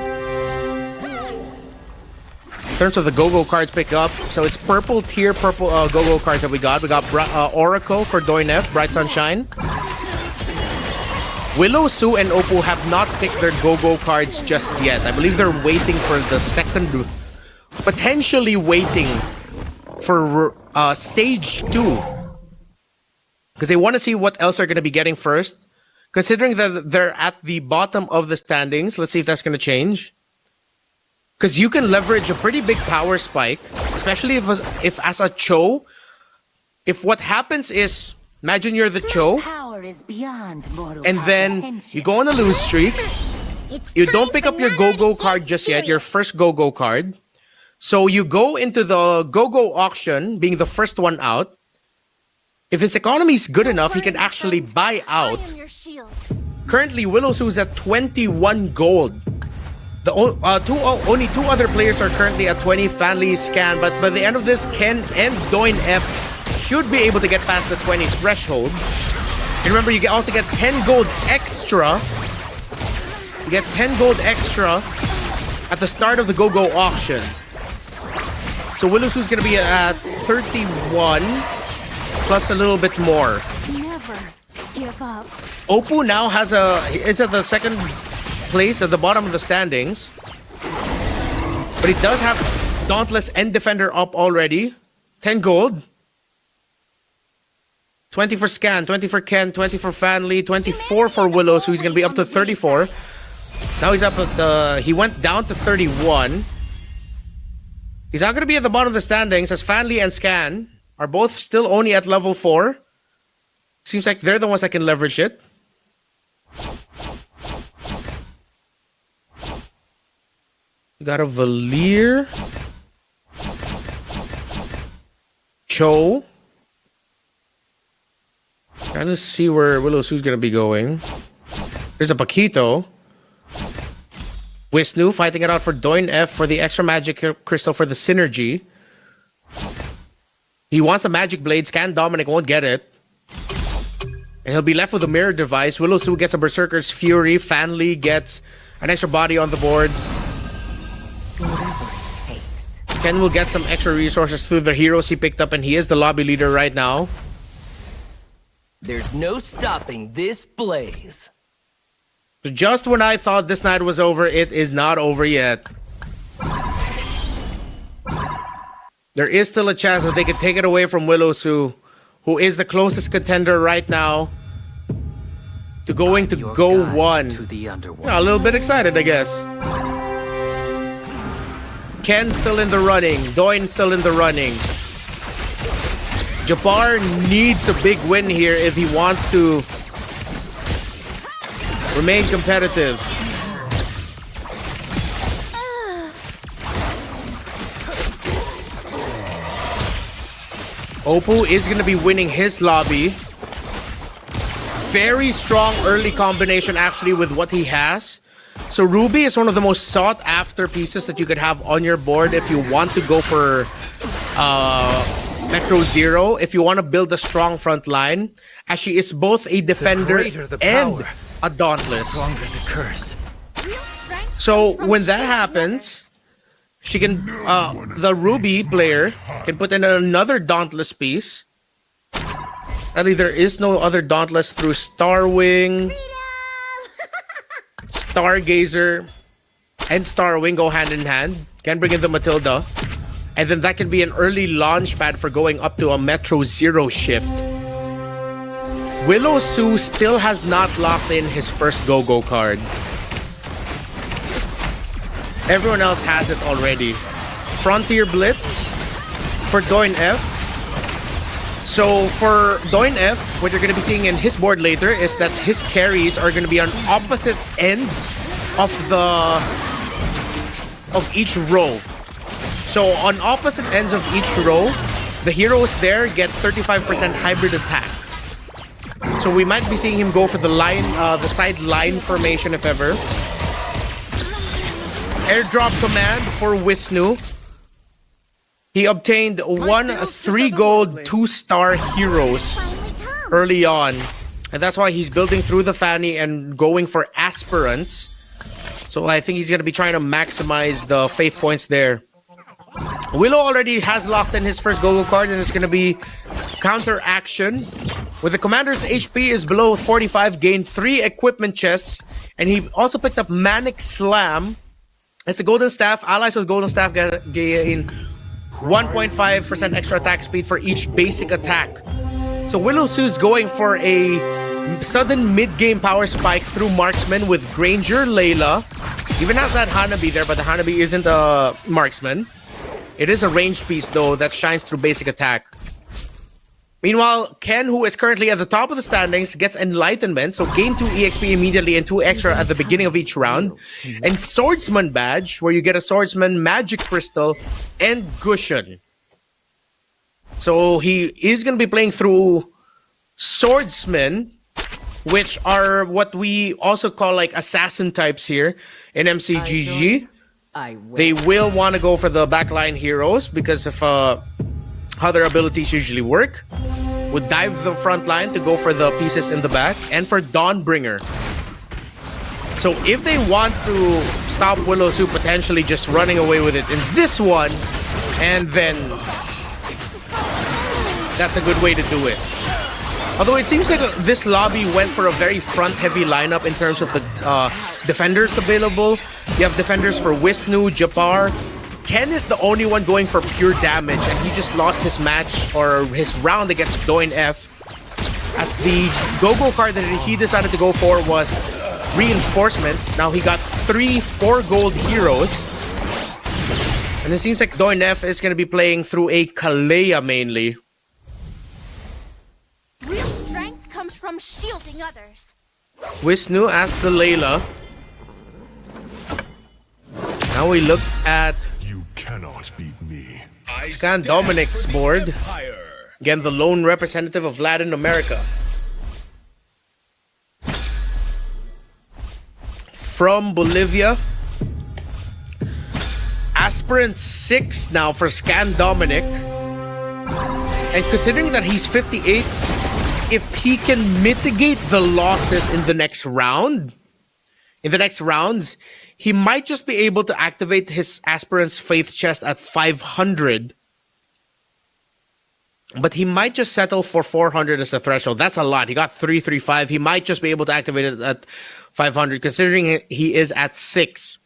In terms of the go-go cards pick up, so it's purple tier go-go cards that we got. We got Oracle for Doin F, Bright Sunshine. Willow, Sue, and Oppo have not picked their go-go cards just yet. I believe they're waiting for the second, potentially waiting for stage 2. Because they want to see what else they're going to be getting first. Considering that they're at the bottom of the standings, let's see if that's going to change. Because you can leverage a pretty big power spike, especially if as a Cho, if what happens is, imagine you're the Cho, and then you go on a lose streak, you don't pick up your go-go card just yet, your first go-go card. So you go into the go-go auction, being the first one out. If his economy is good enough, he can actually buy out. Currently, Willow Sue's at 21 gold. The only 2 other players are currently at 20, Fanly, Scan, but by the end of this, Ken and Doin F should be able to get past the 20 threshold. And remember, you also get 10 gold extra. You get 10 gold extra at the start of the go-go auction. So Willow Sue's gonna be at 31 plus a little bit more. Never give up. Oppo now is at the second place at the bottom of the standings. But he does have Dauntless and Defender up already. 10 gold. 20 for Scan, 20 for Ken, 20 for Fanly, 24 for Willow, so he's gonna be up to 34. Now he's up at he went down to 31. He's not gonna be at the bottom of the standings as Fanly and Scan are both still only at level 4. Seems like they're the ones that can leverage it. We got a Valier. Cho. Trying to see where Willow Sue's gonna be going. There's a Paquito. Wisnu fighting it out for Doin F for the extra magic crystal for the synergy. He wants a magic blade. Scan Dominic won't get it. And he'll be left with a mirror device. Willow Sue gets a Berserker's Fury. Fanly gets an extra body on the board. Ken will get some extra resources through the heroes he picked up, and he is the lobby leader right now. There's no stopping this blaze. So just when I thought this night was over, it is not over yet. There is still a chance that they could take it away from Willow Sue, who is the closest contender right now to going to Go 1. Yeah, a little bit excited, I guess. Ken's still in the running. Doin's still in the running. Jabbar needs a big win here if he wants to remain competitive. Oppo is going to be winning his lobby. Very strong early combination actually with what he has. So Ruby is one of the most sought after pieces that you could have on your board if you want to go for Metro Zero, if you want to build a strong front line, as she is both a defender and a dauntless. The curse. So when that happens, she can the Ruby player can put in another dauntless piece. Sadly, there is no other dauntless through Starwing. Stargazer and Starwing go hand in hand. Can bring in the Matilda. And then that can be an early launch pad for going up to a Metro Zero shift. Willow Sue still has not locked in his first go-go card. Everyone else has it already. Frontier Blitz for Doin F. So for Doin F, what you're going to be seeing in his board later is that his carries are going to be on opposite ends of each row. So on opposite ends of each row, the heroes there get 35% hybrid attack. So we might be seeing him go for the line, the side line formation if ever. Airdrop command for Wisnu. He obtained 3 gold 2-star heroes early on. And that's why he's building through the Fanny and going for aspirants. So I think he's going to be trying to maximize the faith points there. Willow already has locked in his first go-go card, and it's going to be counter action With the commander's HP is below 45, gain 3 equipment chests, and he also picked up Manic Slam. It's a golden staff. Allies with golden staff gain 1.5% extra attack speed for each basic attack. So Willow Sue's going for a sudden mid-game power spike through marksman with Granger, Layla. Even has that Hanabi there, but the Hanabi isn't a marksman. It is a ranged piece though that shines through basic attack. Meanwhile, Ken, who is currently at the top of the standings, gets Enlightenment, so gain 2 EXP immediately and 2 extra at the beginning of each round. And Swordsman Badge, where you get a Swordsman, Magic Crystal, and Cushion. So he is going to be playing through Swordsmen, which are what we also call like assassin types here in MCGG. They will want to go for the backline heroes because of how their abilities usually work. Would dive the front line to go for the pieces in the back and for Dawnbringer. So if they want to stop Willow Sue potentially just running away with it in this one, and then that's a good way to do it. Although it seems like this lobby went for a very front-heavy lineup in terms of the defenders available. You have defenders for Wisnu, Japar. Ken is the only one going for pure damage, and he just lost his match or his round against Doin F. As the go-go card that he decided to go for was Reinforcement. Now he got 3 4-gold heroes. And it seems like Doin F is going to be playing through a Kalea mainly. Real strength comes from shielding others. Wisnu as the Layla. Now we look at Cannot beat me. Scan Dominic's board. Again, the lone representative of Latin America. From Bolivia. Aspirant 6 now for Scan Dominic. And considering that he's 58, if he can mitigate the losses in the next round, he might just be able to activate his Aspirant's Faith chest at 500. But he might just settle for 400 as a threshold. That's a lot. He got 335. He might just be able to activate it at 500, considering he is at 6.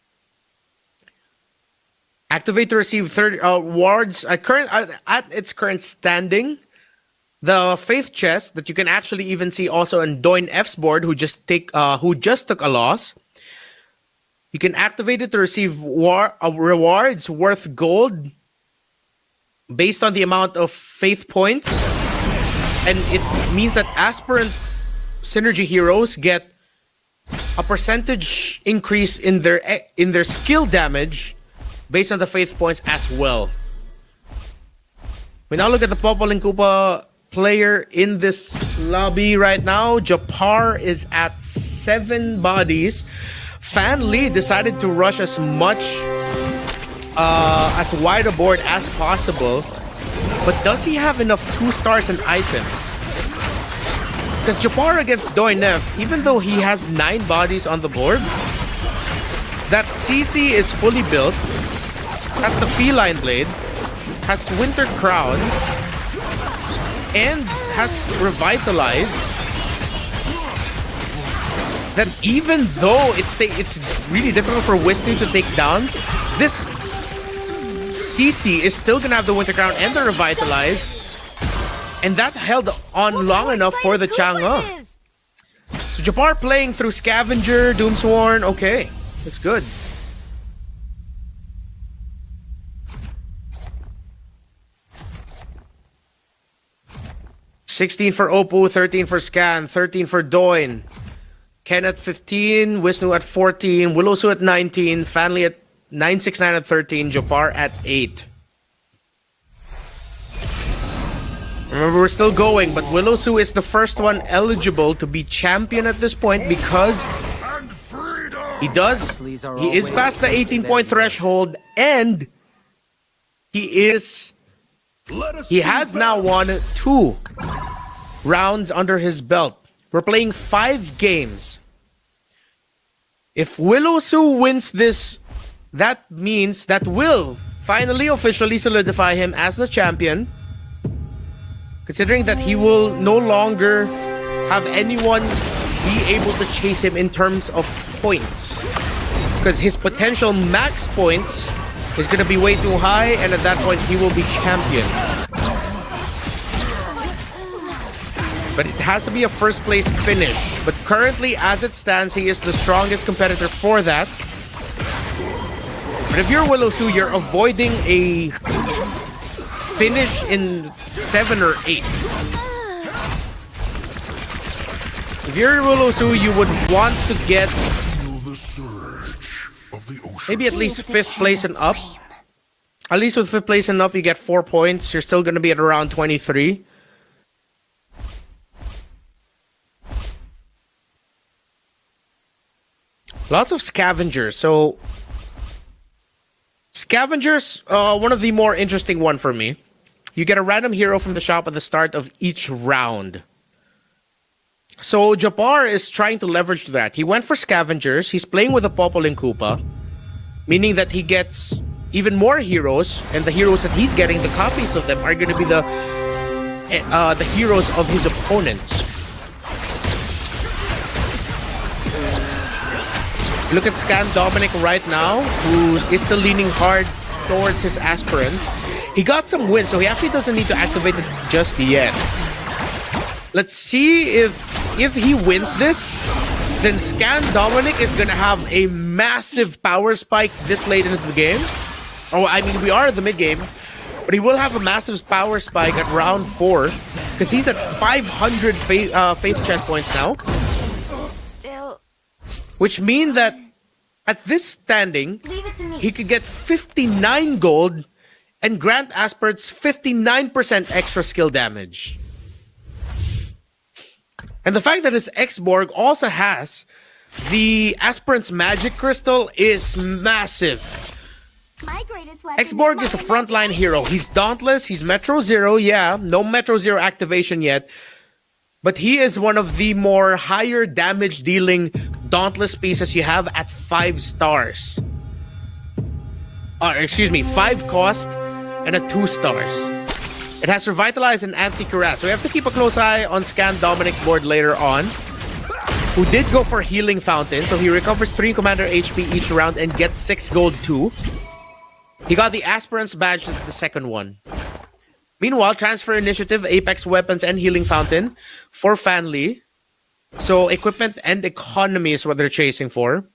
Activate to receive 30 wards at its current standing. The Faith chest that you can actually even see also on Doin F's board, who just took a loss. You can activate it to receive rewards worth gold based on the amount of faith points. And it means that aspirant synergy heroes get a percentage increase in their skill damage based on the faith points as well. We now look at the Popol and Koopa player in this lobby right now. Japar is at 7 bodies. Fan Lee decided to rush as wide a board as possible. But does he have enough 2 stars and items? Because Japar against Doin F, even though he has 9 bodies on the board, that CC is fully built, has the Feline Blade, has Winter Crown, and has Revitalize. That even though it's really difficult for Wisnu to take down, this CC is still gonna have the Winter Crown and the Revitalize, and that held on long enough for the Chang'e. So Japar playing through Scavenger, Doomsworn, okay, looks good. $16 for Oppo, 13 for Scan, 13 for Doin. Ken at 15, Wisnu at 14, Willow Sue at 19, Fanly at 969 at 13, Japar at 8. Remember, we're still going, but Willow Sue is the first one eligible to be champion at this point because he is past the 18-point threshold, and he has now won 2 rounds under his belt. We're playing 5 games. If Willow Sue wins this, that means that will finally officially solidify him as the champion. considering that he will no longer have anyone be able to chase him in terms of points. Because his potential max points is going to be way too high, and at that point he will be champion. But it has to be a first place finish. But currently, as it stands, he is the strongest competitor for that. But if you're Willow-Su, you're avoiding a finish in 7 or 8. If you're Willow-Su, you would want to get maybe at least 5th place and up. At least with 5th place and up, you get 4 points. You're still going to be at around 23. Lots of scavengers. So, scavengers, one of the more interesting one for me. You get a random hero from the shop at the start of each round. So, Japar is trying to leverage that. He went for scavengers. He's playing with a Popol and Koopa, meaning that he gets even more heroes, and the heroes that he's getting, the copies of them, are going to be the heroes of his opponents. Look at Scan Dominic right now, who is still leaning hard towards his aspirants. He got some wins, so he actually doesn't need to activate it just yet. Let's see if he wins this, then Scan Dominic is gonna have a massive power spike this late into the game. Oh, I mean, we are at the mid-game, but he will have a massive power spike at round 4, because he's at 500 faith chest points now. Which means that at this standing, he could get 59 gold and grant aspirants 59% extra skill damage. And the fact that his X-Borg also has the aspirant's magic crystal is massive. X-Borg is a frontline hero. He's Dauntless, he's Metro Zero, yeah, no Metro Zero activation yet. But he is one of the more higher damage dealing Dauntless pieces you have at 5 stars. Excuse me, 5 cost and at 2 stars. It has Revitalize and Anti-Cuirass. So we have to keep a close eye on Scan Dominic's board later on, who did go for Healing Fountain. So he recovers 3 Commander HP each round and gets 6 gold too. He got the Aspirant's badge with the second one. Meanwhile, Transfer Initiative, Apex Weapons, and Healing Fountain for Fanli. So, equipment and economy is what they're chasing for.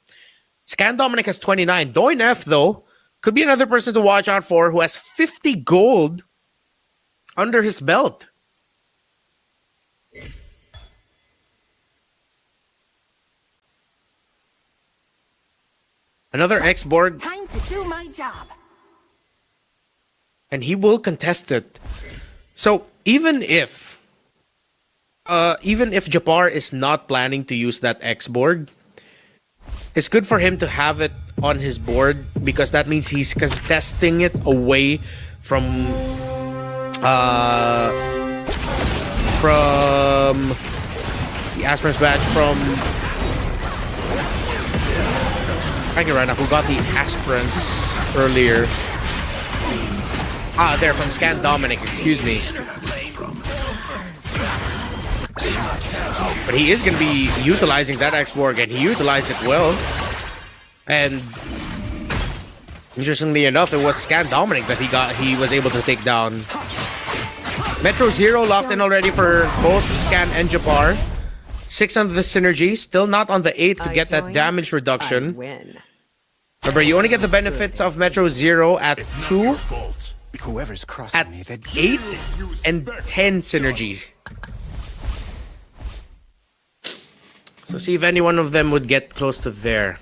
Scan Dominic has 29. Doin F, though, could be another person to watch out for who has 50 gold under his belt. Another X-Borg. Time to do my job. And he will contest it. So even if Japar is not planning to use that X-Borg, it's good for him to have it on his board, because that means he's contesting it away from the Aspirant's badge from right now, who got the Aspirants earlier. There, from Scan Dominic, excuse me. But he is going to be utilizing that X-Borg, and he utilized it well. And interestingly enough, it was Scan Dominic that he was able to take down. Metro Zero locked in already for both Scan and Japar. 6 on the synergy, still not on the 8 to get that damage reduction. Remember, you only get the benefits of Metro Zero at 2. Whoever's crossing At me, 8 and 10 synergy. So see if any one of them would get close to there.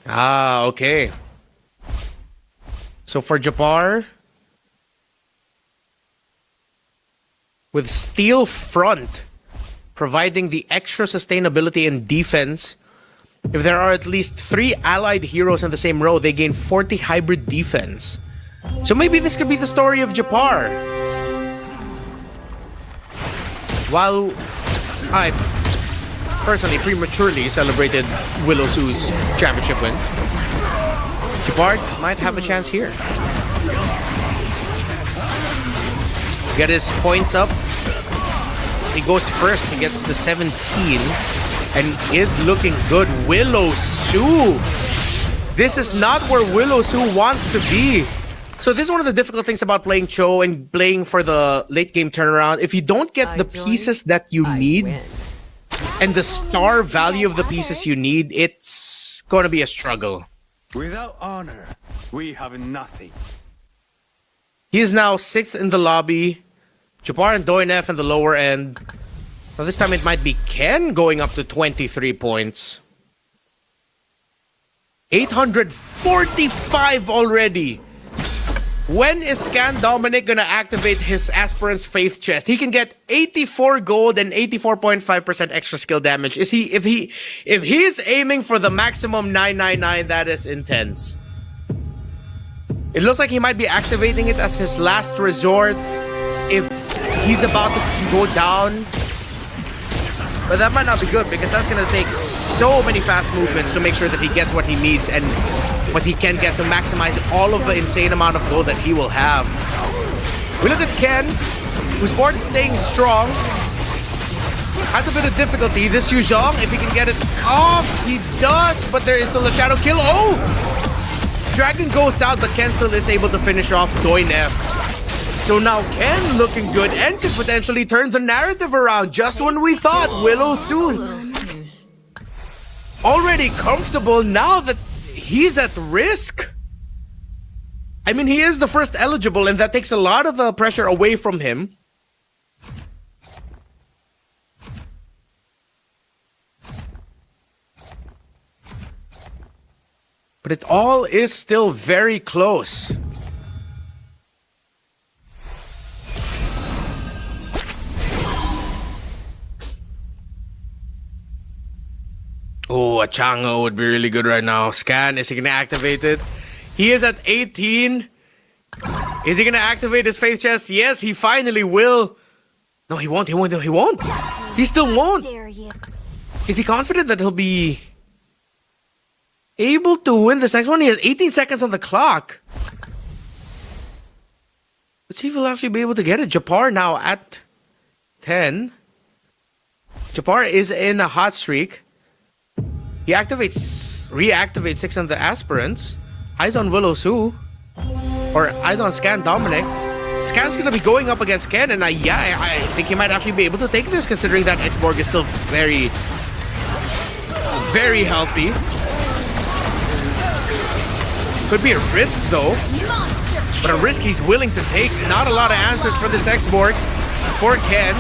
Okay. So for Japar, with Steel Front providing the extra sustainability and defense, if there are at least 3 allied heroes in the same row, they gain 40 hybrid defense. So maybe this could be the story of Japar. While I personally prematurely celebrated Willow-Su's championship win. Jabbar might have a chance here. Get his points up. He goes first. He gets to 17 and is looking good. Willow Sue. This is not where Willow Sue wants to be. So this is one of the difficult things about playing Cho and playing for the late game turnaround. If you don't get the pieces that you need and the star value of the pieces you need, it's going to be a struggle. Without honor, we have nothing. He is now 6th in the lobby. Jabbar and Doinef in the lower end. Well, this time it might be Ken going up to 23 points. 845 already. When is Scan Dominic gonna activate his Aspirant's Faith chest? He can get 84 gold and 84.5% extra skill damage. If he is aiming for the maximum 999, that is intense. It looks like he might be activating it as his last resort if he's about to go down. But that might not be good because that's gonna take so many fast movements to make sure that he gets what he needs and what he can get to maximize all of the insane amount of gold that he will have. We look at Ken, whose board is staying strong. Has a bit of difficulty. This Yuzhong, if he can get it off, he does, but there is still a shadow kill. Oh! Dragon goes out, but Ken still is able to finish off Doinef. So now Ken looking good and could potentially turn the narrative around just when we thought Willow soon. Already comfortable now that he's at risk. I mean, he is the first eligible and that takes a lot of the pressure away from him. But it all is still very close. Oh, a Chango would be really good right now. Scan, is he going to activate it? He is at 18. Is he going to activate his Faith chest? Yes, he finally will. No, he won't. He won't. He won't. He still won't. Is he confident that he'll be able to win this next one? He has 18 seconds on the clock. Let's see if he'll actually be able to get it. Jabbar now at 10. Jabbar is in a hot streak. He reactivates 6 on the aspirants. Eyes on Willow Sue. Or eyes on Scan Dominic. Scan's gonna be going up against Ken, and I think he might actually be able to take this considering that X-Borg is still very, very healthy. Could be a risk though. But a risk he's willing to take. Not a lot of answers for this X-Borg. For Ken.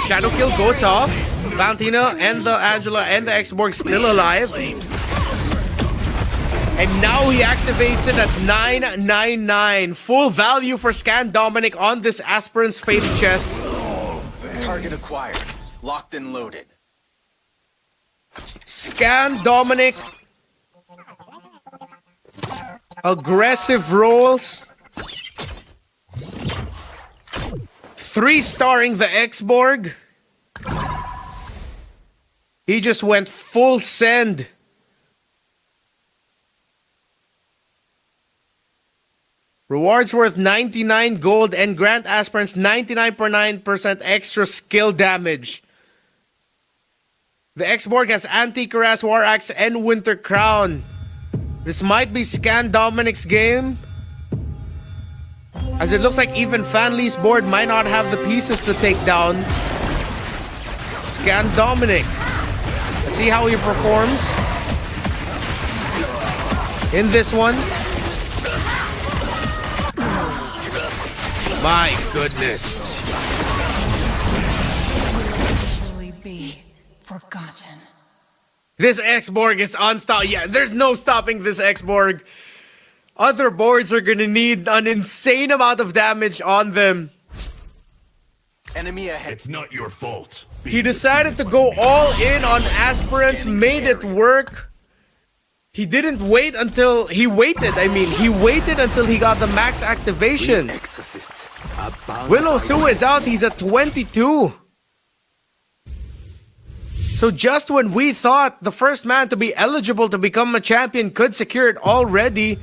Shadow kill goes off. Valentina and the Angela and the X-Borg still alive. And now he activates it at 999. Full value for Scan Dominic on this Aspirant's Faith chest. Target acquired. Locked and loaded. Scan Dominic. Aggressive rolls. 3-starring the X-Borg. He just went full send. Rewards worth 99 gold and grant aspirants 99.9% extra skill damage. The X-Borg has Anti-Cuirass, War Axe, and Winter Crown. This might be Scan Dominic's game, as it looks like even Fanli's board might not have the pieces to take down Scan Dominic. Let's see how he performs in this one. My goodness. Be forgotten. This X-Borg is unstoppable. Yeah, there's no stopping this X-Borg. Other boards are gonna need an insane amount of damage on them. Enemy ahead. It's not your fault. He decided to go all in on aspirants, made it work. He didn't wait until he waited. He waited until he got the max activation. Willow Sue is out. He's at 22. So So just when we thought the first man to be eligible to become a champion could secure it already,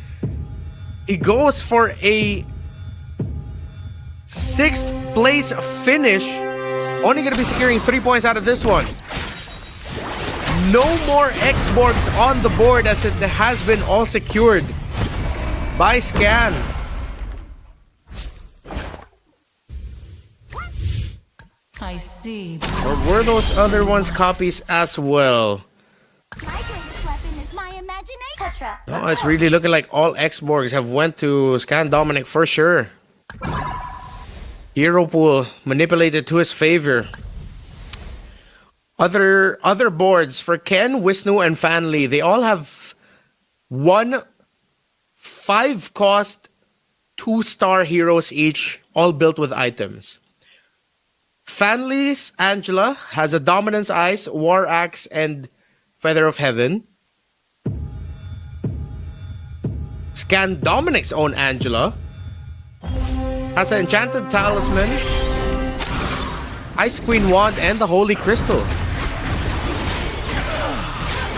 he goes for a 6th place finish. Only going to be securing 3 points out of this one. No more X-Borgs on the board as it has been all secured by Scan. I see. Or were those other ones copies as well? My greatest weapon is my imagination. No, it's really looking like all X-Borgs have went to Scan Dominic for sure. Hero pool manipulated to his favor. Other boards for Ken, Wisnu, and Fanli, they all have 1 5-cost 2-star heroes each, all built with items. Fanli's Angela has a Dominance Ice, War Axe, and Feather of Heaven. Scan Dominic's own Angela has an Enchanted Talisman, Ice Queen Wand, and the Holy Crystal.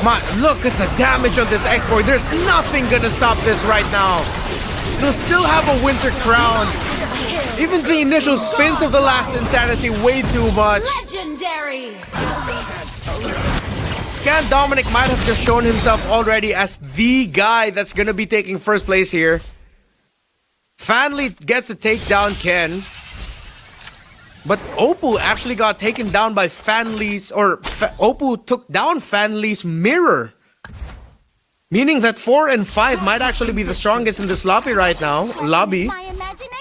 Man, look at the damage on this X-Borg. There's nothing gonna stop this right now. They'll still have a Winter Crown. Even the initial spins of the last Insanity way too much. Legendary. Scan Dominic might have just shown himself already as the guy that's gonna be taking first place here. Fanli gets to take down Ken. But Oppo actually got taken down by Fanli's, or Oppo took down Fanli's mirror. Meaning that 4 and 5 might actually be the strongest in this lobby right now. Lobby. My imagination.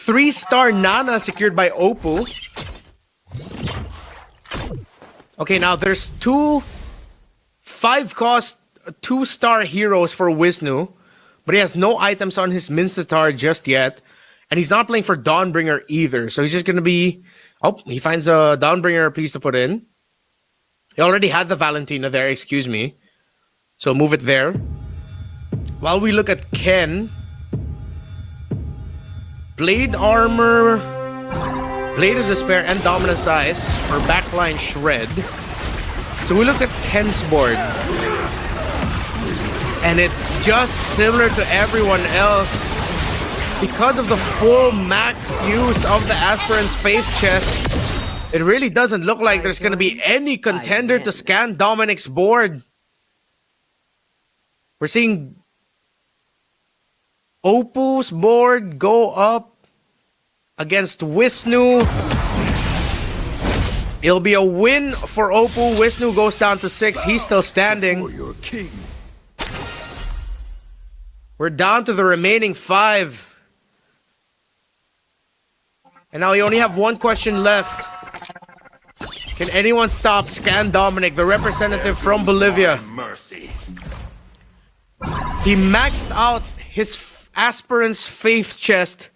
3-star Nana secured by Oppo. Okay, now there's 2 5-cost 2-star heroes for Wisnu. But he has no items on his Minstatar just yet. And he's not playing for Dawnbringer either. So he's just going to be... Oh, he finds a Dawnbringer piece to put in. He already had the Valentina there, excuse me. So move it there. While we look at Ken. Blade Armor, Blade of Despair, and Dominance Ice for backline Shred. So we look at Ken's board. And it's just similar to everyone else. Because of the full max use of the Aspirant's Faith Chest, it really doesn't look like there's going to be any contender to Scan Dominic's board. We're seeing Oppo's board go up against Wisnu. It'll be a win for Oppo. Wisnu goes down to 6. He's still standing. We're down to the remaining 5. And now you only have one question left. Can anyone stop Scan Dominic, the representative from Bolivia? Mercy. He maxed out his Aspirant's Faith Chest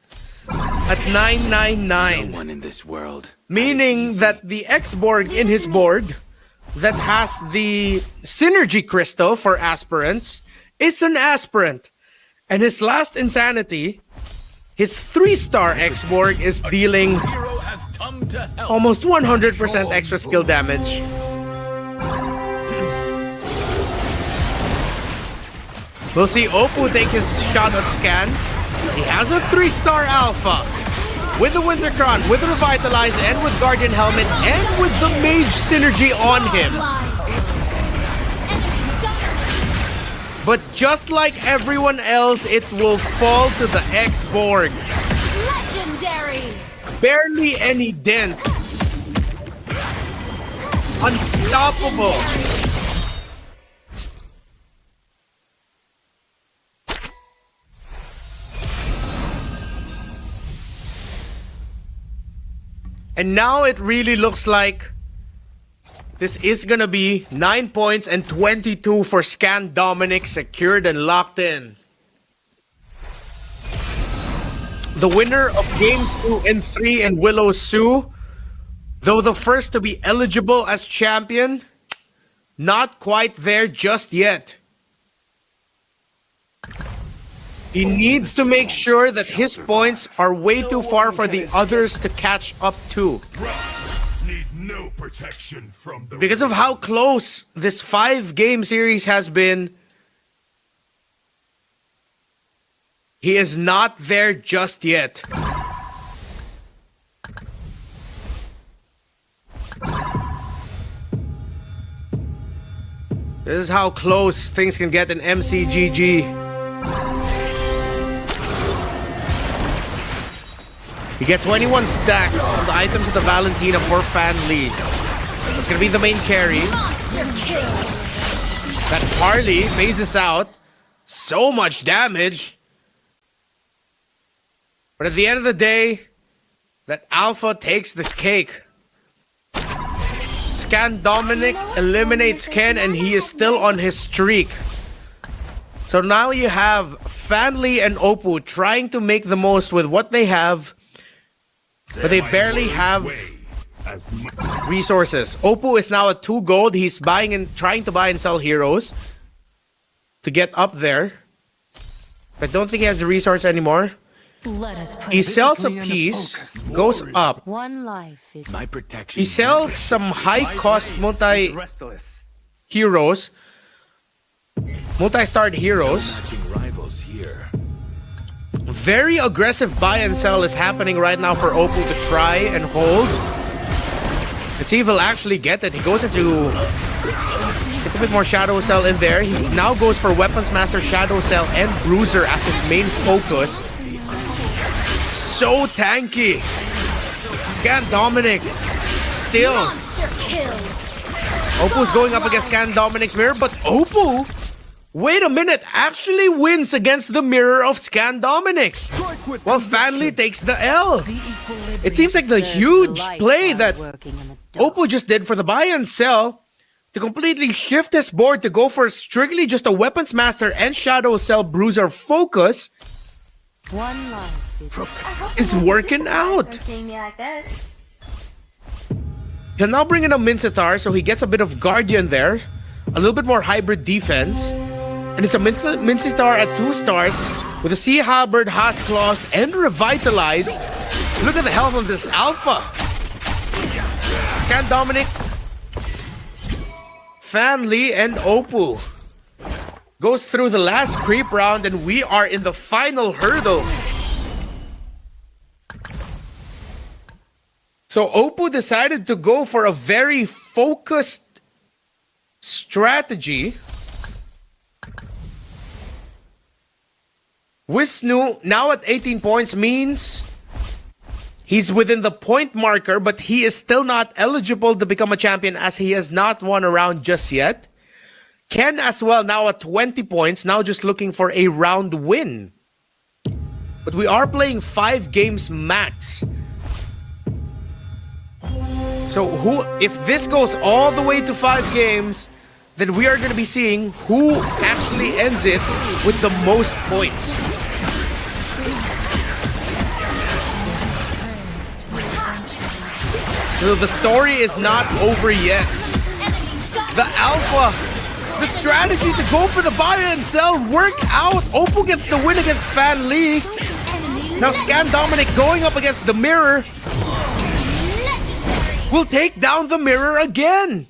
at 999. No one in this world. Meaning that the X-Borg in his board that has the Synergy Crystal for Aspirants is an Aspirant. And his last Insanity, his 3-star X-Borg, is dealing almost 100% extra skill damage. We'll see Oppo take his shot at Scan. He has a 3-star Alpha with the Winter Crown, with Revitalize, and with Guardian Helmet, and with the Mage Synergy on him. But just like everyone else, it will fall to the X-Borg. Legendary. Barely any dent. Unstoppable. And now it really looks like this is gonna be 9 points and 22 for Scan Dominic, secured and locked in. The winner of games 2 and 3 and Willow Sue, though the first to be eligible as champion, not quite there just yet. He needs to make sure that his points are way too far for the others to catch up to. Need no protection from the because of how close this 5-game series has been, he is not there just yet. This is how close things can get in MCGG. You get 21 stacks on the items of the Valentina for Fan Lee. That's gonna be the main carry. That Harley phases out. So much damage. But at the end of the day, that Alpha takes the cake. Scan Dominic eliminates Ken, and he is still on his streak. So now you have Fanli and Oppo trying to make the most with what they have, but they barely have resources. Oppo is now at 2 gold. He's buying and trying to buy and sell heroes to get up there. But I don't think he has the resource anymore. Let us put He sells a piece, goes up. One life is My protection. He sells some high-cost multi-heroes, multi-starred heroes. Matching rivals here. Very aggressive buy and sell is happening right now for Oppo to try and hold. Let's see if he'll actually get it. He goes into... It's a bit more Shadow Cell in there. He now goes for Weapons Master, Shadow Cell, and Bruiser as his main focus. So tanky. Scan Dominic. Still. Oppo's going up against Scan Dominic's mirror, but Oppo, wait a minute, actually wins against the mirror of Scan Dominic. While Fanli takes the L. It seems like the huge play that Oppo just did for the buy and sell to completely shift his board to go for strictly just a Weapons Master and Shadow Cell Bruiser focus one life is working out. He'll now bring in a Mincitar, so he gets a bit of Guardian there. A little bit more hybrid defense. And it's a Mincitar at 2 stars with a Sea Halberd, Haas Claws, and Revitalize. Look at the health of this Alpha. Scan Dominic, Fan Lee, and Oppo. Goes through the last creep round, and we are in the final hurdle. So Oppo decided to go for a very focused strategy. Wisnu, now at 18 points, means he's within the point marker, but he is still not eligible to become a champion as he has not won a round just yet. Ken as well, now at 20 points, now just looking for a round win. But we are playing 5 games max. So if this goes all the way to 5 games, then we are going to be seeing who actually ends it with the most points. So the story is not over yet. The Alpha, the strategy to go for the buy and sell worked out. Oppo gets the win against Fan Lee. Now Scan Dominic going up against the mirror will take down the mirror again.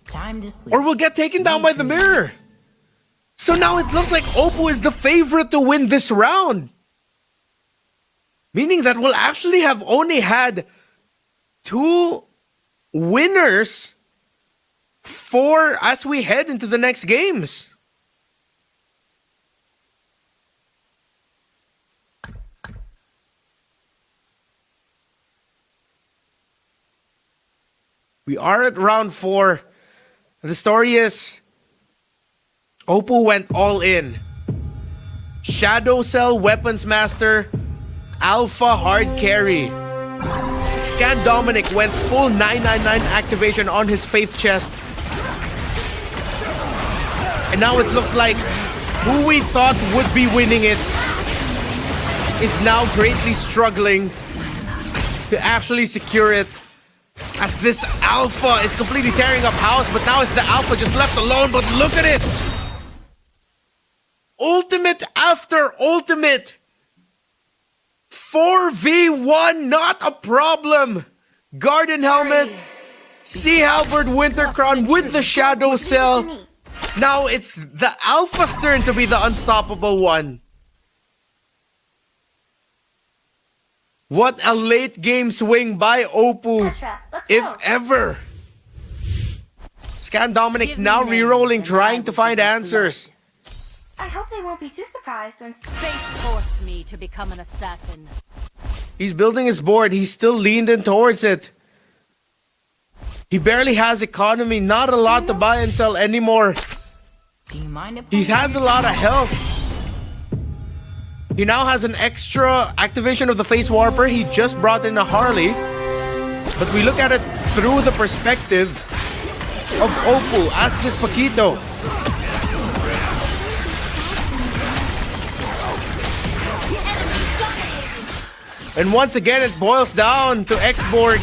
Or will get taken down by the mirror. So now it looks like Oppo is the favorite to win this round. Meaning that we'll actually have only had 2 winners as we head into the next games. We are at round 4. The story is Oppo went all in. Shadow Cell, Weapons Master, Alpha hard carry. Scan Dominic went full 999 activation on his Faith chest. And now it looks like who we thought would be winning it is now greatly struggling to actually secure it. As this Alpha is completely tearing up house, but now it's the Alpha just left alone. But look at it! Ultimate after ultimate. 4v1, not a problem. Garden Helmet, Sea Halberd Winter Crown with the Shadow Cell. Now it's the Alpha's turn to be the unstoppable one. What a late game swing by Oppo, if ever. Scan Dominic now re-rolling, trying to find answers. I hope they won't be too surprised when Fate forced me to become an assassin. He's building his board. He's still leaned in towards it. He barely has economy. Not a lot to buy and sell anymore. Do you mind if He has a lot of health. He now has an extra activation of the Face Warper. He just brought in a Harley. But we look at it through the perspective of Oppo. Ask this Paquito. And once again, it boils down to X-Borg.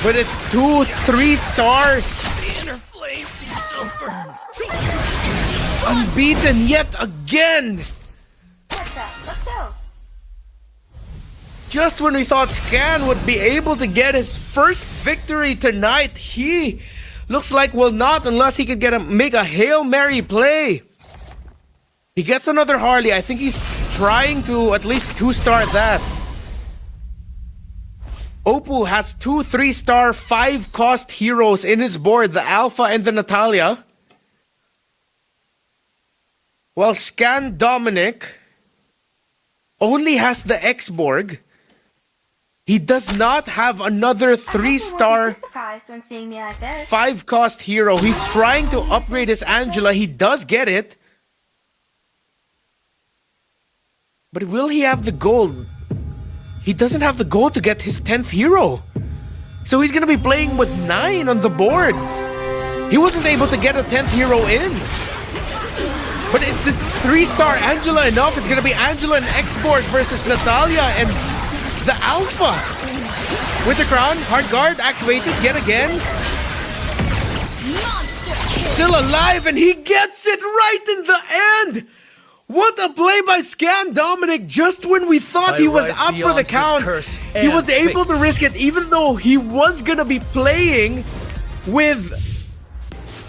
But it's 2-3 stars. The inner flame still burns. Unbeaten yet again. let's go. Just when we thought Scan would be able to get his first victory tonight, he looks like will not unless he could make a Hail Mary play. He gets another Harley. I think he's trying to at least 2-star that. Oppo has 2 3-star 5-cost heroes in his board, the Alpha and the Natalia. While Scan Dominic only has the X-Borg. He does not have another 3-star 5-cost hero. He's trying to upgrade his Angela. He does get it. But will he have the gold? He doesn't have the gold to get his 10th hero. So he's going to be playing with 9 on the board. He wasn't able to get a 10th hero in. But is this 3-star Angela enough? It's going to be Angela and X-Borg versus Natalia and the Alpha. Winter Crown, Hard Guard activated yet again. Still alive, and he gets it right in the end. What a play by Scan Dominic. Just when we thought he was up for the count, he was able to risk it, even though he was going to be playing with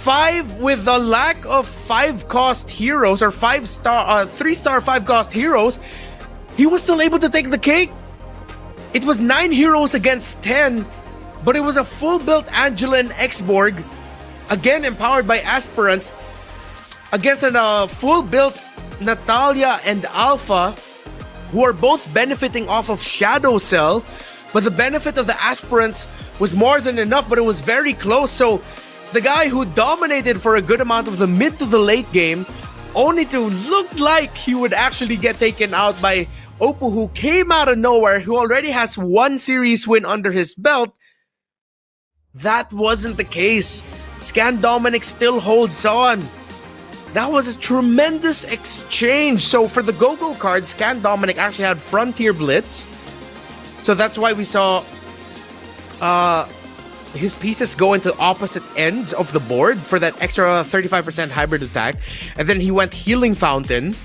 the lack of 5-cost heroes or 3-star 5-cost heroes. He was still able to take the cake. It was 9 heroes against 10, but it was a full-built Angela and X-Borg, again empowered by aspirants, against a full-built Natalia and Alpha, who are both benefiting off of Shadow Cell, but the benefit of the aspirants was more than enough, but it was very close. So the guy who dominated for a good amount of the mid to the late game, only to look like he would actually get taken out by Oppo, who came out of nowhere, who already has 1 series win under his belt. That wasn't the case. Scan Dominic still holds on. That was a tremendous exchange. So for the Go-Go cards, Scan Dominic actually had Frontier Blitz. So that's why we saw his pieces go into opposite ends of the board for that extra 35% hybrid attack. And then he went Healing Fountain.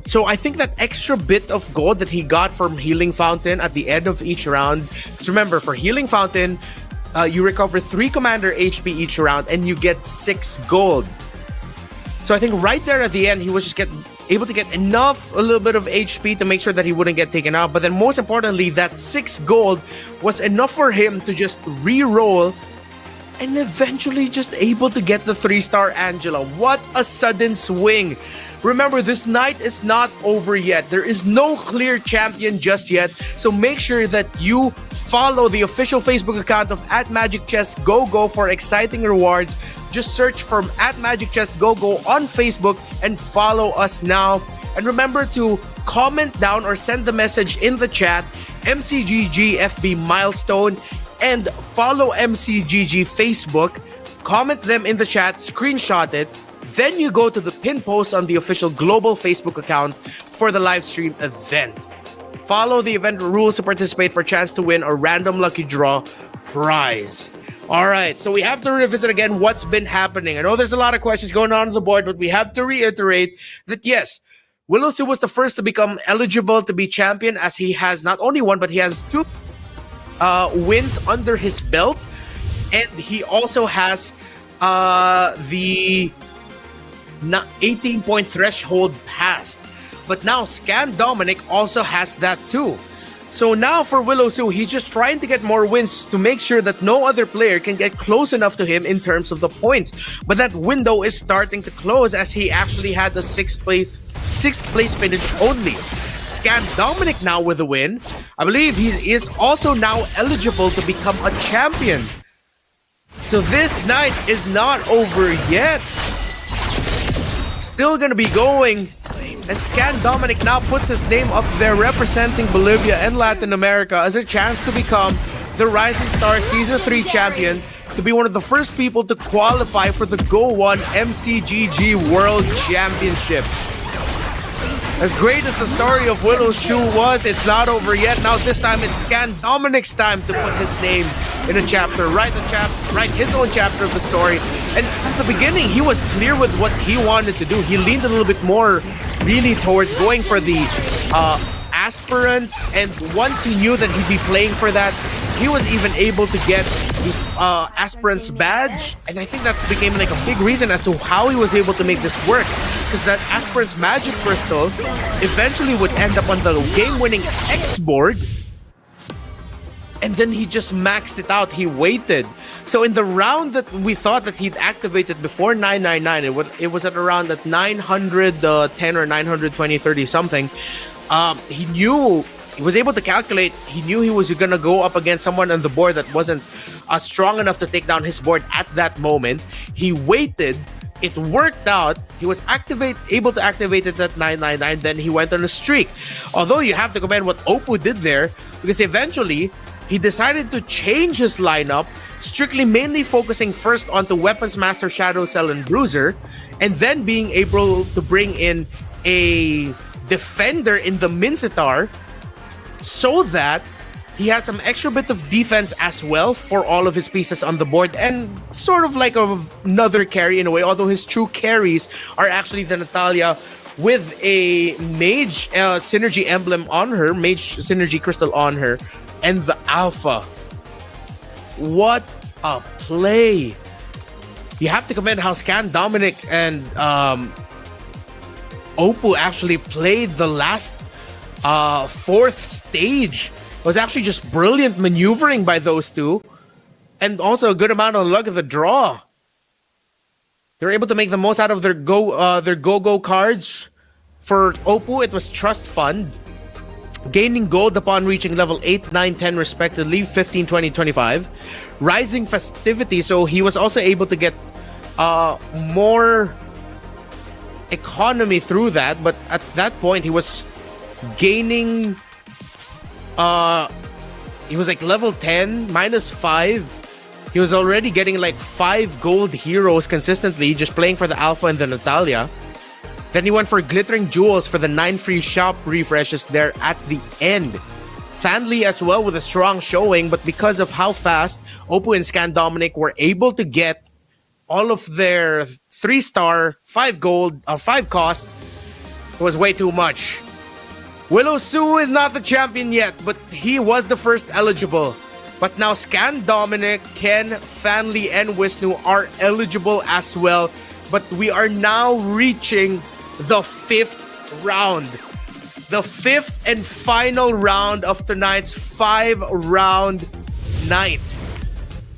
So I think that extra bit of gold that he got from Healing Fountain at the end of each round. Because remember, for Healing Fountain, you recover 3 commander HP each round and you get 6 gold. So I think right there at the end, he was just able to get a little bit of HP to make sure that he wouldn't get taken out. But then most importantly, that 6 gold was enough for him to just re-roll and eventually just able to get the 3-star Angela. What a sudden swing. Remember, this night is not over yet. There is no clear champion just yet. So make sure that you follow the official Facebook account of @MagicChessGoGo for exciting rewards. Just search for @MagicChessGoGo on Facebook and follow us now. And remember to comment down or send the message in the chat, MCGGFB milestone, and follow MCGG Facebook. Comment them in the chat, screenshot it. Then you go to the pin post on the official global Facebook account for the live stream event. Follow the event rules to participate for a chance to win a random lucky draw prize. Alright, so we have to revisit again what's been happening. I know there's a lot of questions going on the board, but we have to reiterate that yes, Willow Sue was the first to become eligible to be champion, as he has not only 1, but he has 2 wins under his belt, and he also has the 18-point threshold passed. But now Scan Dominic also has that too. So now for Willow Su, he's just trying to get more wins to make sure that no other player can get close enough to him in terms of the points. But that window is starting to close as he actually had the sixth place finish only. Scan Dominic now with a win. I believe he is also now eligible to become a champion. So this night is not over yet. Still gonna be going. And Scan Dominic now puts his name up there representing Bolivia and Latin America as a chance to become the Rising Star Season 3 champion, to be one of the first people to qualify for the Go 1 MCGG World Championship. As great as the story of Willow Su was, it's not over yet. Now this time it's Scan Dominic's time to put his name in a chapter, write his own chapter of the story. And from the beginning, he was clear with what he wanted to do. He leaned a little bit more really towards going for the aspirants, and once he knew that he'd be playing for that, he was even able to get the aspirants badge, and I think that became like a big reason as to how he was able to make this work, because that aspirants magic crystal eventually would end up on the game-winning X board, and then he just maxed it out. He waited. So in the round that we thought that he'd activated before 999, it was at around at 910 or 920, 30 something. He knew, he was able to calculate, he knew he was going to go up against someone on the board that wasn't strong enough to take down his board at that moment. He waited. It worked out. He was able to activate it at 999. Then he went on a streak. Although you have to commend what Oppo did there, because eventually he decided to change his lineup, strictly mainly focusing first onto Weapons Master, Shadow Cell, and Bruiser, and then being able to bring in a defender in the Mincetar so that he has some extra bit of defense as well for all of his pieces on the board, and sort of like another carry in a way, although his true carries are actually the Natalia with a Mage Synergy emblem on her, Mage Synergy Crystal on her, and the Alpha. What a play! You have to commend how Scan Dominic and Oppo actually played the last fourth stage. It was actually just brilliant maneuvering by those two, and also a good amount of luck of the draw. They were able to make the most out of their go-go cards. For Oppo, it was Trust Fund, gaining gold upon reaching level 8, 9, 10 respectively, 15, 20, 25. Rising Festivity, so he was also able to get more economy through that, but at that point he was gaining he was like level 10 minus 5. He was already getting like 5 gold heroes consistently just playing for the Alpha and the Natalia. Then he went for Glittering Jewels for the 9 free shop refreshes there at the end. Fanly as well with a strong showing, but because of how fast Oppo and Scan Dominic were able to get all of their 3-star, 5 gold, 5 cost, it was way too much. Willow Su is not the champion yet, but he was the first eligible. But now Scan Dominic, Ken, Fanly, and Wisnu are eligible as well. But we are now reaching the 5th round. The 5th and final round of tonight's 5-round night.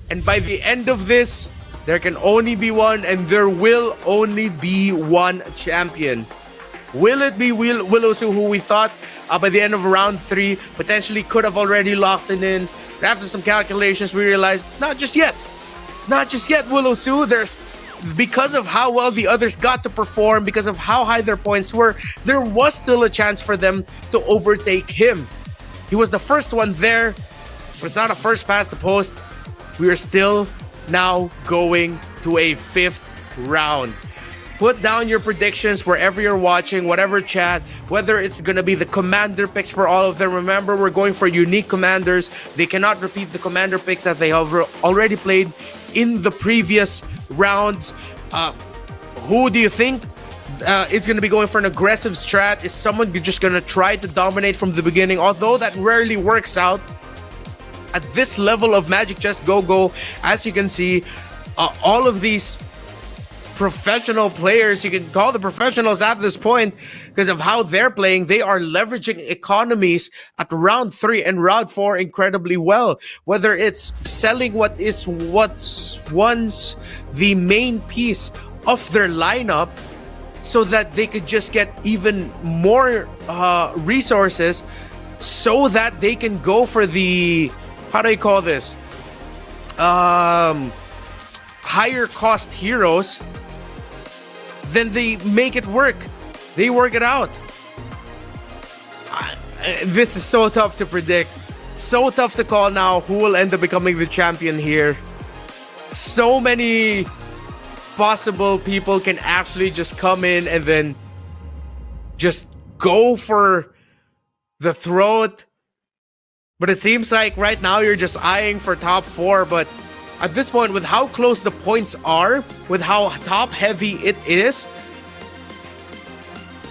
And by the end of this, there can only be one, and there will only be one champion. Will it be Willow Su, who we thought by the end of round 3 potentially could have already locked it in? But after some calculations, we realized not just yet. Not just yet, Willow Su. Because of how well the others got to perform, because of how high their points were, there was still a chance for them to overtake him. He was the first one there, but it's not a first past the post. We are still now going to a 5th round. Put down your predictions wherever you're watching, whatever chat, whether it's going to be the commander picks for all of them. Remember, we're going for unique commanders. They cannot repeat the commander picks that they have already played in the previous rounds. Who do you think is going to be going for an aggressive strat? Is someone just going to try to dominate from the beginning? Although that rarely works out, at this level of Magic Chess Go-Go, as you can see, all of these professional players, you can call the professionals at this point because of how they're playing, they are leveraging economies at round 3 and round 4 incredibly well. Whether it's selling what's once the main piece of their lineup so that they could just get even more resources so that they can go for the, how do I call this? Higher cost heroes. Then they make it work. They work it out. This is so tough to predict. So tough to call now who will end up becoming the champion here. So many possible people can actually just come in and then just go for the throat. But it seems like right now you're just eyeing for top 4, but at this point, with how close the points are, with how top heavy it is,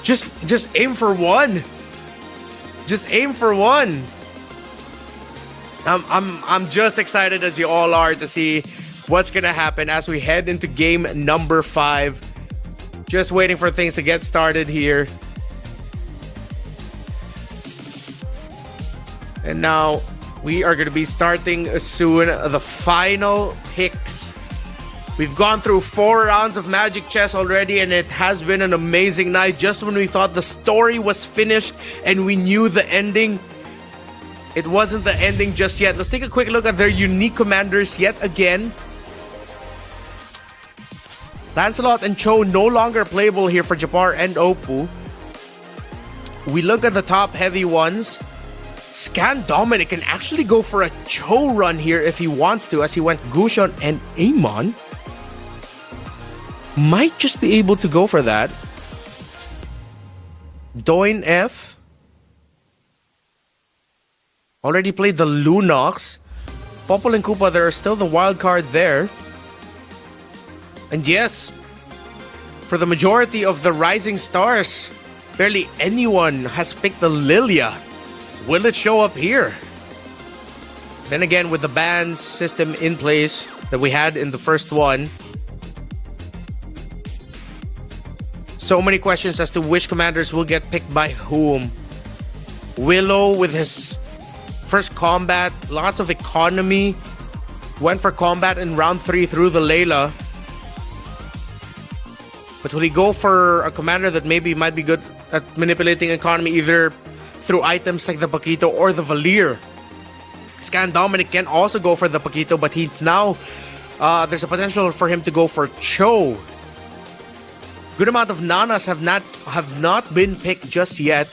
just aim for one. Just aim for one. I'm just excited as you all are to see what's gonna happen as we head into game number 5. Just waiting for things to get started here. And now we are going to be starting soon the final picks. We've gone through 4 rounds of Magic Chess already, and it has been an amazing night. Just when we thought the story was finished and we knew the ending, it wasn't the ending just yet. Let's take a quick look at their unique commanders yet again. Lancelot and Cho no longer playable here for Japar and Oppo. We look at the top heavy ones. Scan Dominic can actually go for a Cho run here if he wants to, as he went Gushon and Amon. Might just be able to go for that. Doin F already played the Lunox. Popol and Koopa, there are still the wild card there. And yes, for the majority of the Rising Stars, barely anyone has picked the Lilia. Will it show up here? Then again, with the ban system in place that we had in the first one, so many questions as to which commanders will get picked by whom. Willow with his first combat, lots of economy, went for combat in round 3 through the Layla. But will he go for a commander that maybe might be good at manipulating economy either through items like the Paquito or the Valier? Scan Dominic can also go for the Paquito, but he's now there's a potential for him to go for Cho. Good amount of Nanas have not been picked just yet.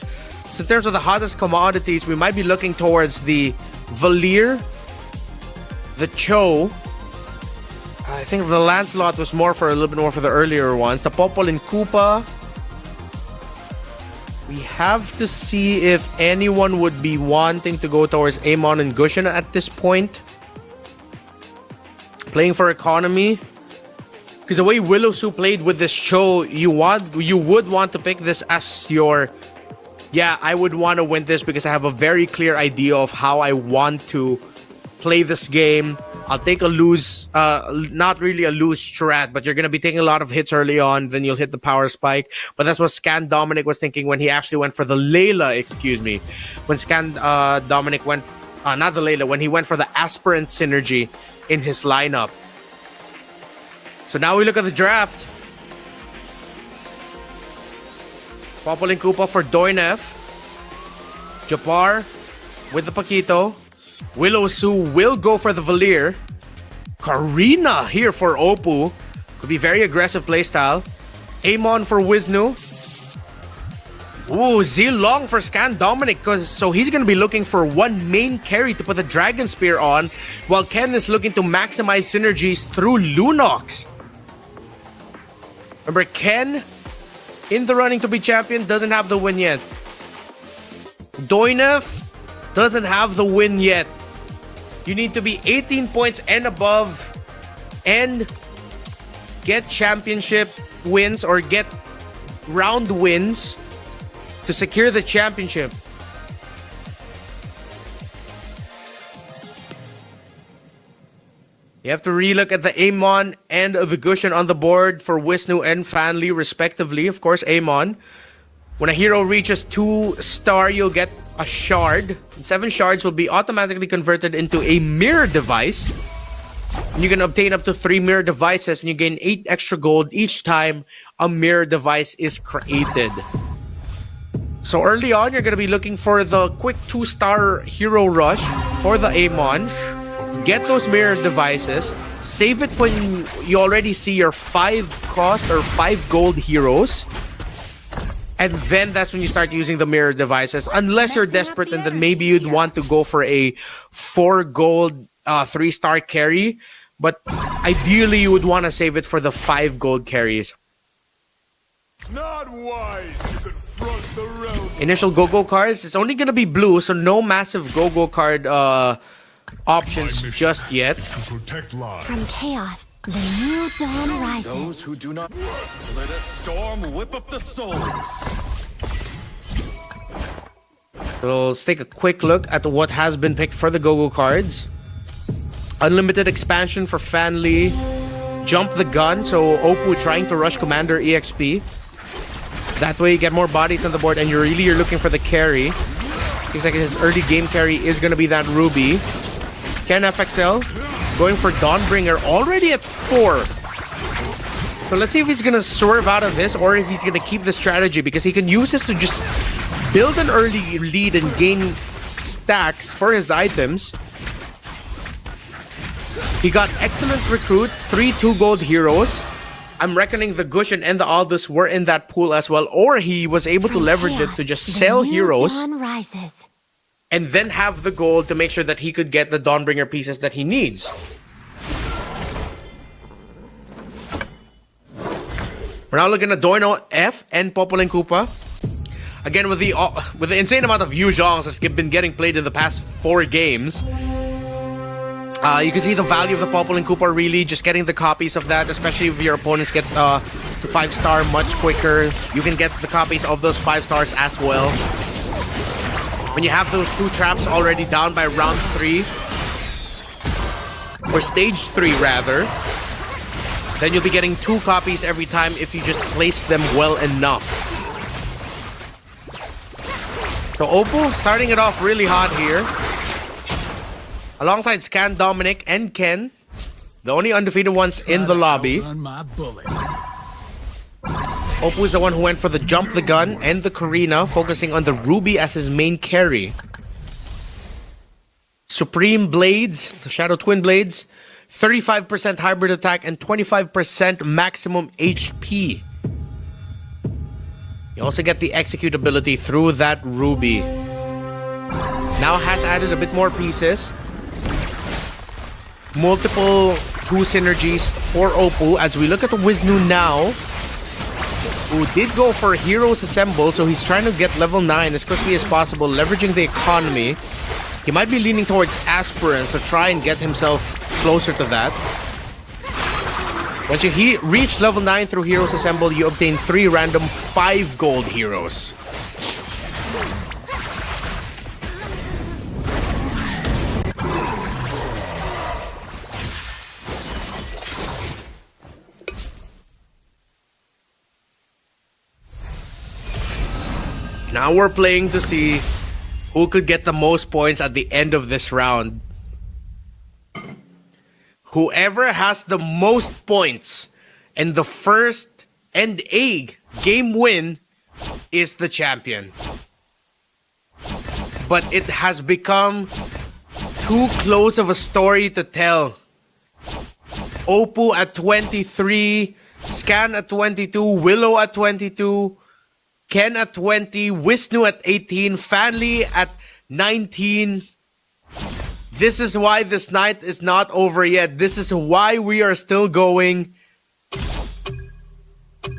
So in terms of the hottest commodities, we might be looking towards the Valier, the Cho. I think the Lancelot was more for a little bit more for the earlier ones. The Popol and Koopa. We have to see if anyone would be wanting to go towards Amon and Gushon at this point. Playing for economy. Because the way Willow Su played with this Cho, you would want to pick this as your, yeah, I would want to win this because I have a very clear idea of how I want to play this game. I'll take a loose, not really a loose strat, but you're going to be taking a lot of hits early on, then you'll hit the power spike. But that's what Scan Dominic was thinking when he actually went for the Layla, excuse me. When Scan Dominic went, not the Layla, when he went for the Aspirant Synergy in his lineup. So now we look at the draft. Popol and Koopa for Doinef. Japar with the Paquito. Willow Su will go for the Valier. Karina here for Oppo. Could be very aggressive playstyle. Amon for Wisnu. Ooh, Zilong for Scan Dominic. So he's going to be looking for one main carry to put the Dragon Spear on, while Ken is looking to maximize synergies through Lunox. Remember, Ken in the running to be champion doesn't have the win yet. Doinef doesn't have the win yet. You need to be 18 points and above and get championship wins or get round wins to secure the championship. You have to relook at the Amon and the Gushin on the board for Wisnu and Fanli, respectively. Of course, Amon. When a hero reaches 2-star, you'll get a shard. And 7 shards will be automatically converted into a mirror device. And you can obtain up to 3 mirror devices, and you gain 8 extra gold each time a mirror device is created. So early on, you're going to be looking for the quick 2-star hero rush for the Amon. Get those mirror devices. Save it when you already see your 5 cost or 5 gold heroes. And then that's when you start using the mirror devices. Unless you're desperate and then maybe you'd want to go for a 4 gold 3-star carry. But ideally, you would want to save it for the 5 gold carries. Not wise to confront the realm. Initial go-go cards, it's only going to be blue, so no massive go-go card options just yet. To protect lives. From chaos, the new dawn rises. Those who do not let a storm whip up the souls. So let's take a quick look at what has been picked for the go-go cards. Unlimited expansion for Fanli. Jump the gun, so Oppo trying to rush Commander EXP. That way you get more bodies on the board and you're looking for the carry. Seems like his early game carry is going to be that Ruby. Ken FXL going for Dawnbringer already at 4. So let's see if he's going to swerve out of this or if he's going to keep the strategy, because he can use this to just build an early lead and gain stacks for his items. He got excellent recruit, 3 2-gold heroes. I'm reckoning the Gushin and the Aldous were in that pool as well, or he was able to leverage it to just sell heroes and then have the gold to make sure that he could get the Dawnbringer pieces that he needs. We're now looking at Doino F and Popolin Koopa. Again, with the insane amount of Yu Zhongs that's been getting played in the past 4 games, you can see the value of the Popolin Koopa, really just getting the copies of that, especially if your opponents get to 5-star much quicker. You can get the copies of those 5 stars as well. When you have those 2 traps already down by round 3, or stage 3 rather, then you'll be getting 2 copies every time if you just place them well enough. So Oppo starting it off really hot here. Alongside Scan, Dominic, and Ken, the only undefeated ones in the lobby. Oppo is the one who went for the Jump the Gun and the Karina, focusing on the Ruby as his main carry. Supreme Blades, the Shadow Twin Blades, 35% hybrid attack and 25% maximum HP. You also get the execute ability through that Ruby. Now has added a bit more pieces. Multiple 2 synergies for Oppo. As we look at the Wisnu now, who did go for Heroes Assemble, so he's trying to get level 9 as quickly as possible, leveraging the economy. He might be leaning towards Aspirants to try and get himself closer to that. Once you reach level 9 through Heroes Assemble, you obtain 3 random 5 gold heroes. Now we're playing to see who could get the most points at the end of this round. Whoever has the most points and the first and a game win is the champion. But it has become too close of a story to tell. Oppo at 23, Scan at 22, Willow at 22, Ken at 20, Wisnu at 18, Fanli at 19. This is why this night is not over yet. This is why we are still going.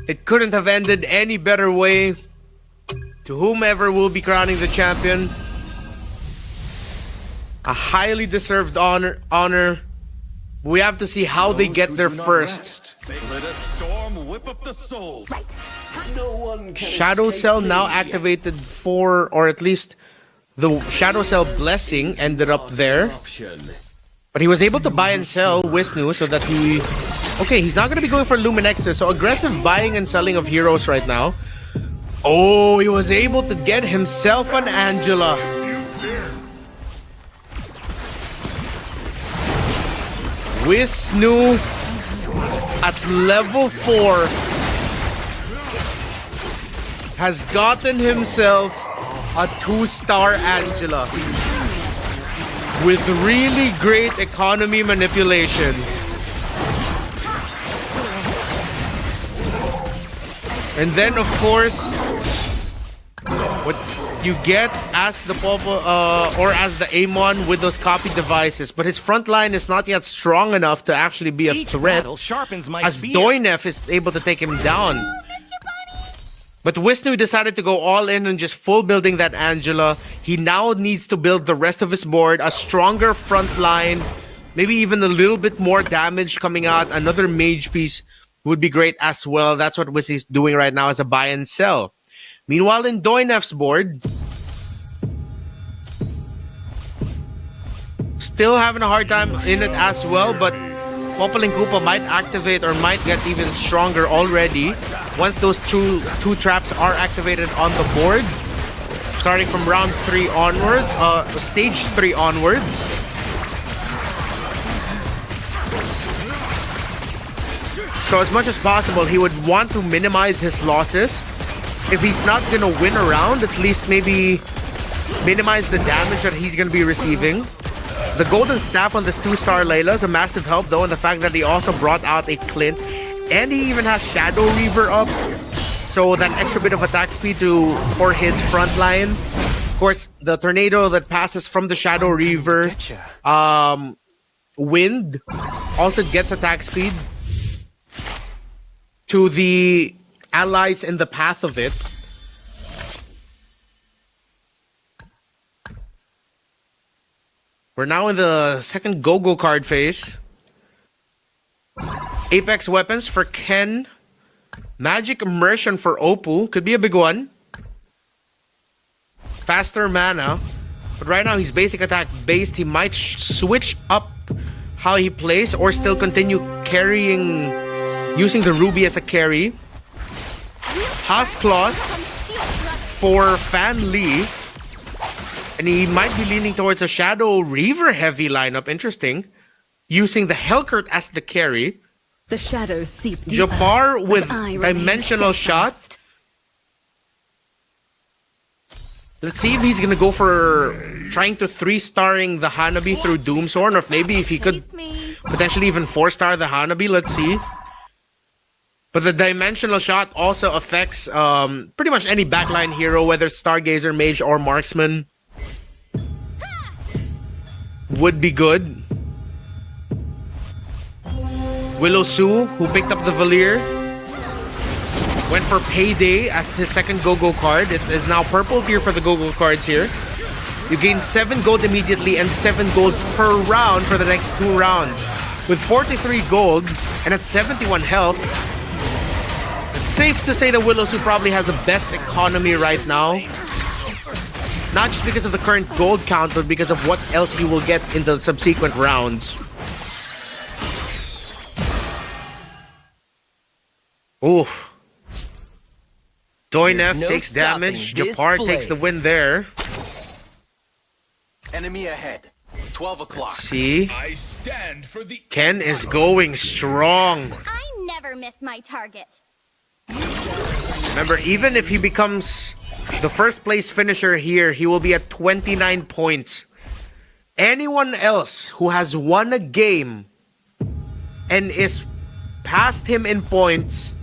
It couldn't have ended any better way. To whomever will be crowning the champion, a highly deserved honor. We have to see how they get there first. Let a storm whip up the soul. Right. Shadow Cell now activated for, or at least the Shadow Cell Blessing ended up there. But he was able to buy and sell Wisnu so that he... Okay, he's not going to be going for Luminexes. So aggressive buying and selling of heroes right now. Oh, he was able to get himself an Angela. Wisnu at level 4 has gotten himself a 2-star Angela with really great economy manipulation. And then, of course, what you get as the Popo, or as the Amon with those copy devices, but his front line is not yet strong enough to actually be a threat, as Doinef is able to take him down. But Wisnu decided to go all in and just full building that Angela. He now needs to build the rest of his board, a stronger front line, maybe even a little bit more damage coming out. Another mage piece would be great as well. That's what Wisnu's doing right now as a buy and sell. Meanwhile, in Doinef's board, still having a hard time in it as well, but Popaling Koopa might activate or might get even stronger already once those two traps are activated on the board. Starting from round 3 onward, stage 3 onwards. So as much as possible, he would want to minimize his losses. If he's not gonna win a round, at least maybe minimize the damage that he's gonna be receiving. The golden staff on this 2-star Layla is a massive help though, and the fact that he also brought out a Clint, and he even has Shadow Reaver up, so that extra bit of attack speed for his front line. Of course, the tornado that passes from the Shadow Reaver, wind also gets attack speed to the allies in the path of it. We're now in the second Go-Go card phase. Apex weapons for Ken. Magic Immersion for Opal. Could be a big one. Faster mana. But right now he's basic attack based. He might switch up how he plays or still continue carrying, using the Ruby as a carry. Haas Claws for Fan Lee. And he might be leaning towards a Shadow Reaver heavy lineup. Interesting. Using the Hellcurt as the carry. The shadows seep deeper, Japar with but I remain Dimensional Shot. steadfast. Let's see if he's gonna go for trying to 3-starring the Hanabi through Doomsworn, or if maybe if he could potentially even 4-star the Hanabi. Let's see. But the Dimensional Shot also affects pretty much any backline hero, whether Stargazer, Mage, or Marksman. Would be good. Willow Sue, who picked up the Valier, went for Payday as his second Go-Go card. It is now purple tier for the Go-Go cards here. You gain 7 gold immediately and 7 gold per round for the next 2 rounds. With 43 gold and at 71 health, it's safe to say that Willow Sue probably has the best economy right now. Not just because of the current gold count, but because of what else he will get in the subsequent rounds. Oof. Doinef takes damage. Japar takes the win there. Enemy ahead. 12 o'clock. See? I stand for the Ken is going strong. I never miss my target. Remember, even if he becomes the first place finisher here, he will be at 29 points. Anyone else who has won a game and is past him in points,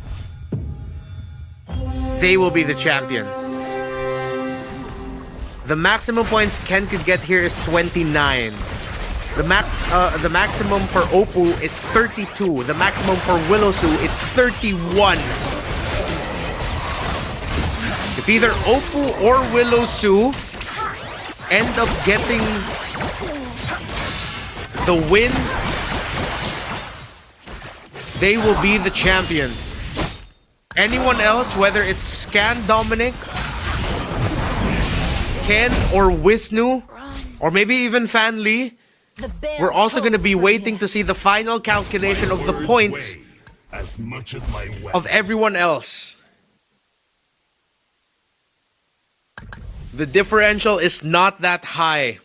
they will be the champion. The maximum points Ken could get here is 29. The maximum for Opal is 32. The maximum for Willow Sue is 31. If either Opal or Willow Sue end up getting the win, they will be the champion. Anyone else, whether it's Scan Dominic, Ken or Wisnu, or maybe even Fan Lee, The bear we're also going to chose be for waiting him. to see the final calculation of the points as much as my weapon. of everyone else. The differential is not that high.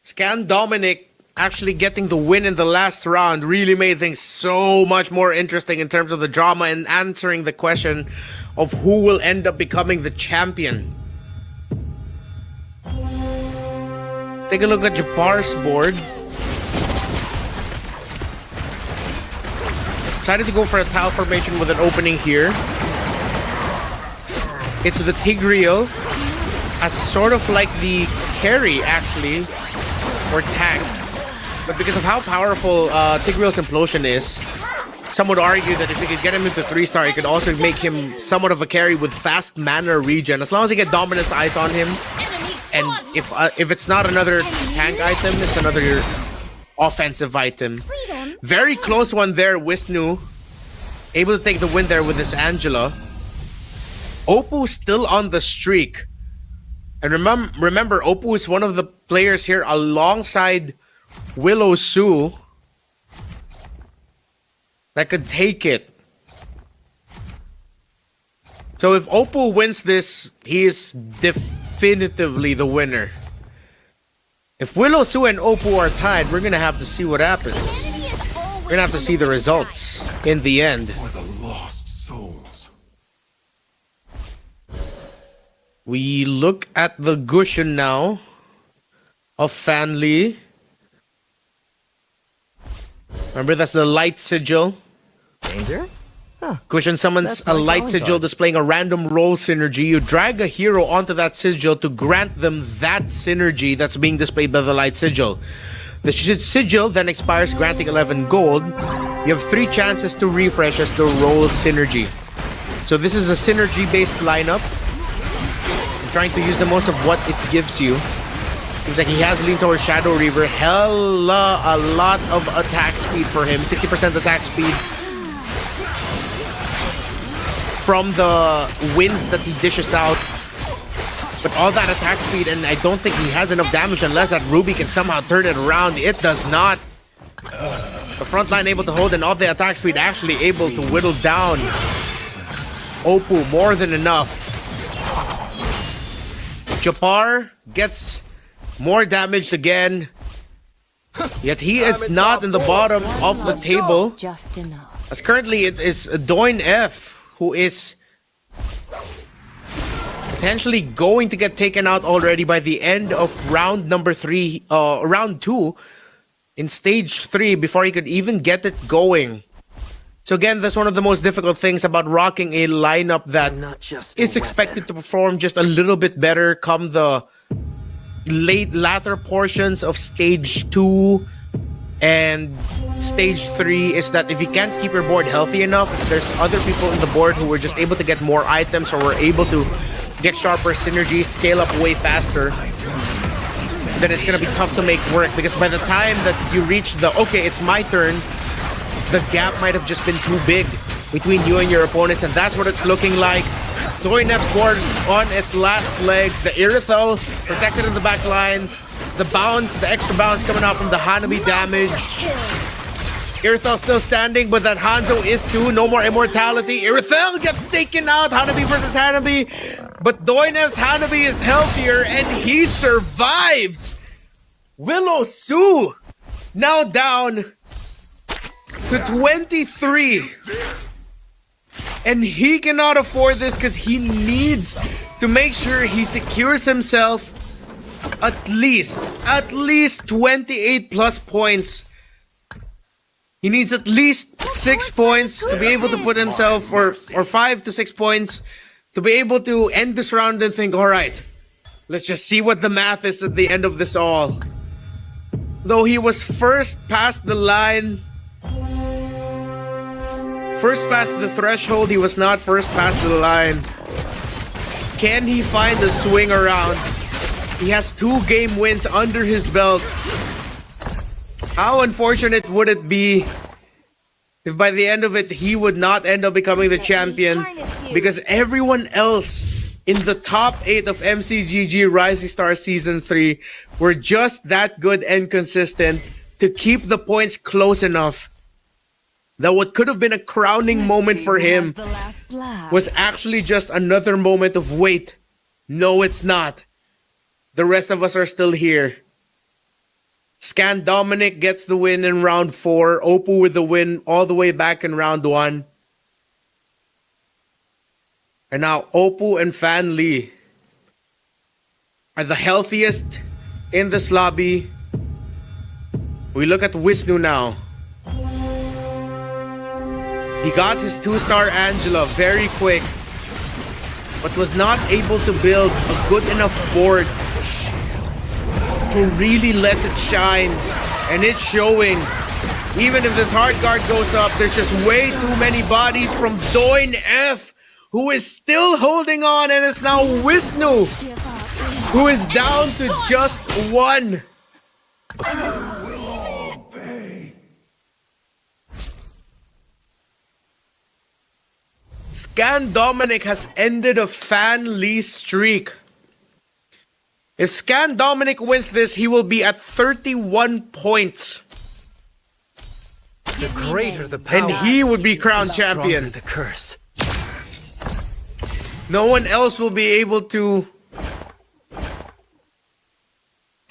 Scan Dominic actually getting the win in the last round really made things so much more interesting in terms of the drama and answering the question of who will end up becoming the champion. Take a look at Japar's board. Decided to go for a tile formation with an opening here. It's the Tigreal as sort of like the carry, actually, or tank. But because of how powerful Tigreal's implosion is, some would argue that if you could get him into 3-star, you could also make him somewhat of a carry with fast mana regen. As long as you get Dominance Eyes on him, and if it's not another tank item, it's another offensive item. Very close one there, Wisnu. Able to take the win there with this Angela. Oppo still on the streak. And remember, Oppo is one of the players here alongside Willow Su that could take it. So if Oppo wins this, he is definitively the winner. If Willow Su and Oppo are tied, we're gonna have to see what happens. We're gonna have to see the results in the end. For the lost souls. We look at the Gushin now of Fanli. Remember, that's the light sigil. Danger? Gushin summons That's a my light calling sigil card. displaying a random roll synergy. You drag a hero onto that sigil to grant them that synergy that's being displayed by the light sigil. The sigil then expires, granting 11 gold. You have 3 chances to refresh as the roll synergy. So this is a synergy-based lineup. I'm trying to use the most of what it gives you. Seems like he has leaned towards Shadow Reaver. A lot of attack speed for him. 60% attack speed from the wins that he dishes out. But all that attack speed, and I don't think he has enough damage unless that Ruby can somehow turn it around. It does not. The front line able to hold, and all the attack speed actually able to whittle down Oppo more than enough. Japar gets more damaged again. Yet he is not in the bottom of the table. Just enough. As currently it is Doin F who is potentially going to get taken out already by the end of round number 3, round 2 in stage 3 before he could even get it going. So again, that's one of the most difficult things about rocking a lineup that is expected to perform just a little bit better come the latter portions of stage 2 and stage 3, is that if you can't keep your board healthy enough, if there's other people in the board who were just able to get more items or were able to get sharper synergies, scale up way faster, then it's gonna be tough to make work, because by the time that you reach the okay, it's my turn, the gap might have just been too big between you and your opponents, and that's what it's looking like. Doinef's board on its last legs. The Irithel protected in the back line. The bounce, the extra bounce coming out from the Hanabi damage. Irithel still standing, but that Hanzo is too. No more immortality. Irithel gets taken out. Hanabi versus Hanabi. But Doinef's Hanabi is healthier, and he survives. Willow Su now down to 23. And he cannot afford this because he needs to make sure he secures himself at least 28 plus points. He needs at least 6 points to be able to put himself, or 5 to 6 points to be able to end this round and think, all right, let's just see what the math is at the end of this all. Though he was first past the line, first past the threshold, he was not first past the line. Can he find a swing around? He has 2 game wins under his belt. How unfortunate would it be if by the end of it, he would not end up becoming the champion, because everyone else in the top 8 of MCGG Rising Star Season 3 were just that good and consistent to keep the points close enough that what could have been a crowning moment for him was actually just another moment of wait. No, it's not. The rest of us are still here. Scan Dominic gets the win in round 4. Oppo with the win all the way back in round 1. And now Oppo and Fan Lee are the healthiest in this lobby. We look at Wisnu now. He got his 2-star Angela very quick, but was not able to build a good enough board to really let it shine. And it's showing. Even if this hard guard goes up, there's just way too many bodies from Doin F, who is still holding on, and it's now Wisnu, who is down to just 1. Scan Dominic has ended a Fan Lee streak. If Scan Dominic wins this, he will be at 31 points. The greater the power, and he would be crowned champion. The curse. No one else will be able to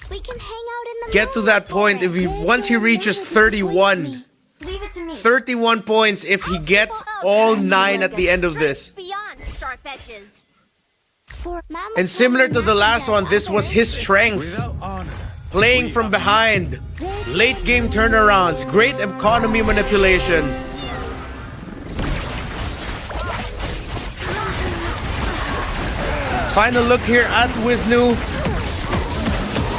We can hang out in the get to that point if he once he reaches 31. Leave it to me. 31 points if he gets all 9 at the end of this. Beyond star fetches. And similar to the last one, this was his strength. Playing from behind, late game turnarounds, great economy manipulation. Final look here at Wisnu.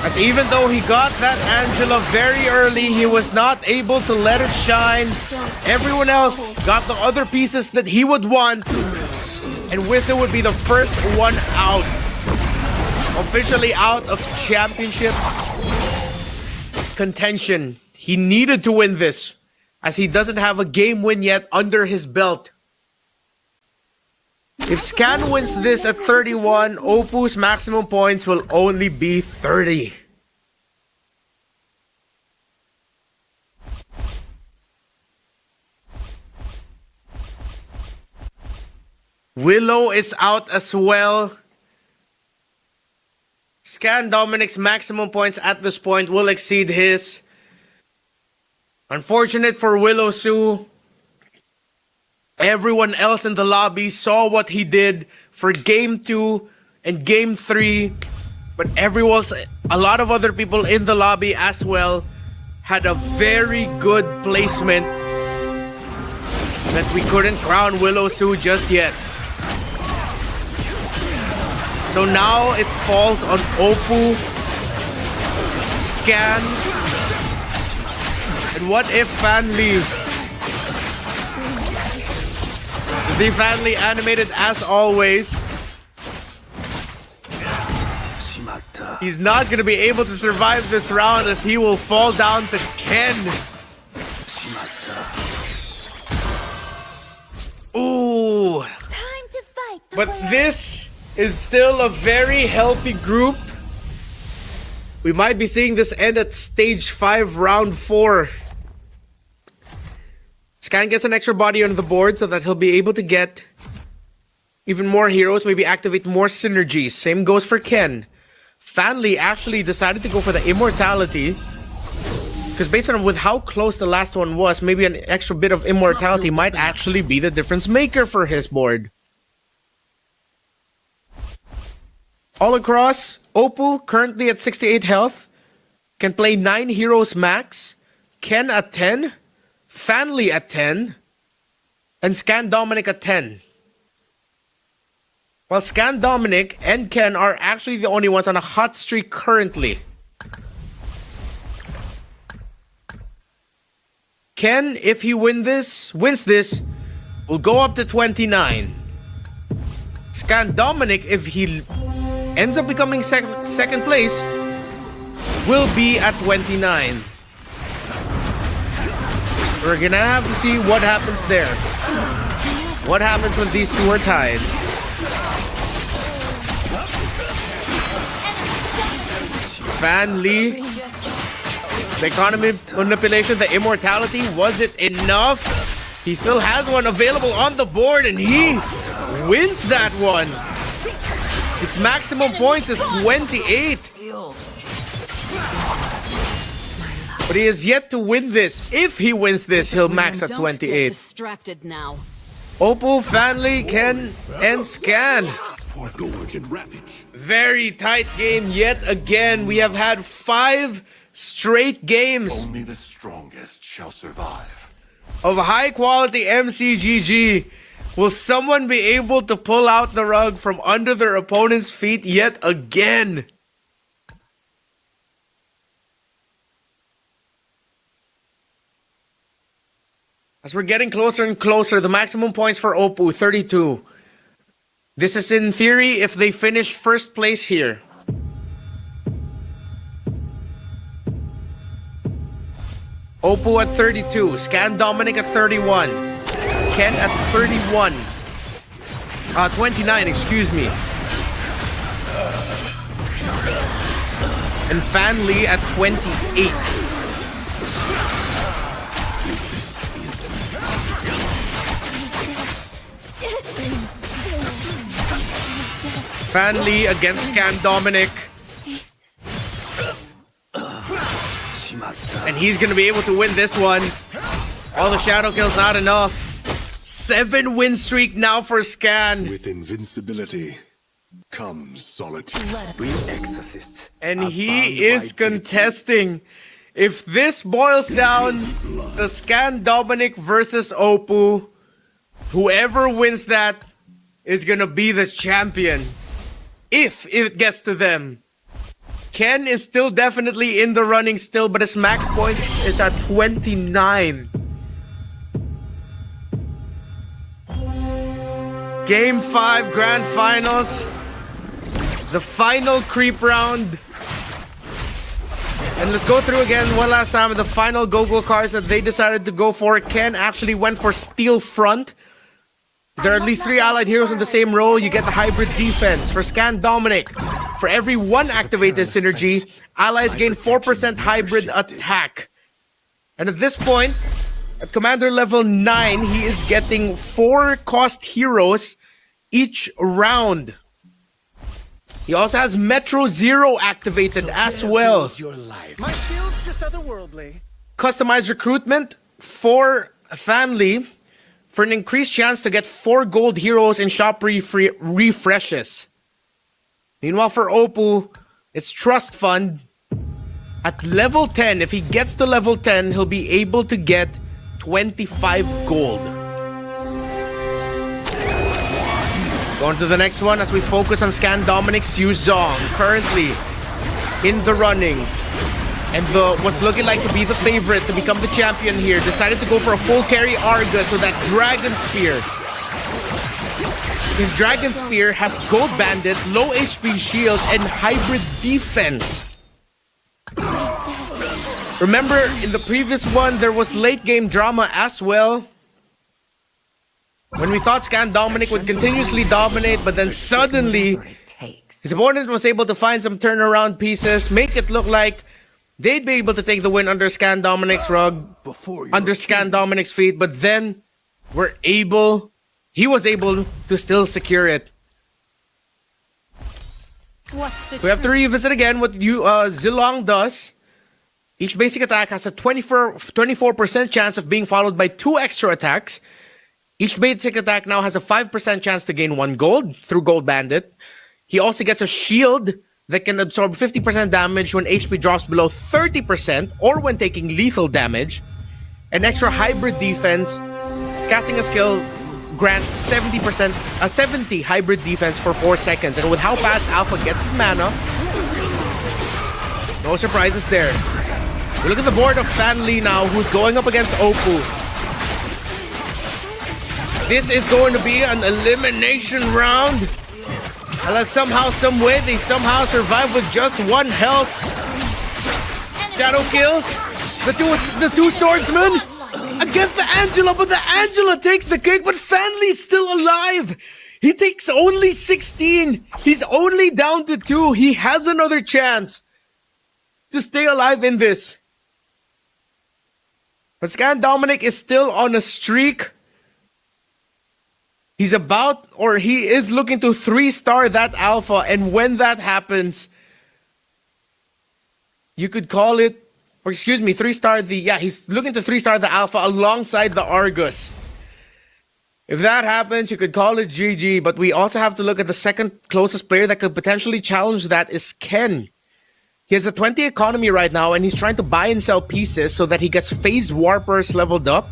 As even though he got that Angela very early, he was not able to let it shine. Everyone else got the other pieces that he would want. And Wisnu would be the first one out. Officially out of championship contention. He needed to win this, as he doesn't have a game win yet under his belt. If Scan wins this at 31, Oppo's maximum points will only be 30. Willow is out as well. Scan Dominic's maximum points at this point will exceed his. Unfortunate for Willow Sue. Everyone else in the lobby saw what he did for Game 2 and Game 3. But a lot of other people in the lobby as well had a very good placement that we couldn't crown Willow Sue just yet. So now it falls on Oppo, Scan, and what if Fan Lee? The Fan Lee animated as always. He's not going to be able to survive this round as he will fall down to Ken. Ooh. Time to fight. But this is still a very healthy group. We might be seeing this end at stage 5, round 4. Scan gets an extra body on the board so that he'll be able to get even more heroes, maybe activate more synergies. Same goes for Ken. Fan Lee actually decided to go for the immortality, because based on with how close the last one was, maybe an extra bit of immortality might actually be the difference maker for his board. All across, Oppo currently at 68 health, can play 9 heroes max, Ken at 10, Fan Lee at 10, and Scan Dominic at 10. While Scan Dominic and Ken are actually the only ones on a hot streak currently. Ken, if he wins this, will go up to 29. Scan Dominic, if he ends up becoming second place, will be at 29. We're gonna have to see what happens there. What happens when these two are tied. Fan Li. The economy manipulation, the immortality, was it enough? He still has one available on the board and he wins that one. His maximum points is 28. But he has yet to win this. If he wins this, he'll max at 28. Distracted now. Oppo, Fan Li, Ken, and Scan. Very tight game yet again. We have had 5 straight games. Only the strongest shall survive. Of high quality MCGG. Will someone be able to pull out the rug from under their opponent's feet yet again? As we're getting closer and closer, the maximum points for Oppo, 32. This is in theory if they finish first place here. Oppo at 32, Scan Dominic at 31, Ken at 31, 29, excuse me. And Fan Li at 28. Fan Li against Scan Dominic. And he's gonna be able to win this one. All the shadow kills not enough. 7 win streak now for Scan. With invincibility comes solitude. And he is contesting. If this boils down to Scan Dominic versus Oppo, whoever wins that is gonna be the champion. If it gets to them. Ken is still definitely in the running still, but his max point is at 29. Game 5 Grand Finals. The final creep round. And let's go through again one last time the final go-go cards that they decided to go for. Ken actually went for Steel Front. There are at least 3 allied heroes in the same role. You get the hybrid defense. For Scan Dominic, for every 1 activated synergy, allies gain 4% hybrid attack. And at this point, at commander level 9, he is getting 4 cost heroes each round. He also has Metro Zero activated as well. My skills just otherworldly. Customized recruitment for Fan Li. For an increased chance to get 4 gold heroes in shop refreshes. Meanwhile, for Oppo, it's Trust Fund. At level 10, if he gets to level 10, he'll be able to get 25 gold. Going to the next one as we focus on Scan Dominic's Yu Zhong, currently in the running. And what's looking like to be the favorite to become the champion here decided to go for a full carry Argus with that Dragon Spear. His Dragon Spear has Gold Bandit, low HP shield, and hybrid defense. Remember, in the previous one, there was late game drama as well. When we thought Scan Dominic would continuously dominate, but then suddenly, his opponent was able to find some turnaround pieces, make it look like they'd be able to take the win under Scan Dominic's rug, under Scan Dominic's feet, but then he was able to still secure it. We have to revisit again what Zilong does. Each basic attack has a 24% chance of being followed by 2 extra attacks. Each basic attack now has a 5% chance to gain 1 gold through Gold Bandit. He also gets a shield that can absorb 50% damage when HP drops below 30% or when taking lethal damage. An extra hybrid defense. Casting a skill grants 70 hybrid defense for 4 seconds. And with how fast Alpha gets his mana, no surprises there. We look at the board of Fan Li now, who's going up against Oppo. This is going to be an elimination round. Unless somehow, some way, they somehow survive with just 1 health. Shadow kill. The two swordsmen against the Angela, but the Angela takes the cake, but Fan Li's still alive. He takes only 16. He's only down to 2. He has another chance. to stay alive in this. But Scan Dominic is still on a streak. He is looking to 3-star that alpha, and when that happens, you could call it, or excuse me, 3-star he's looking to 3-star the alpha alongside the Argus. If that happens, you could call it GG, but we also have to look at the second closest player that could potentially challenge that is Ken. He has a 20 economy right now, and he's trying to buy and sell pieces so that he gets phase warpers leveled up,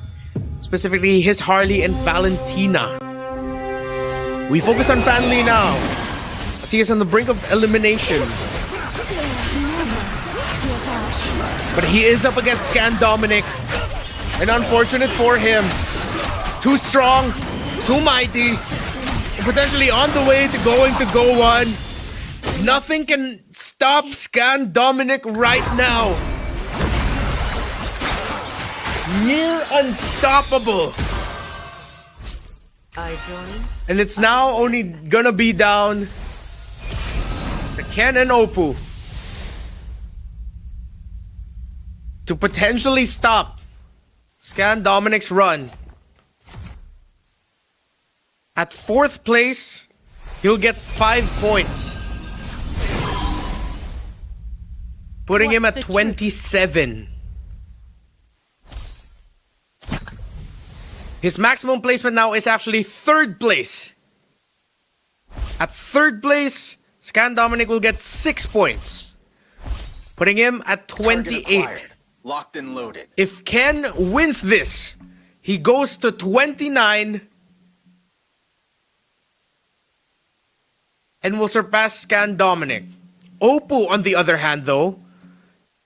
specifically his Harley and Valentina. We focus on Fanly now, as he is on the brink of elimination. But he is up against Scan Dominic, and unfortunate for him, too strong, too mighty, and potentially on the way to going to Go 1. Nothing can stop Scan Dominic right now. Near unstoppable. And it's now only gonna be down to Ken and Oppo to potentially stop Scan Dominic's run. At 4th place, he'll get 5 points, putting him at 27. His maximum placement now is actually 3rd place. At 3rd place, Scan Dominic will get 6 points, putting him at 28. Locked and loaded. If Ken wins this, he goes to 29 and will surpass Scan Dominic. Oppo, on the other hand, though,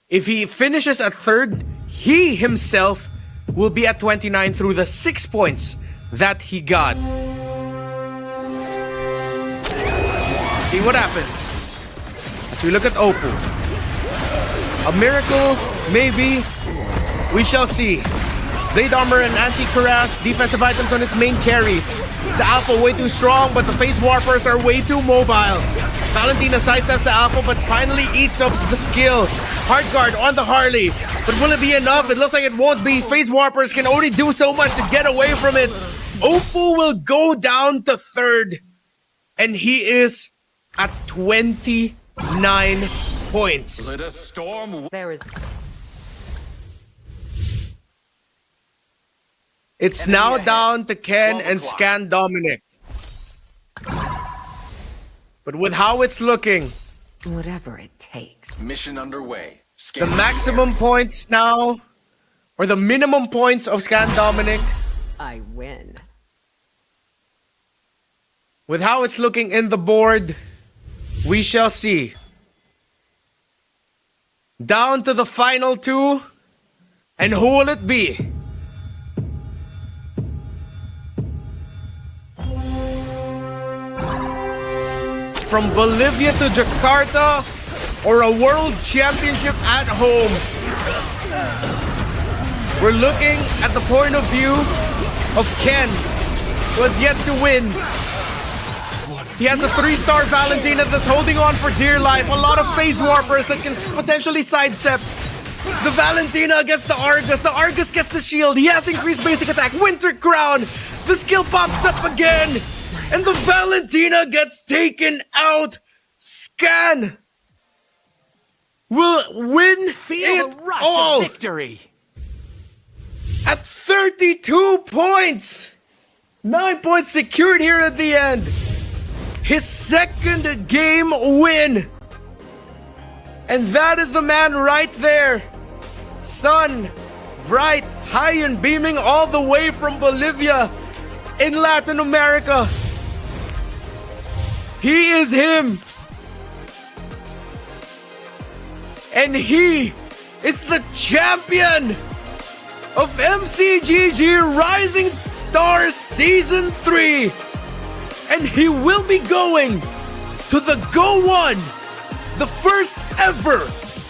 if he finishes at 3rd, he himself will be at 29 through the 6 points that he got. See what happens as we look at Oppo. A miracle, maybe. We shall see. Blade armor and anti-cuirass, defensive items on his main carries. The alpha way too strong, but the phase warpers are way too mobile. Valentina sidesteps the alpha, but finally eats up the skill. Hard guard on the Harley, but will it be enough? It looks like it won't be. Phase warpers can only do so much to get away from it. Oppo will go down to 3rd, and he is at 29 points. Let a storm. There is. It's now down to Ken and Scan Dominic. But with how it's looking, Whatever it takes. Mission underway. the maximum points now, or the minimum points of Scan Dominic, I win. with how it's looking in the board, we shall see. Down to the final 2, and who will it be? From Bolivia to Jakarta, or a world championship at home? We're looking at the point of view of Ken, who has yet to win. He has a 3-star Valentina that's holding on for dear life. A lot of phase warpers that can potentially sidestep. The Valentina gets the Argus. The Argus gets the shield. He has increased basic attack. Winter Crown. The skill pops up again. And the Valentina gets taken out. Scan will win it all. Victory. At 32 points. 9 points secured here at the end. His 2nd game win. And that is the man right there. Sun, bright, high and beaming all the way from Bolivia in Latin America. He is him. And he is the champion of MCGG Rising Stars Season 3. And he will be going to the Go 1, the first ever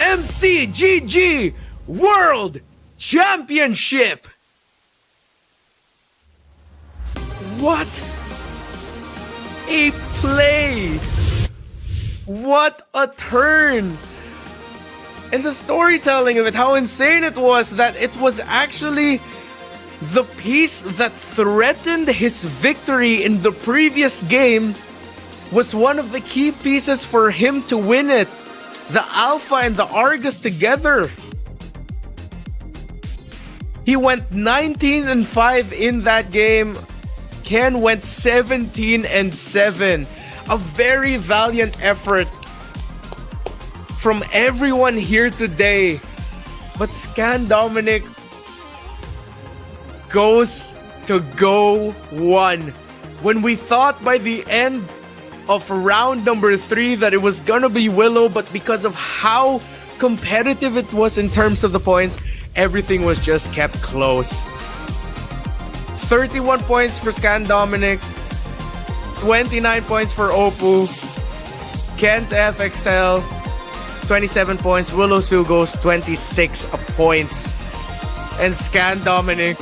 MCGG World Championship. What a play! What a turn! And the storytelling of it, how insane it was that it was actually the piece that threatened his victory in the previous game was one of the key pieces for him to win it. The Alpha and the Argus together. He went 19-5 in that game. Ken went 17-7. A very valiant effort from everyone here today. But Scan Dominic goes to go 1. When we thought by the end of round number 3 that it was gonna be Willow, but because of how competitive it was in terms of the points, everything was just kept close. 31 points for Scan Dominic, 29 points for Opu, Kent FXL, 27 points, Willow Sugos, 26 points. And Scan Dominic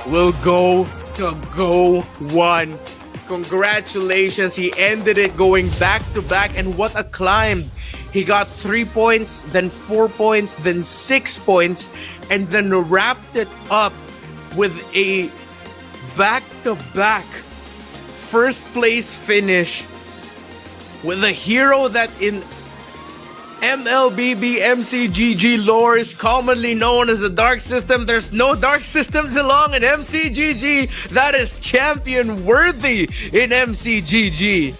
will go to go 1. Congratulations, he ended it going back to back, and what a climb. He got 3 points, then 4 points, then 6 points, and then wrapped it up with a back-to-back first place finish with a hero that in MLBB MCGG lore is commonly known as a dark system. There's no dark systems along in MCGG. That is champion worthy in MCGG.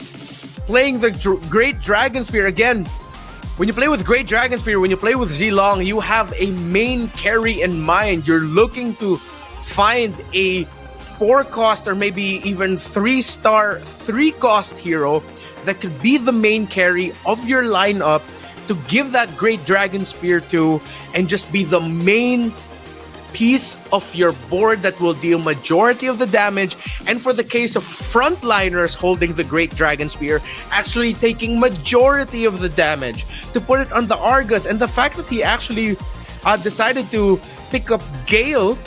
Playing the Great Dragon Spear again. When you play with Great Dragon Spear, when you play with Zilong, you have a main carry in mind. You're looking to find a 4-cost or maybe even 3-star 3-cost hero that could be the main carry of your lineup to give that Great Dragon Spear to and just be the main piece of your board that will deal majority of the damage, and for the case of frontliners holding the Great Dragon Spear, actually taking majority of the damage to put it on the Argus. And the fact that he actually decided to pick up Gale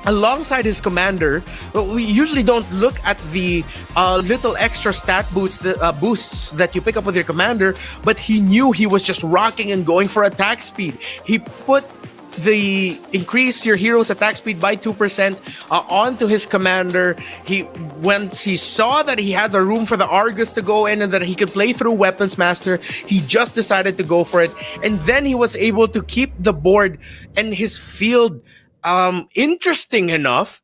alongside his commander, we usually don't look at the little extra stat boosts that you pick up with your commander, but he knew he was just rocking and going for attack speed. He put the increase your hero's attack speed by 2% onto his commander. Once he saw that he had the room for the Argus to go in and that he could play through Weapons Master, he just decided to go for it. And then he was able to keep the board and his field interesting enough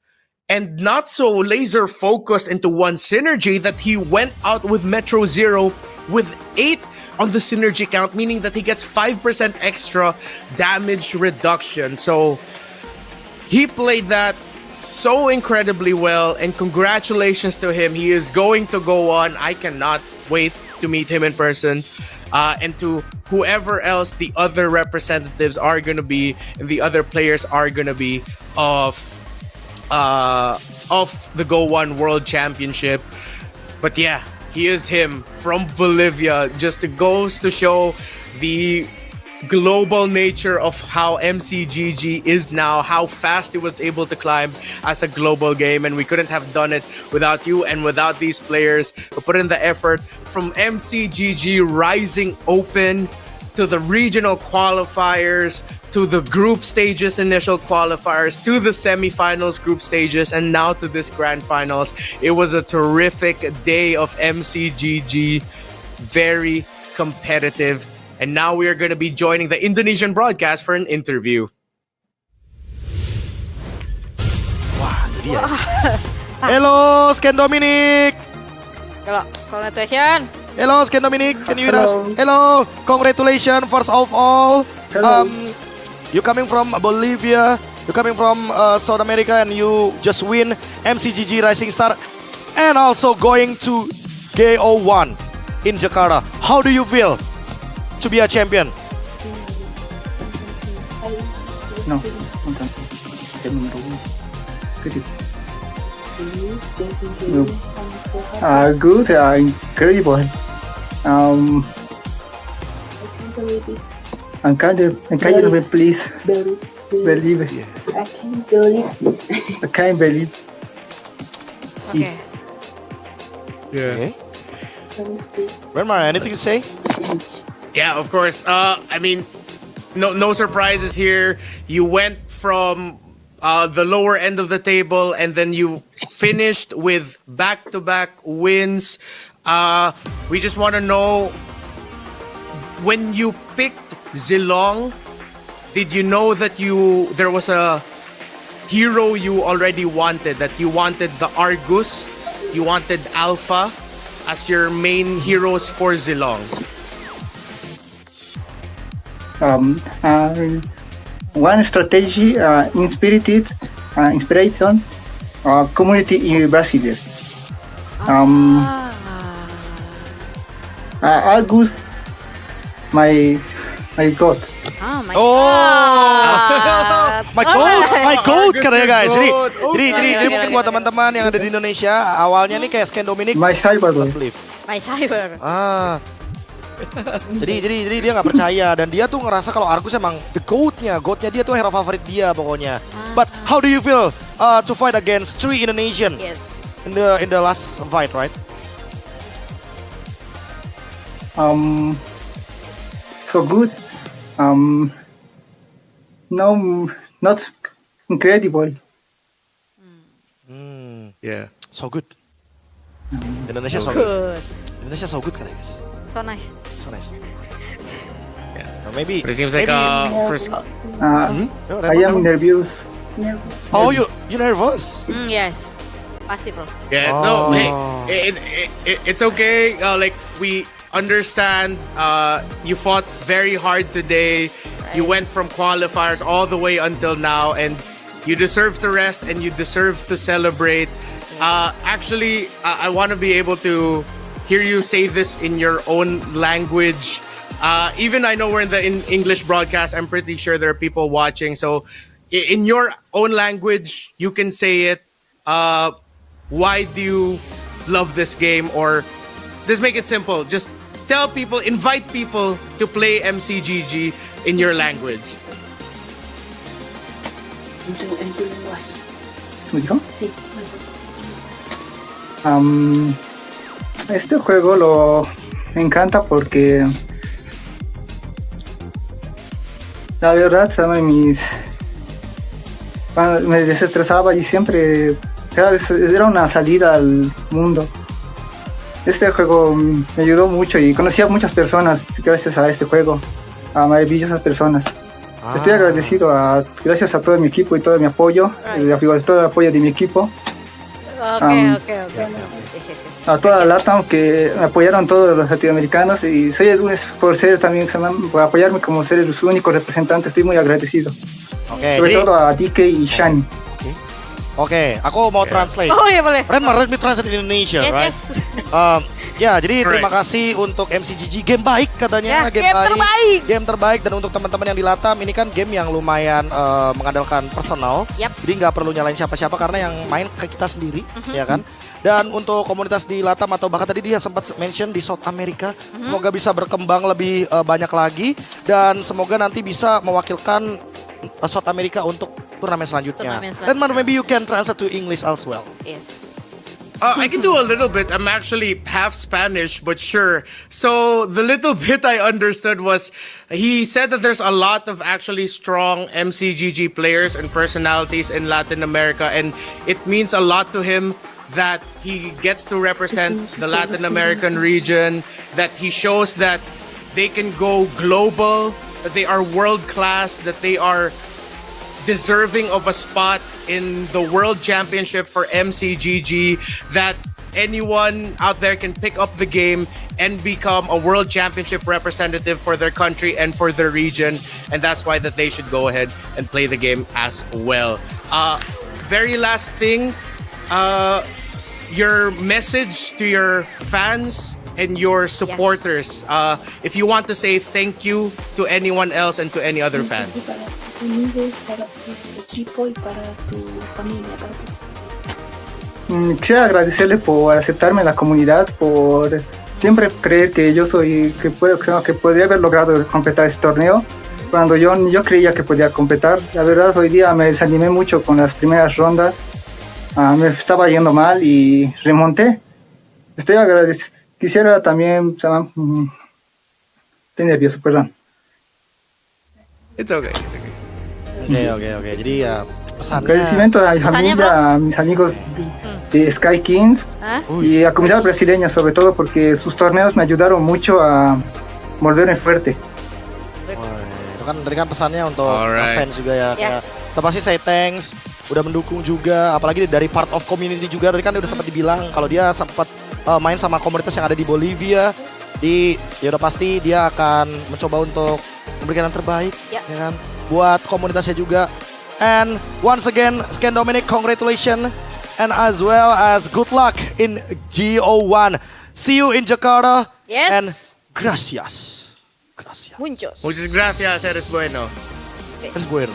and not so laser focused into one synergy that he went out with Metro Zero with 8 on the synergy count, meaning that he gets 5% extra damage reduction. So he played that so incredibly well, and congratulations to him. He is going to go on. I cannot wait to meet him in person. And to whoever else the other representatives are going to be and the other players are going to be of the Go One World Championship. But yeah, he is him from Bolivia. Just goes to show the global nature of how MCGG is now, how fast it was able to climb as a global game, and we couldn't have done it without you and without these players who put in the effort. From MCGG Rising Open to the regional qualifiers to the group stages initial qualifiers to the semifinals group stages and now to this grand finals. It was a terrific day of MCGG, very competitive. And now we are going to be joining the Indonesian broadcast for an interview. Wah, itu dia. Hello, Scan Dominic. Hello, congratulations. Hello, Scan Dominic. Can you hear us? Hello, congratulations. First of all, you coming from Bolivia. You coming from South America, and you just win MCGG Rising Star, and also going to GO1 in Jakarta. How do you feel to be a champion? No, good, incredible. Can you please believe it? I can't believe this. I can't believe. Okay. Yeah. Renmar, anything to say? Yeah, of course. I mean, no surprises here. You went from the lower end of the table, and then you finished with back-to-back wins. We just want to know, when you picked Zilong, did you know that there was a hero you already wanted, that you wanted the Argus, you wanted Alpha as your main heroes for Zilong? One strategy inspiration community in Brazil. Argus, my god. Oh my God. My goat katanya guys. Jadi mungkin buat teman-teman yang ada di Indonesia, awalnya nih kayak Scan Dominic. My cyber. My cyber. Jadi dia nggak percaya, dan dia tuh ngerasa kalau Argus emang the goatnya dia tuh hero favorit dia pokoknya. But how do you feel to fight against 3 Indonesian? Yes. In the last fight, right? So good. No, not incredible. Yeah. So good. Indonesia so good. Indonesia so good guys. So nice. So nice. Yeah. Maybe. But it seems like first. I am nervous. Oh, you nervous? Yes. Pasti bro. Yeah. No. Hey, it's okay. Like we understand. You fought very hard today. You went from qualifiers all the way until now, and you deserve to rest and you deserve to celebrate. Actually, I want to be able to hear you say this in your own language. Even I know we're in the English broadcast, I'm pretty sure there are people watching. So in your own language, you can say it. Why do you love this game? Or just make it simple. Just tell people, invite people to play MCGG in your language. En tu lenguaje. ¿Me dijo? Sí. Este juego me encanta porque la verdad, cuando me desestresaba y siempre cada vez era una salida al mundo. Este juego me ayudó mucho y conocí a muchas personas gracias a este juego, a maravillosas personas. Estoy agradecido gracias a todo mi equipo y todo mi apoyo, todo el apoyo de mi equipo. Okay. A toda la LATAM que me apoyaron todos los latinoamericanos, y soy el único por apoyarme como ser los únicos representantes. Estoy muy agradecido. Sobre todo a DK y Shani. Oke, aku mau translate. Oh iya boleh. Let me translate in Indonesia, right? Ya, jadi terima kasih untuk MCGG, game baik katanya, game terbaik. Game terbaik, dan untuk teman-teman yang di Latam, ini kan game yang lumayan mengandalkan personal. Jadi nggak perlu nyalain siapa-siapa karena yang main ke kita sendiri, ya kan? Dan untuk komunitas di Latam atau bahkan tadi dia sempat mention di South America, semoga bisa berkembang lebih banyak lagi, dan semoga nanti bisa mewakilkan South America untuk turnamen selanjutnya. Dan maybe you can translate to English as well. Yes. I can do a little bit. I'm actually half Spanish, but sure. So the little bit I understood was he said that there's a lot of actually strong MCGG players and personalities in Latin America, and it means a lot to him that he gets to represent the Latin American region, that he shows that they can go global, that they are world class, that they are deserving of a spot in the World Championship for MCGG, that anyone out there can pick up the game and become a World Championship representative for their country and for their region, and that's why that they should go ahead and play the game as well. Very last thing, your message to your fans and your supporters. If you want to say thank you to anyone else and to any other fan. Para tu equipo y para tu familia, para tu... Quisiera agradecerle por aceptarme en la comunidad, por siempre creer que que podría haber logrado completar este torneo cuando yo creía que podía completar. La verdad, hoy día me desanimé mucho con las primeras rondas, me estaba yendo mal y remonté. Estoy agradecido. Quisiera también, estoy nervioso, perdón. It's okay. It's okay. Oke. Jadi ya pesannya. Agradecimiento a mi familia, a mis amigos de Sky Kings y a la comunidad brasileña, sobre todo porque sus torneos me ayudaron mucho a volverme fuerte. Itu kan tadi kan pesannya untuk fans juga ya. Kita pasti say thanks, udah mendukung juga, apalagi dari part of community juga. Tadi kan dia udah sempat dibilang kalau dia sempat main sama komunitas yang ada di Bolivia. Ya udah pasti dia akan mencoba untuk memberikan yang terbaik, ya kan, buat komunitasnya juga. And once again, Scan Dominic, congratulations, and as well as good luck in GO1. See you in Jakarta. Yes. And gracias. Muchos. Muchas gracias, eres bueno. Eres bueno.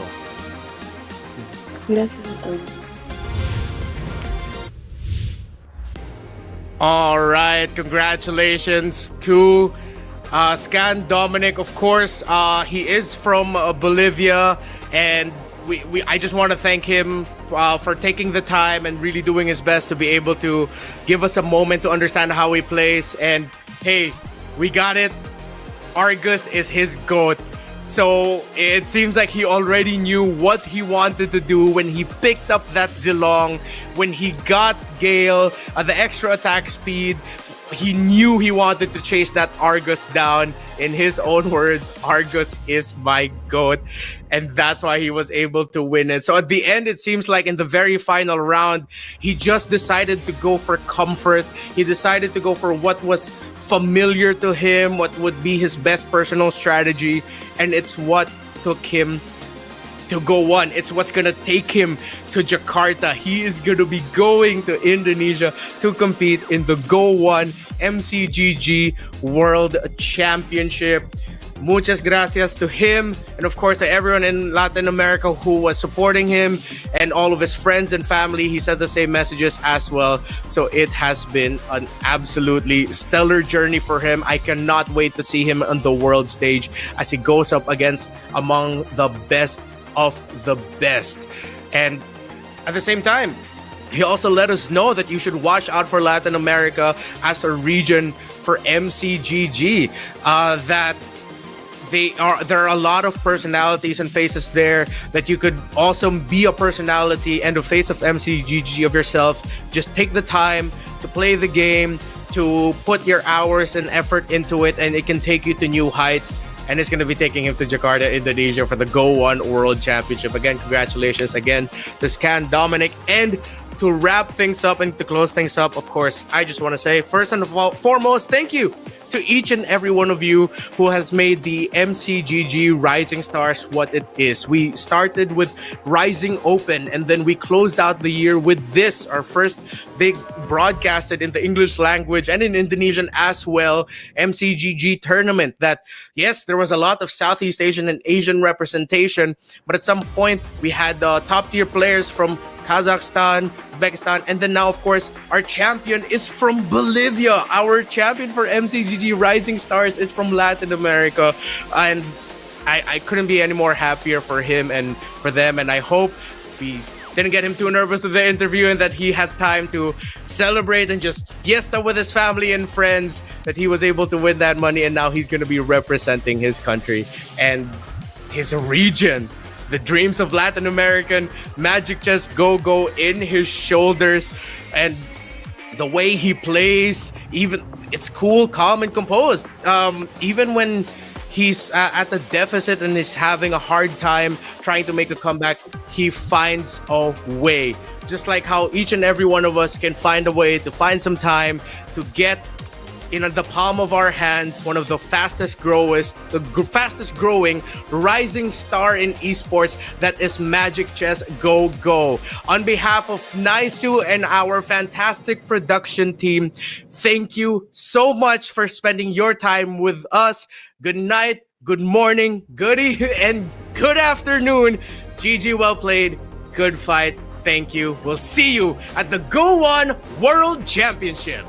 Gracias a todos. All right, congratulations to Scan Dominic. Of course, he is from Bolivia, and I just want to thank him for taking the time and really doing his best to be able to give us a moment to understand how he plays. And hey, we got it. Argus is his GOAT. So it seems like he already knew what he wanted to do when he picked up that Zilong, when he got Gale, the extra attack speed. He knew he wanted to chase that Argus down. In his own words, Argus is my GOAT. And that's why he was able to win it. So at the end, it seems like in the very final round, he just decided to go for comfort. He decided to go for what was familiar to him, what would be his best personal strategy. And it's what took him to Go 1. It's what's gonna take him to Jakarta. He is gonna be going to Indonesia to compete in the Go 1 MCGG World Championship. Muchas gracias to him, and of course to everyone in Latin America who was supporting him, and all of his friends and family. He said the same messages as well. So it has been an absolutely stellar journey for him. I cannot wait to see him on the world stage as he goes up against among the best of the best. And at the same time, he also let us know that you should watch out for Latin America as a region for MCGG. That there are a lot of personalities and faces there, that you could also be a personality and a face of MCGG of yourself. Just take the time to play the game, to put your hours and effort into it, and it can take you to new heights. And it's going to be taking him to Jakarta, Indonesia for the Go 1 World Championship. Again, congratulations again to Scan Dominic. And to wrap things up and to close things up, of course, I just want to say, first and foremost, thank you to each and every one of you who has made the MCGG Rising Stars what it is. We started with Rising Open, and then we closed out the year with this, our first big broadcasted in the English language and in Indonesian as well, MCGG tournament. That, yes, there was a lot of Southeast Asian and Asian representation, but at some point we had top tier players from Kazakhstan, Uzbekistan, and then now, of course, our champion is from Bolivia. Our champion for MCGG Rising Stars is from Latin America, and I couldn't be any more happier for him and for them. And I hope we didn't get him too nervous with the interview, and that he has time to celebrate and just fiesta with his family and friends, that he was able to win that money, and now he's going to be representing his country and his region. The dreams of Latin American Magic Chess go in his shoulders, and the way he plays, even it's cool, calm, and composed. Even when he's at a deficit and is having a hard time trying to make a comeback, he finds a way. Just like how each and every one of us can find a way to find some time to get in the palm of our hands one of the fastest growing rising star in esports, that is Magic Chess Go. On behalf of Naisu and our fantastic production team, thank you so much for spending your time with us. Good night, good morning, good evening, and good afternoon. GG, well played, good fight. Thank you. We'll see you at the Go 1 World Championship.